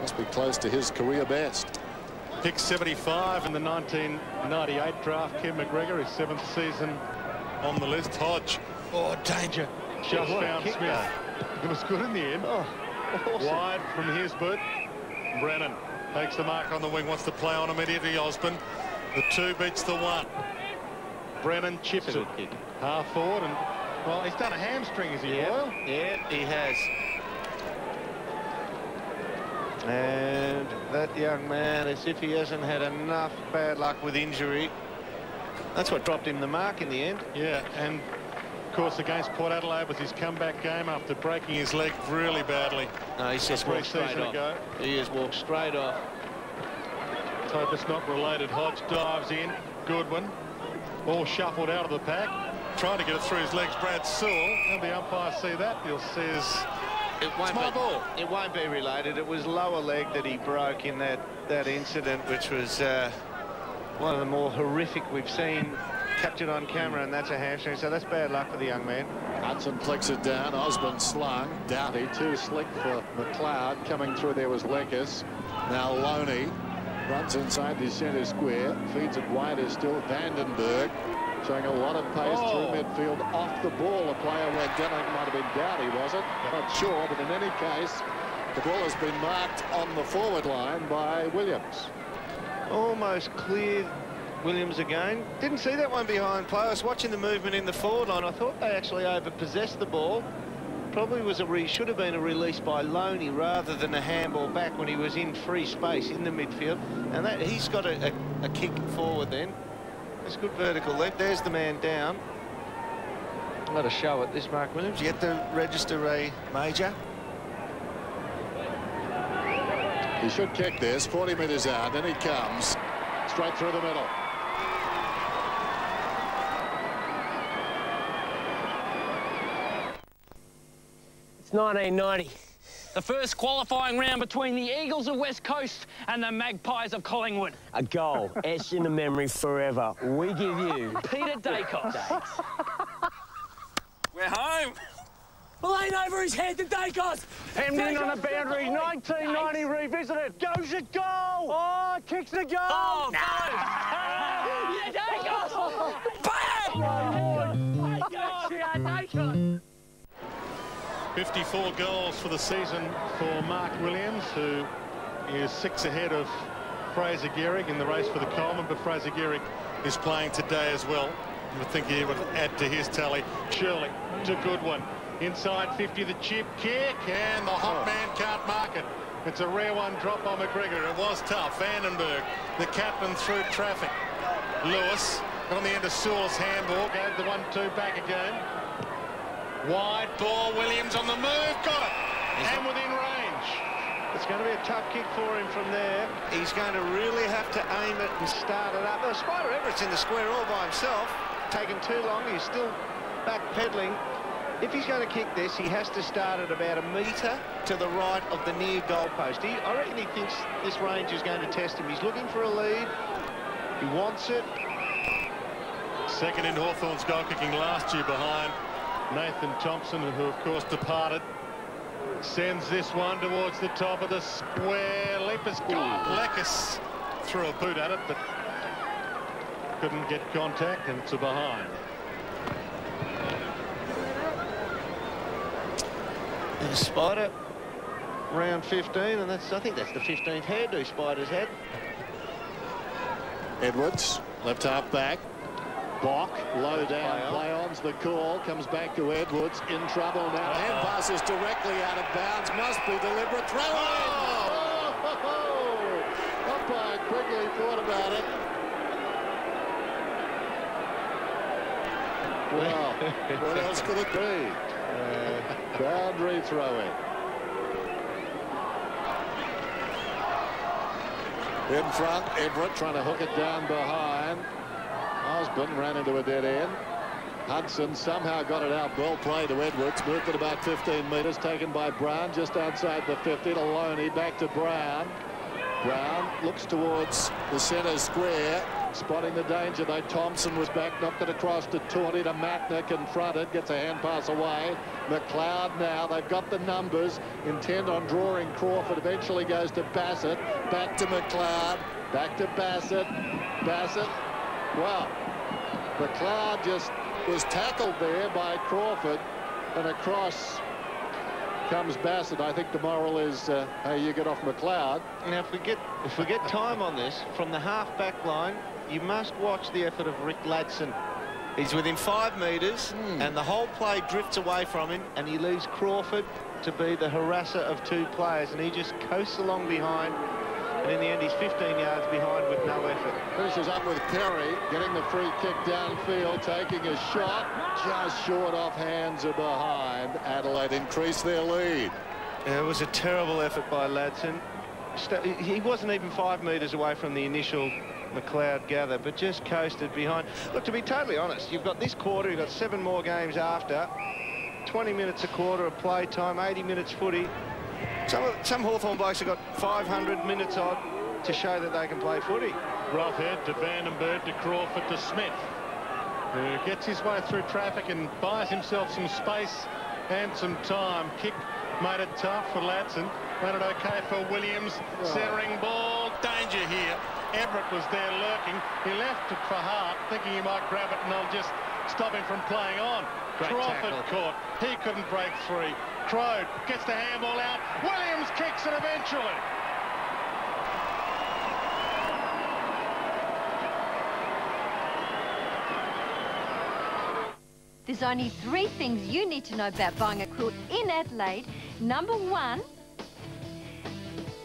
S19: Must be close to his career best.
S27: Pick 75 in the 1998 draft. Ken McGregor, his 7th season on the list. Hodge. Oh, danger. Just found Smith. It was good in the end. Oh, awesome. Wide from his boot. Brennan takes the mark on the wing, wants to play on immediately. Osborne. The 2 beats the 1. Brennan chips it. Half forward, and well, he's done a hamstring, is he, Boyle?
S1: Yeah, he has. And that young man, as if he hasn't had enough bad luck with injury. That's what dropped him the mark in the end.
S27: Yeah, and of course against Port Adelaide was his comeback game after breaking his leg really badly.
S4: No, he's just walked straight off. He has walked straight off.
S27: Let's hope it's not related. Hodge dives in. Goodwin. All shuffled out of the pack. Trying to get it through his legs. Brad Sewell. And the umpire see that. He'll see his...
S1: It won't be related. It was lower leg that he broke in that incident, which was one of the more horrific we've seen captured on camera, and that's a hamstring. So that's bad luck for the young man.
S19: Hudson flicks it down. Osborne slung. Doughty too slick for McLeod. Coming through there was Lekas. Now Loney runs inside the centre square. Feeds it wider still. Vandenberg showing a lot of pace through midfield. Off the ball, a player went down. It might have been Doughty, was it? Not sure, but in any case, the ball has been marked on the forward line by Williams.
S1: Almost cleared Williams again. Didn't see that one behind play. I was watching the movement in the forward line. I thought they actually over-possessed the ball. Probably was should have been a release by Loney rather than a handball back when he was in free space in the midfield. And that he's got a kick forward then. It's good vertical leg. There's the man down. What a show at this, Mark Williams. Yet to register a major.
S19: He should kick this. 40 metres out. Then he comes straight through the middle.
S30: It's 1990. The first qualifying round between the Eagles of West Coast and the Magpies of Collingwood.
S3: A goal etched in the memory forever. We give you
S30: Peter Dacos.
S3: We're home.
S30: Laying over his head to Dacos.
S3: Hemmed in on the boundary. 1990 revisited. Goes a goal. Oh, kicks the goal.
S30: Oh,
S3: no.
S30: Yeah, Dacos.
S3: Bang!
S30: Dacos.
S27: 54 goals for the season for Mark Williams, who is 6 ahead of Fraser Gehrig in the race for the Coleman, but Fraser Gehrig is playing today as well. You would think he would add to his tally. Shirley to Goodwin. Inside 50, the chip kick, and the hot man can't mark it. It's a rare one drop by McGregor. It was tough. Vandenberg, the captain through traffic. Lewis on the end of Sewell's handball. Gave the 1-2 back again. Wide ball, Williams on the move, got it, and within range.
S1: It's going to be a tough kick for him from there. He's going to really have to aim it and start it up. Spider Everett's in the square all by himself. Taken too long, he's still back-pedaling. If he's going to kick this, he has to start at about 1 metre to the right of the near goalpost. I reckon he thinks this range is going to test him. He's looking for a lead. He wants it.
S27: Second in Hawthorn's goal kicking last year behind Nathan Thompson, who of course departed Sends this one towards the top of the square. Leapers gone. Lekis threw a boot at it, but couldn't get contact, and it's a behind.
S4: And Spider, round 15, and I think that's the 15th hairdo Spider's had.
S19: Edwards, left half back. Bok, low down, play on's the call, comes back to Edwards, in trouble now. Hand passes directly out of bounds, must be deliberate. Throw in! Umpire quickly thought about it. Well, what else could it be? Boundary throw-in. In front, Everett trying to hook it down behind. Osborne ran into a dead end. Hudson somehow got it out. Well played to Edwards. Moved it about 15 metres. Taken by Brown just outside the 50 to Loney. Back to Brown. Brown looks towards the centre square. Spotting the danger though. Thompson was back. Knocked it across to Tawney to Matner. Confronted. Gets a hand pass away. McLeod now. They've got the numbers. Intent on drawing Crawford. Eventually goes to Bassett. Back to McLeod. Back to Bassett. Bassett. Well, McLeod just was tackled there by Crawford, and across comes Bassett. I think the moral is how you get off McLeod.
S4: Now, if we get time on this from the half-back line, you must watch the effort of Rick Ladson. He's within 5 metres, and the whole play drifts away from him, and he leaves Crawford to be the harasser of 2 players, and he just coasts along behind. And in the end, he's 15 yards behind with no effort.
S19: Finishes up with Perry, getting the free kick downfield, taking a shot, just short off hands are behind. Adelaide increase their lead.
S4: Yeah, it was a terrible effort by Ladson. He wasn't even 5 metres away from the initial McLeod gather, but just coasted behind. Look, to be totally honest, you've got this quarter, you've got 7 more games after, 20 minutes a quarter of play time, 80 minutes footy. Some Hawthorn blokes have got 500 minutes odd to show that they can play footy.
S27: Rough head to Vandenberg, to Crawford, to Smith, who gets his way through traffic and buys himself some space and some time. Kick made it tough for Ladson. Made it okay for Williams. Centering ball. Danger here. Everett was there lurking. He left it for Hart, thinking he might grab it and they'll just stop him from playing on.
S4: Great
S27: Crawford
S4: tackle.
S27: caught. He couldn't break free. Crode gets the handball out. Williams kicks it eventually.
S5: There's only 3 things you need to know about buying a quilt in Adelaide. Number 1...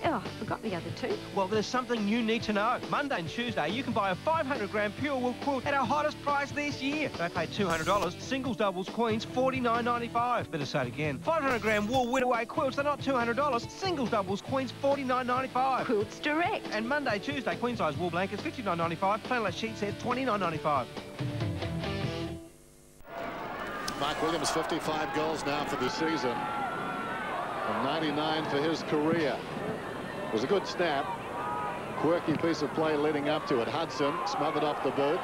S5: Oh, I forgot the other 2.
S7: Well, there's something you need to know. Monday and Tuesday, you can buy a 500-gram pure wool quilt at our hottest price this year. They pay $200. Singles, doubles, queens, $49.95. Better say it again. 500-gram wool whitaway quilts, they're not $200. Singles, doubles, queens, $49.95.
S5: Quilts Direct.
S7: And Monday, Tuesday, queen-size wool blankets, $59.95. Flannelette sheet sets, $29.95.
S19: Mark Williams, 55 goals now for the season, and 99 for his career. It was a good snap. Quirky piece of play leading up to it. Hudson smothered off the boot.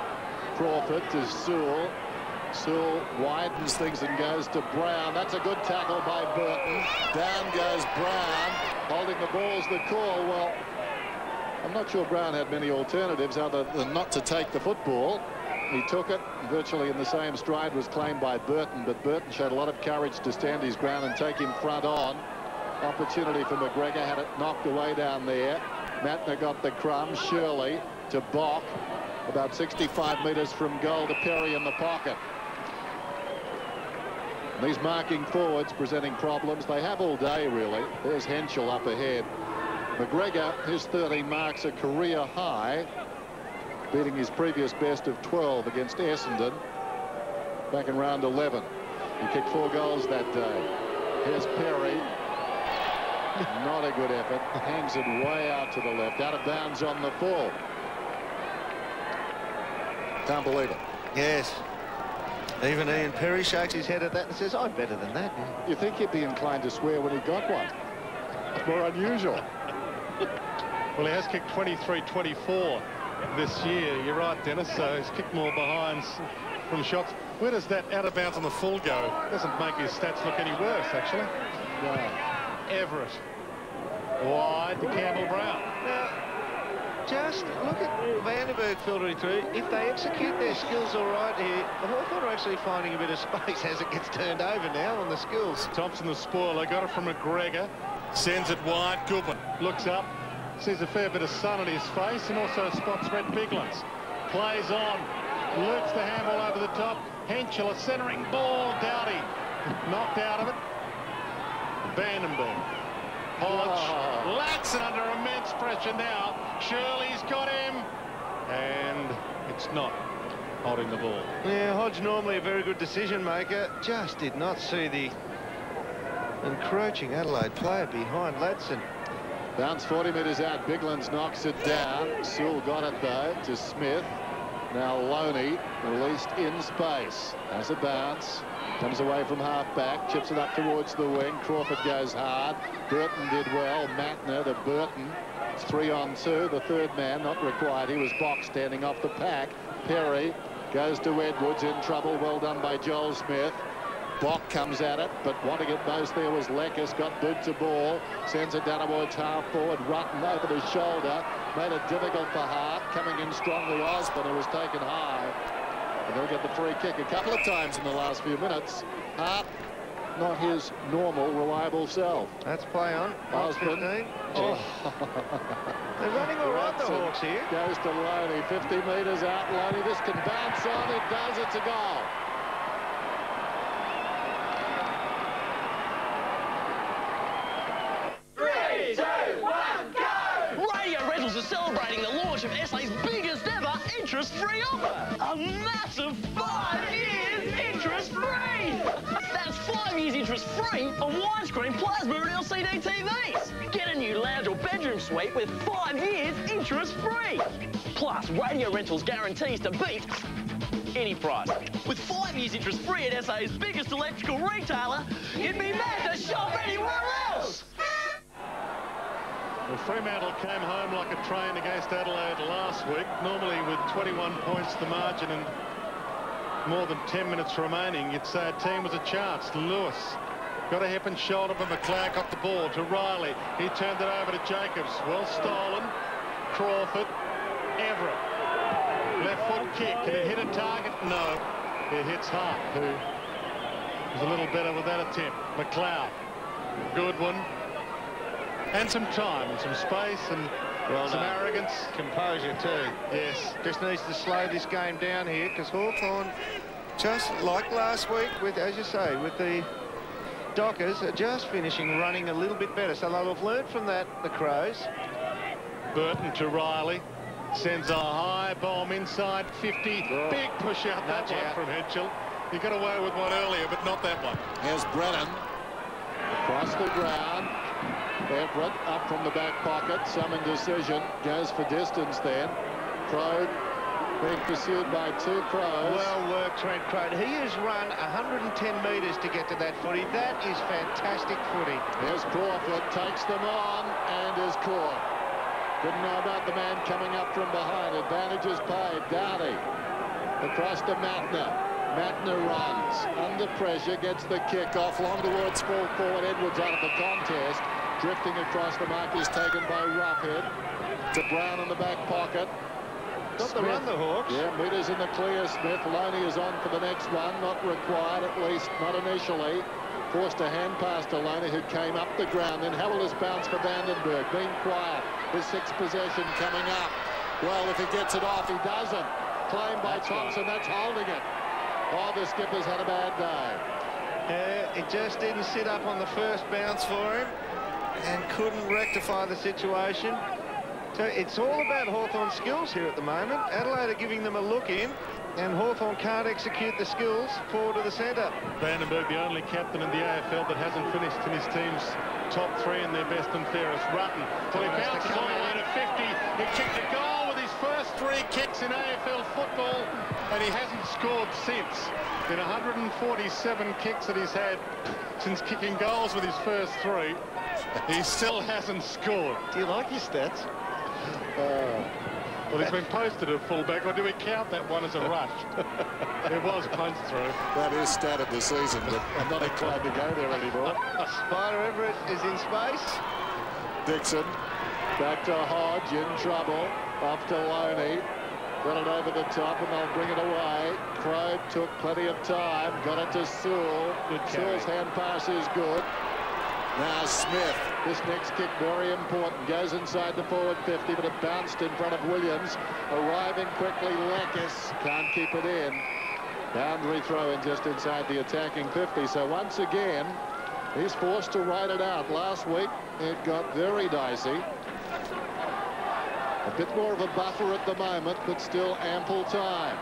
S19: Crawford to Sewell. Sewell widens things and goes to Brown. That's a good tackle by Burton. Down goes Brown. Holding the ball's the call. Well, I'm not sure Brown had many alternatives other than not to take the football. He took it, virtually in the same stride was claimed by Burton, but Burton showed a lot of courage to stand his ground and take him front on. Opportunity for McGregor, had it knocked away down there. Matner got the crumb. Shirley to Bok, about 65 metres from goal to Perry in the pocket. And these marking forwards presenting problems. They have all day, really. There's Henschel up ahead. McGregor, his 13 marks, a career high, beating his previous best of 12 against Essendon back in round 11. He kicked 4 goals that day. Here's Perry. Not a good effort. Hangs it way out to the left. Out of bounds on the full. Can't believe it.
S4: Yes. Even Ian Perry shakes his head at that and says, I'm better than that.
S19: You think he'd be inclined to swear when he got one. It's more unusual.
S27: Well, he has kicked 23-24 this year. You're right, Dennis. So he's kicked more behinds from shots. Where does that out of bounds on the full go? Doesn't make his stats look any worse, actually.
S19: Yeah.
S27: Everett. Wide to Campbell Brown.
S4: Now, just look at Vandenberg filtering through. If they execute their skills all right here, the Hawthorn are actually finding a bit of space as it gets turned over now on the skills.
S27: Thompson, the spoiler, got it from McGregor. Sends it wide. Goodwin looks up. Sees a fair bit of sun on his face and also spots Red Biglands. Plays on. Loops the handball over the top. Henschel, a centering ball. Doughty knocked out of it. Vandenberg. Hodge. Laxon under immense pressure now. Shirley's got him. And it's not holding the ball.
S4: Yeah, Hodge normally a very good decision maker. Just did not see the encroaching Adelaide player behind Ladson.
S19: Bounce 40 metres out. Biglands knocks it down. Sewell got it though to Smith. Now Loney released in space. Has a bounce. Comes away from half-back. Chips it up towards the wing. Crawford goes hard. Burton did well. Matner to Burton. It's 3-on-2. The third man not required. He was boxed standing off the pack. Perry goes to Edwards in trouble. Well done by Joel Smith. Bock comes at it, but wanting it most there was Leckis. Got boot to ball. Sends it down towards half-forward. Rutten over the shoulder. Made it difficult for Hart. Coming in strongly Osborne, who was taken high. And he'll get the free kick a couple of times in the last few minutes. Hart, not his normal, reliable self.
S4: That's play on.
S19: Osborne.
S4: Oh. They're running all right, the Hawks here.
S19: Goes to Loney. 50 metres out. Loney, this can bounce on. It does. It's a goal.
S30: Are celebrating the launch of SA's biggest ever interest-free offer. A massive 5 years interest-free. That's 5 years interest-free on widescreen plasma and LCD TVs. Get a new lounge or bedroom suite with 5 years interest-free. Plus, radio rentals guarantees to beat any price. With 5 years interest-free at SA's biggest electrical retailer, you'd be mad to shop anywhere else.
S27: Well, Fremantle came home like a train against Adelaide last week, normally with 21 points the margin and more than 10 minutes remaining. You'd say a team was a chance. Lewis got a hip and shoulder, but McLeod got the ball to Riley. He turned it over to Jacobs. Well stolen. Crawford. Everett. Left foot kick. Can it hit a target? No. It hits Hart, who was a little better with that attempt. McLeod. Good one. And some time and some space and some arrogance.
S4: Composure too.
S27: Yes.
S4: Just needs to slow this game down here because Hawthorn, just like last week, with, as you say, with the Dockers, are just finishing running a little bit better. So they'll have learned from that, the Crows.
S27: Burton to Riley. Sends a high bomb inside 50. Big push out that one from Henschel. He got away with one earlier, but not that one.
S19: Here's Brennan. Across the ground. Everett up from the back pocket. Some indecision. Goes for distance then. Crode being pursued by 2 Crows.
S4: Well worked, Trent Crode. He has run 110 metres to get to that footy. That is fantastic footy.
S19: Here's Crawford. Takes them on and is caught. Didn't know about the man coming up from behind. Advantages paid. Doughty across to Matner. Matner runs under pressure, gets the kick off long towards full forward. Edwards out of the contest. Drifting across the mark is taken by Roughhead. To Brown in the back pocket.
S4: Got the run, the Hawks.
S19: Yeah, metres in the clear. Smith. Loney is on for the next one. Not required, at least not initially. Forced a hand pass to Loney, who came up the ground. Then Howell has bounced for Vandenberg. Being quiet. His 6th possession coming up. Well, if he gets it off, he doesn't. Claimed by Thompson. That's holding it. Oh, the skipper's had a bad day.
S4: Yeah, it just didn't sit up on the first bounce for him and couldn't rectify the situation. So it's all about Hawthorn's skills here at the moment. Adelaide are giving them a look in, and Hawthorn can't execute the skills forward to the centre.
S27: Vandenberg, the only captain in the AFL that hasn't finished in his team's top 3 in their best and fairest. Rutten. Well, he bounces all the way to 50. He kicked a goal with his first 3 kicks in AFL football, and he hasn't scored since. In 147 kicks that he's had since kicking goals with his first 3, he still hasn't scored.
S4: Do you like his stats?
S27: Well, he's been posted at fullback, or do we count that one as a rush? It was punched through.
S19: That is started the season, but I'm not inclined to go there anymore.
S1: Spider Everett is in space.
S19: Dixon back to Hodge, in trouble. Off to Loney. Got it over the top, and they'll bring it away. Crow took plenty of time. Got it to Sewell. Sewell's hand pass is good. Now Smith. This next kick very important. Goes inside the forward 50, but it bounced in front of Williams. Arriving quickly, Lekis can't keep it in. Boundary throw in just inside the attacking 50. So once again, he's forced to ride it out. Last week, it got very dicey. A bit more of a buffer at the moment, but still ample time.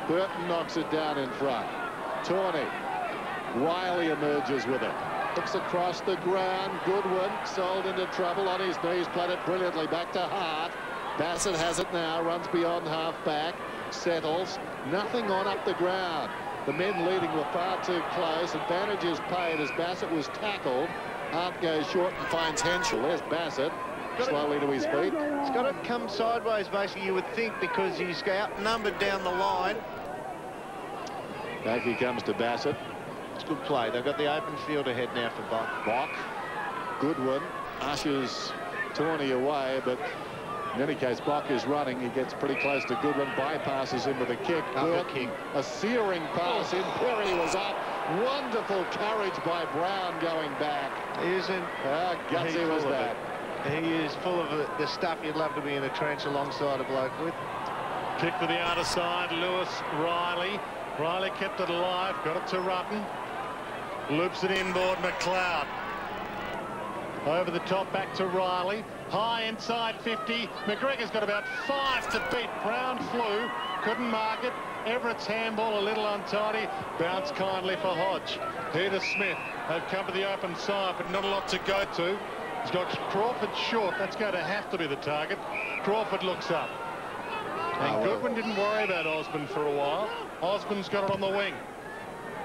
S19: Burton knocks it down in front. Tawney. Riley emerges with it. Looks across the ground. Goodwin sold into trouble on his knees. Played it brilliantly back to Hart. Bassett has it now. Runs beyond half-back. Settles. Nothing on up the ground. The men leading were far too close. Advantage is paid as Bassett was tackled. Hart goes short and finds Henschel. There's Bassett. Slowly to his feet.
S4: It's got to come sideways, basically, you would think, because he's outnumbered down the line.
S19: Back he comes to Bassett.
S4: It's good play. They've got the open field ahead now for Bok.
S19: Goodwin ushers Tawney away, but in any case, Bok is running. He gets pretty close to Goodwin, bypasses him with a kick. Burton, a searing pass in. Perry was up. Wonderful courage by Brown going back.
S4: He isn't.
S19: Gutsy was that.
S4: He is full of the stuff you'd love to be in a trench alongside a bloke with.
S27: Kick to the outer side. Lewis, Riley. Riley kept it alive. Got it to Rutten. Loops it inboard. McLeod. Over the top, back to Riley. High inside 50. McGregor's got about 5 to beat. Brown flew. Couldn't mark it. Everett's handball a little untidy. Bounce kindly for Hodge. Here to Smith. They've come to the open side, but not a lot to go to. He's got Crawford short. That's going to have to be the target. Crawford looks up. And Goodwin didn't worry about Osborne for a while. Osborne's got it on the wing.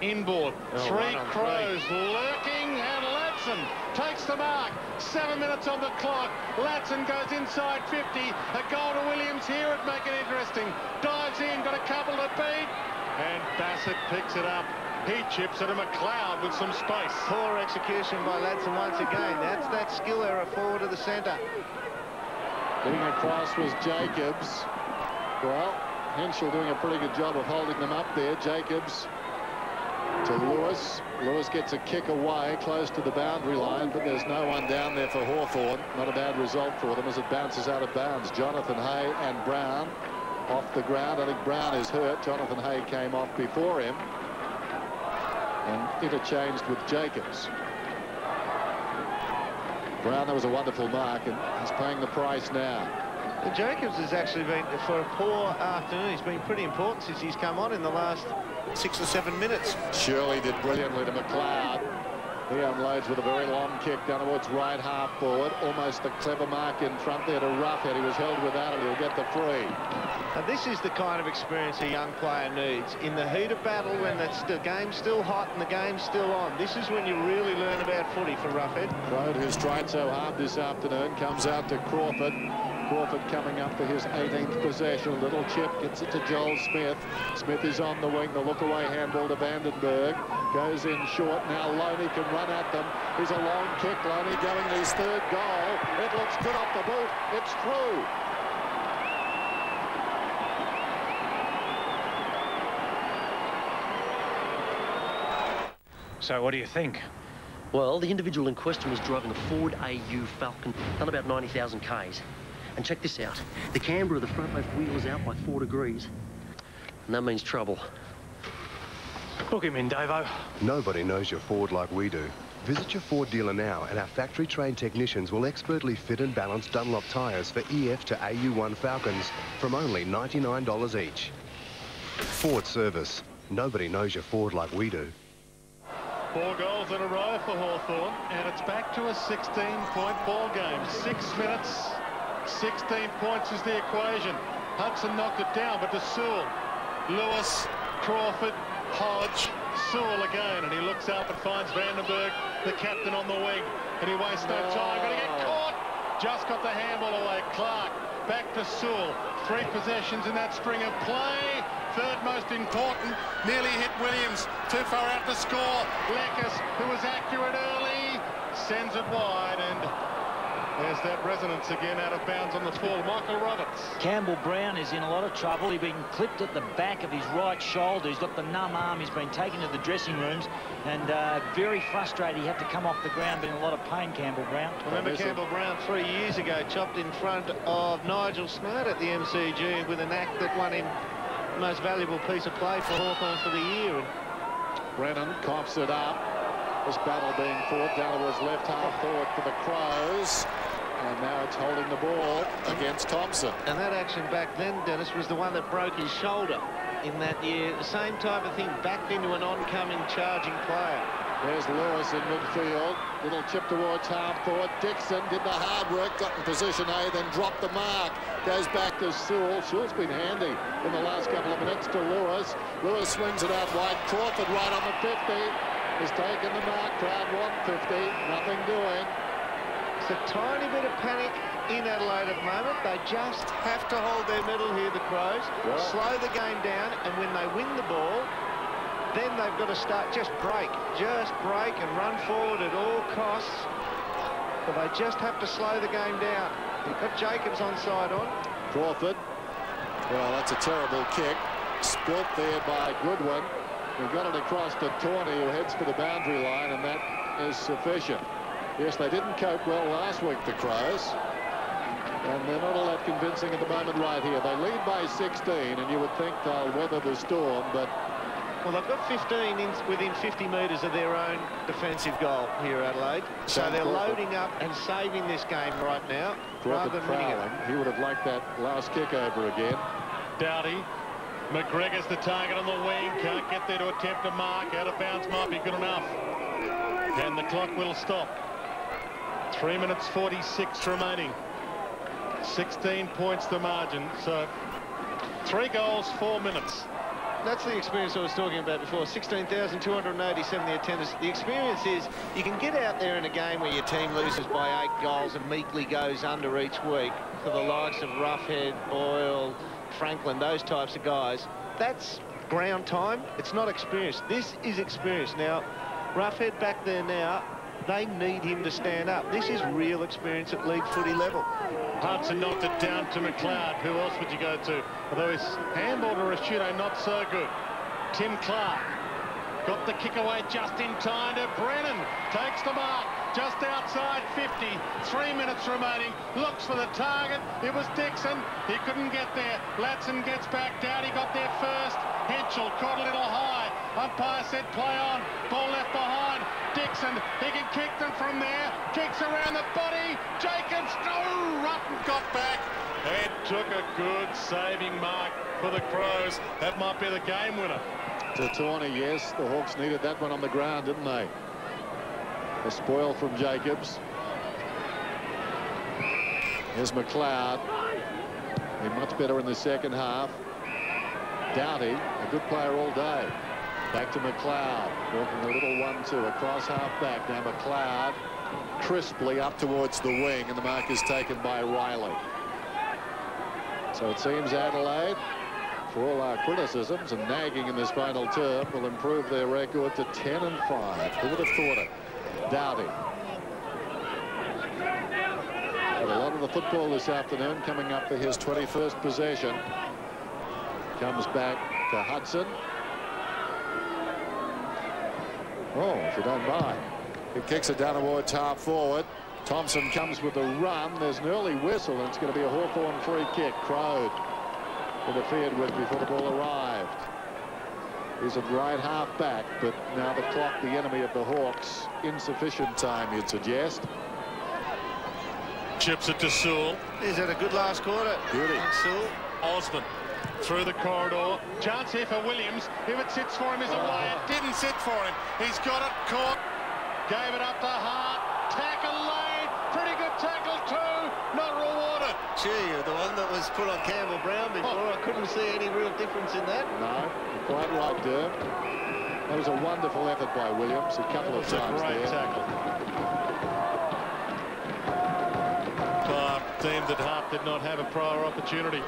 S27: Inboard. Three Crows lurking, and Ladson takes the mark. 7 minutes on the clock. Ladson goes inside 50. A goal to Williams here would make it interesting. Dives in, got a couple to beat. And Bassett picks it up. He chips it to McLeod with some space.
S4: Poor execution by Ladson once again. That's that skill error forward to the centre.
S19: Getting across was Jacobs. Well, Henschel doing a pretty good job of holding them up there. Jacobs to Lewis. Lewis gets a kick away close to the boundary line, but there's no one down there for Hawthorn. Not a bad result for them as it bounces out of bounds. Jonathan Hay and Brown off the ground. I think Brown is hurt. Jonathan Hay came off before him and interchanged with Jacobs. Brown, that was a wonderful mark, and he's paying the price now.
S4: Well, Jacobs has actually been, for a poor afternoon, he's been pretty important since he's come on in the last 6 or 7 minutes.
S19: Shirley did brilliantly to McLeod. He unloads with a very long kick down towards right half forward. Almost a clever mark in front there to Roughhead. He was held without it. He'll get the free.
S4: Now, this is the kind of experience a young player needs. In the heat of battle, when the game's still hot and the game's still on, this is when you really learn about footy for Roughhead.
S19: Crow, who's tried so hard this afternoon, comes out to Crawford. Crawford coming up for his 18th possession. Little chip gets it to Joel Smith. Smith is on the wing. The look-away handball to Vandenberg. Goes in short. Now Loney can run at them. Here's a long kick. Loney going to his third goal. It looks good off the boot. It's through.
S29: So what do you think?
S2: Well, the individual in question was driving a Ford AU Falcon, done about 90,000 Ks. And check this out. The camber of the front left wheel is out by 4 degrees. And that means trouble.
S29: Book him in, Davo.
S6: Nobody knows your Ford like we do. Visit your Ford dealer now and our factory-trained technicians will expertly fit and balance Dunlop tyres for EF to AU1 Falcons from only $99 each. Ford service. Nobody knows your Ford like we do.
S27: 4 goals in a row for Hawthorn, and it's back to a 16-point ball game. 6 minutes, 16 points is the equation. Hudson knocked it down, but to Sewell. Lewis, Crawford, Hodge, Sewell again, and he looks up and finds Vandenberg, the captain, on the wing, and he wastes no time. Going to get caught. Just got the handball away. Clark back to Sewell. 3 possessions in that string of play. Third most important, nearly hit Williams. Too far out to score. Lekas, who was accurate early, sends it wide, and there's that resonance again out of bounds on the full. Michael Roberts.
S9: Campbell Brown is in a lot of trouble. He's been clipped at the back of his right shoulder. He's got the numb arm. He's been taken to the dressing rooms and very frustrated. He had to come off the ground, but in a lot of pain, Campbell Brown.
S4: Remember Campbell Brown 3 years ago chopped in front of Nigel Smart at the MCG with an act that won him the most valuable piece of play for Hawthorn for the year. And
S19: Brennan coughs it up. This battle being fought down towards left half forward for the Crows. And now it's holding the ball against Thompson.
S4: And that action back then, Dennis, was the one that broke his shoulder in that year. The same type of thing, backed into an oncoming charging player.
S19: There's Lewis in midfield. Little chip towards half forward. Dixon did the hard work, got in position A, then dropped the mark. Goes back to Sewell. Sewell's been handy in the last couple of minutes to Lewis. Lewis swings it out wide. Crawford right on the 50. Has taken the mark. Crowd 150. Nothing doing.
S4: It's a tiny bit of panic in Adelaide at the moment. They just have to hold their middle here, the Crows.
S19: Yeah.
S4: Slow the game down, and when they win the ball, then they've got to start, just break and run forward at all costs. But they just have to slow the game down. They've got Jacobs onside on.
S19: Crawford. Well, that's a terrible kick. Spilt there by Goodwin. We got it across to Tawney, who heads for the boundary line, and that is sufficient. Yes, they didn't cope well last week, the Crows. And they're not all that convincing at the moment right here. They lead by 16, and you would think they'll weather the storm, but...
S4: Well, they've got 15 within 50 metres of their own defensive goal here, Adelaide. So they're loading up and saving this game right now, rather than winning it.
S19: He would have liked that last kick over again.
S27: Doughty. McGregor's the target on the wing. Can't get there to attempt a mark. Out of bounds might be good enough. And the clock will stop. 3 minutes 46 remaining. 16 points the margin. So 3 goals, 4 minutes.
S4: That's the experience I was talking about before. 16,287 the attendance. The experience is you can get out there in a game where your team loses by 8 goals and meekly goes under each week for the likes of Roughhead, Boyle, Franklin, those types of guys. That's ground time. It's not experience. This is experience. Now, Roughhead back there now, they need him to stand up. This is real experience at league footy level.
S27: Hudson knocked it down to McLeod. Who else would you go to? Although his handball to Rashudo not so good. Tim Clark got the kick away just in time to Brennan. Takes the mark just outside 50. 3 minutes remaining. Looks for the target. It was Dixon. He couldn't get there. Latson gets back down. He got there first. Henschel caught a little high. Umpire said play on. Ball left behind. Dixon, he can kick them from there. Kicks around the body. Jacobs, no! Rutten got back and took a good saving mark for the Crows. That might be the game winner.
S19: To Tawney, yes. The Hawks needed that one on the ground, didn't they? A spoil from Jacobs. Here's McLeod. They're much better in the second half. Doughty, a good player all day. Back to McLeod, walking a little 1-2 across half-back. Now McLeod crisply up towards the wing, and the mark is taken by Riley. So it seems Adelaide, for all our criticisms and nagging in this final term, will improve their record to 10-5. Who would have thought it? Doughty. But a lot of the football this afternoon coming up for his 21st possession. Comes back to Hudson. Oh, if you don't mind. He kicks it down towards half forward. Thompson comes with a run. There's an early whistle, and it's going to be a Hawthorn free kick. Crowd interfered with before the ball arrived. He's at right half back, but now the clock, the enemy of the Hawks. Insufficient time, you'd suggest.
S27: Chips it to Sewell.
S4: He's had a good last quarter.
S19: Beauty.
S27: Sewell. Osborne through the corridor. Chance here for Williams. If it sits for him, is away. It didn't sit for him. He's got it caught. Gave it up to Hart. Tackle laid. Pretty good tackle too. Not rewarded.
S4: Gee, the one that was put on Campbell Brown before, I couldn't see any real difference in that.
S19: No, you're quite right, Derm. That was a wonderful effort by Williams a couple of times
S27: there. Great tackle. deemed that Hart did not have a prior opportunity.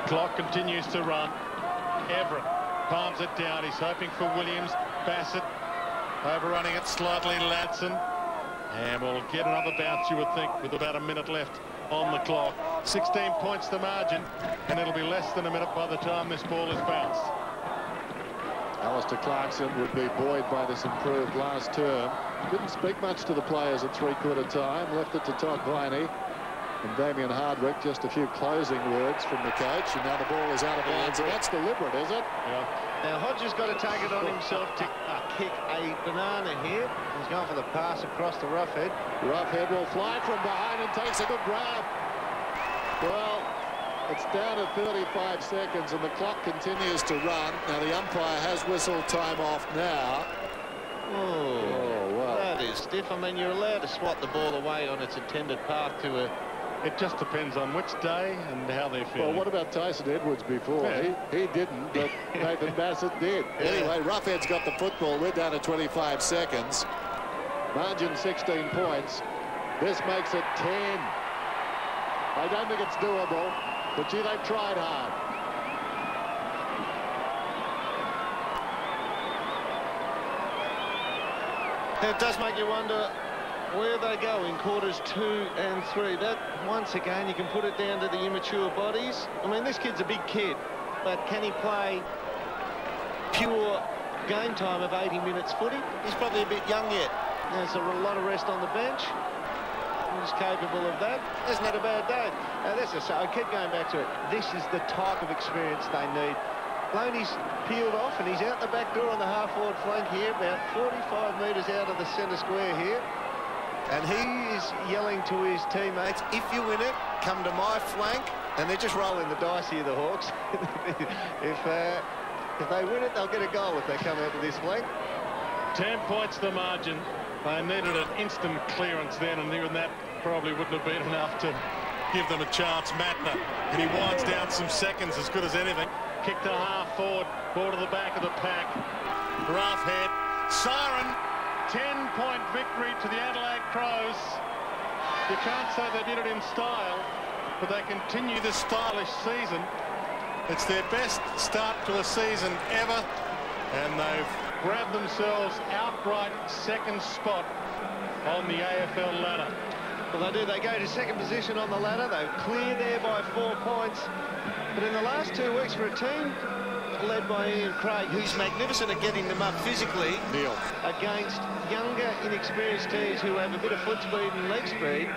S27: Clock continues to run. Everett palms it down. He's hoping for Williams. Bassett overrunning it slightly. Ladson. And we'll get another bounce, you would think, with about a minute left on the clock. 16 points the margin, and it'll be less than a minute by the time this ball is bounced.
S19: Alistair Clarkson would be buoyed by this improved last term. Didn't speak much to the players at three-quarter time. Left it to Todd Blaney. And Damien Hardwick, just a few closing words from the coach, and now the ball is out of bounds. And that's deliberate, is it?
S4: Yeah. Now Hodges got to take it on himself to kick a banana here. He's going for the pass across the roughhead.
S19: Roughhead will fly from behind and takes a good grab. Well, it's down to 35 seconds and the clock continues to run. Now the umpire has whistled time off now.
S4: Oh,
S19: well.
S4: That is stiff. I mean, you're allowed to swat the ball away on its intended path to a...
S27: It just depends on which day and how they're feeling.
S19: Well, what about Tyson Edwards before?
S27: Yeah.
S19: He didn't, but Nathan Bassett did.
S4: Yeah.
S19: Anyway, Roughhead's got the football. We're down to 25 seconds. Margin 16 points. This makes it 10. I don't think it's doable, but gee, they've tried hard.
S4: It does make you wonder where they go in quarters 2 and 3. That, once again, you can put it down to the immature bodies. I mean, this kid's a big kid, but can he play pure game time of 80 minutes footy? He's probably a bit young yet. There's a lot of rest on the bench. He's capable of that. Hasn't had a bad day. I keep going back to it. This is the type of experience they need. Loney's peeled off and he's out the back door on the half-forward flank here, about 45 metres out of the centre square here. And he is yelling to his teammates, if you win it, come to my flank. And they're just rolling the dice here, the Hawks. If they win it, they'll get a goal if they come out to this flank.
S27: 10 points the margin. They needed an instant clearance then, and even that probably wouldn't have been enough to give them a chance. Matner, and he winds down some seconds as good as anything. Kick to half forward, ball to the back of the pack. Roughhead, siren. 10-point victory to the Adelaide Crows. You can't say they did it in style, but they continue this stylish season. It's their best start to a season ever, and they've grabbed themselves outright second spot on the AFL ladder.
S4: Well, they do. They go to second position on the ladder. They've cleared there by 4 points. But in the last 2 weeks for a team led by Ian Craig, who's magnificent at getting them up physically against younger, inexperienced teams who have a bit of foot speed and leg speed,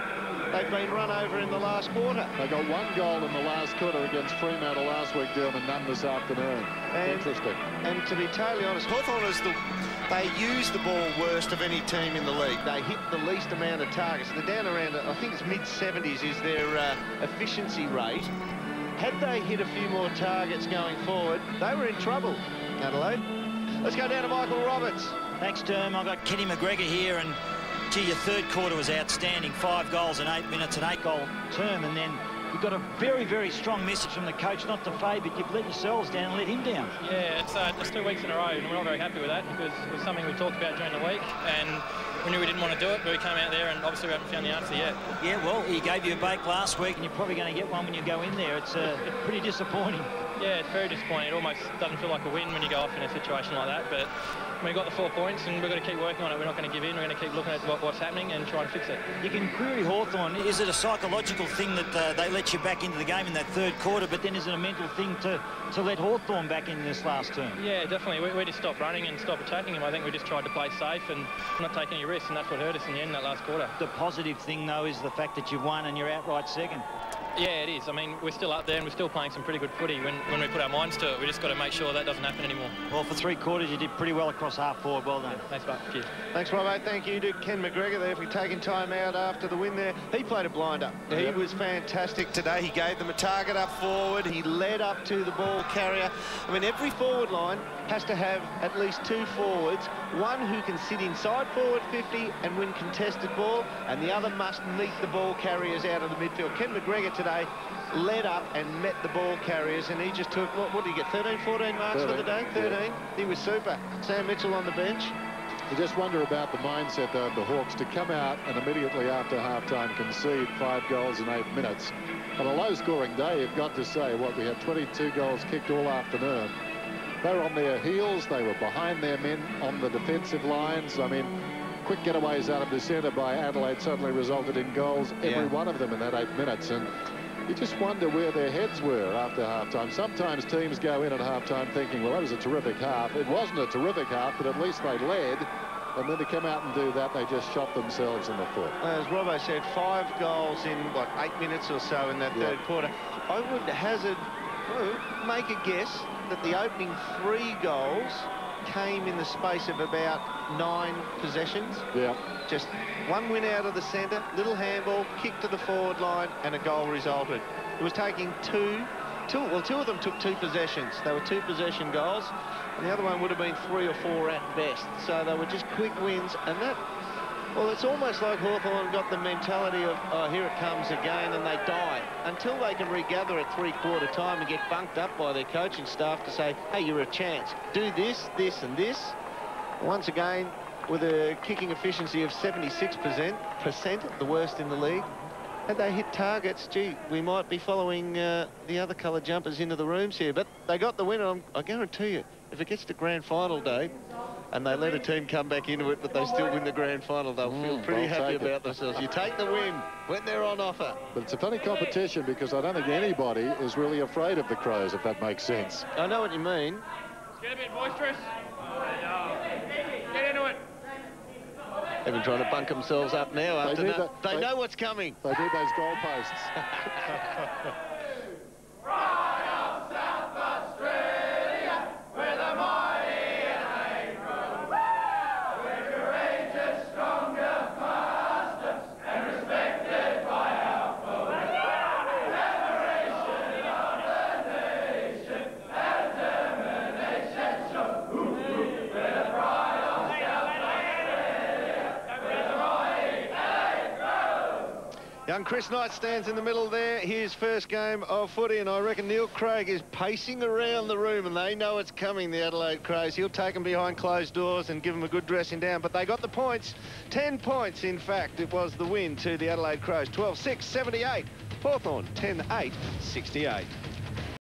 S4: they've been run over in the last quarter.
S19: They got 1 goal in the last quarter against Fremantle last week, Dylan, and none this afternoon. Interesting.
S4: And to be totally honest, Hawthorn is they use the ball worst of any team in the league. They hit the least amount of targets. They're down around, I think it's mid-70s is their efficiency rate. Had they hit a few more targets going forward, they were in trouble, Adelaide. Let's go down to Michael Roberts.
S9: Thanks, Derm. I've got Kenny McGregor here, and gee, your third quarter was outstanding. 5 goals in 8 minutes, an 8-goal term, and then you've got a very, very strong message from the coach not to fade, but you've let yourselves down and let him down.
S10: Yeah, it's just 2 weeks in a row, and we're not very happy with that because it was something we talked about during the week, and we knew we didn't want to do it, but we came out there and obviously we haven't found the answer yet. Yeah, well, he gave you a bake last week, and you're probably going to get one when you go in there. It's pretty disappointing. Yeah, it's very disappointing. It almost doesn't feel like a win when you go off in a situation like that, but we got the 4 points and we've got to keep working on it. We're not going to give in. We're going to keep looking at what's happening and try and fix it.
S9: You can query Hawthorn. Is it a psychological thing that they let you back into the game in that third quarter, but then is it a mental thing to let Hawthorn back in this last term?
S10: Yeah, definitely. We just stopped running and stopped attacking him. I think we just tried to play safe and not take any risks, and that's what hurt us in the end that last quarter.
S9: The positive thing, though, is the fact that you've won and you're outright second.
S10: Yeah, it is. I mean, we're still up there and we're still playing some pretty good footy when we put our minds to it. We just got to make sure that doesn't happen anymore.
S9: Well, for 3 quarters, you did pretty well across half forward. Well done.
S10: Thanks, mate. Cheers.
S4: Thanks, Robbo. Thank you to Ken McGregor there for taking time out after the win there. He played a blinder. He was fantastic today. He gave them a target up forward. He led up to the ball carrier. I mean, every forward line has to have at least 2 forwards, one who can sit inside forward 50 and win contested ball, and the other must meet the ball carriers out of the midfield. Ken McGregor today led up and met the ball carriers, and he just took, what did he get, 13, 14 marks 13, for the day? 13. Yeah. He was super. Sam Mitchell on the bench.
S19: You just wonder about the mindset, though, of the Hawks to come out and immediately after half-time concede 5 goals in 8 minutes. On a low-scoring day, you've got to say, what, we had 22 goals kicked all afternoon. They were on their heels. They were behind their men on the defensive lines. I mean, quick getaways out of the centre by Adelaide suddenly resulted in goals, every one of them in that 8 minutes. And you just wonder where their heads were after half-time. Sometimes teams go in at half-time thinking, well, that was a terrific half. It wasn't a terrific half, but at least they led. And then to come out and do that, they just shot themselves in the foot.
S1: As Robbo said, 5 goals in, what, 8 minutes or so in that third quarter. I would hazard, make a guess that the opening 3 goals came in the space of about 9 possessions.
S19: Yeah.
S1: Just one win out of the centre, little handball, kick to the forward line, and a goal resulted. It was taking two of them took 2 possessions. They were 2 possession goals, and the other one would have been 3 or 4 at best. So they were just quick wins, and that, well, it's almost like Hawthorn got the mentality of, oh, here it comes again, and they die. Until they can regather at 3/4 time and get bunked up by their coaching staff to say, hey, you're a chance. Do this, this, and this. Once again, with a kicking efficiency of 76%, the worst in the league. Had they hit targets, gee, we might be following the other coloured jumpers into the rooms here. But they got the win. I guarantee you, if it gets to grand final day and they let a team come back into it, but they still win the grand final, they'll feel pretty happy about themselves. You take the win when they're on offer.
S19: But it's a funny competition because I don't think anybody is really afraid of the Crows, if that makes sense.
S1: I know what you mean.
S10: Get a bit boisterous. Get into it.
S1: They've been trying to bunk themselves up now. After they know what's coming.
S19: They need those goalposts.
S1: Young Chris Knight stands in the middle there. His first game of footy, and I reckon Neil Craig is pacing around the room, and they know it's coming, the Adelaide Crows. He'll take them behind closed doors and give them a good dressing down, but they got the points. 10 points, in fact. It was the win to the Adelaide Crows. 12-6, 78. Hawthorn, 10-8, 68.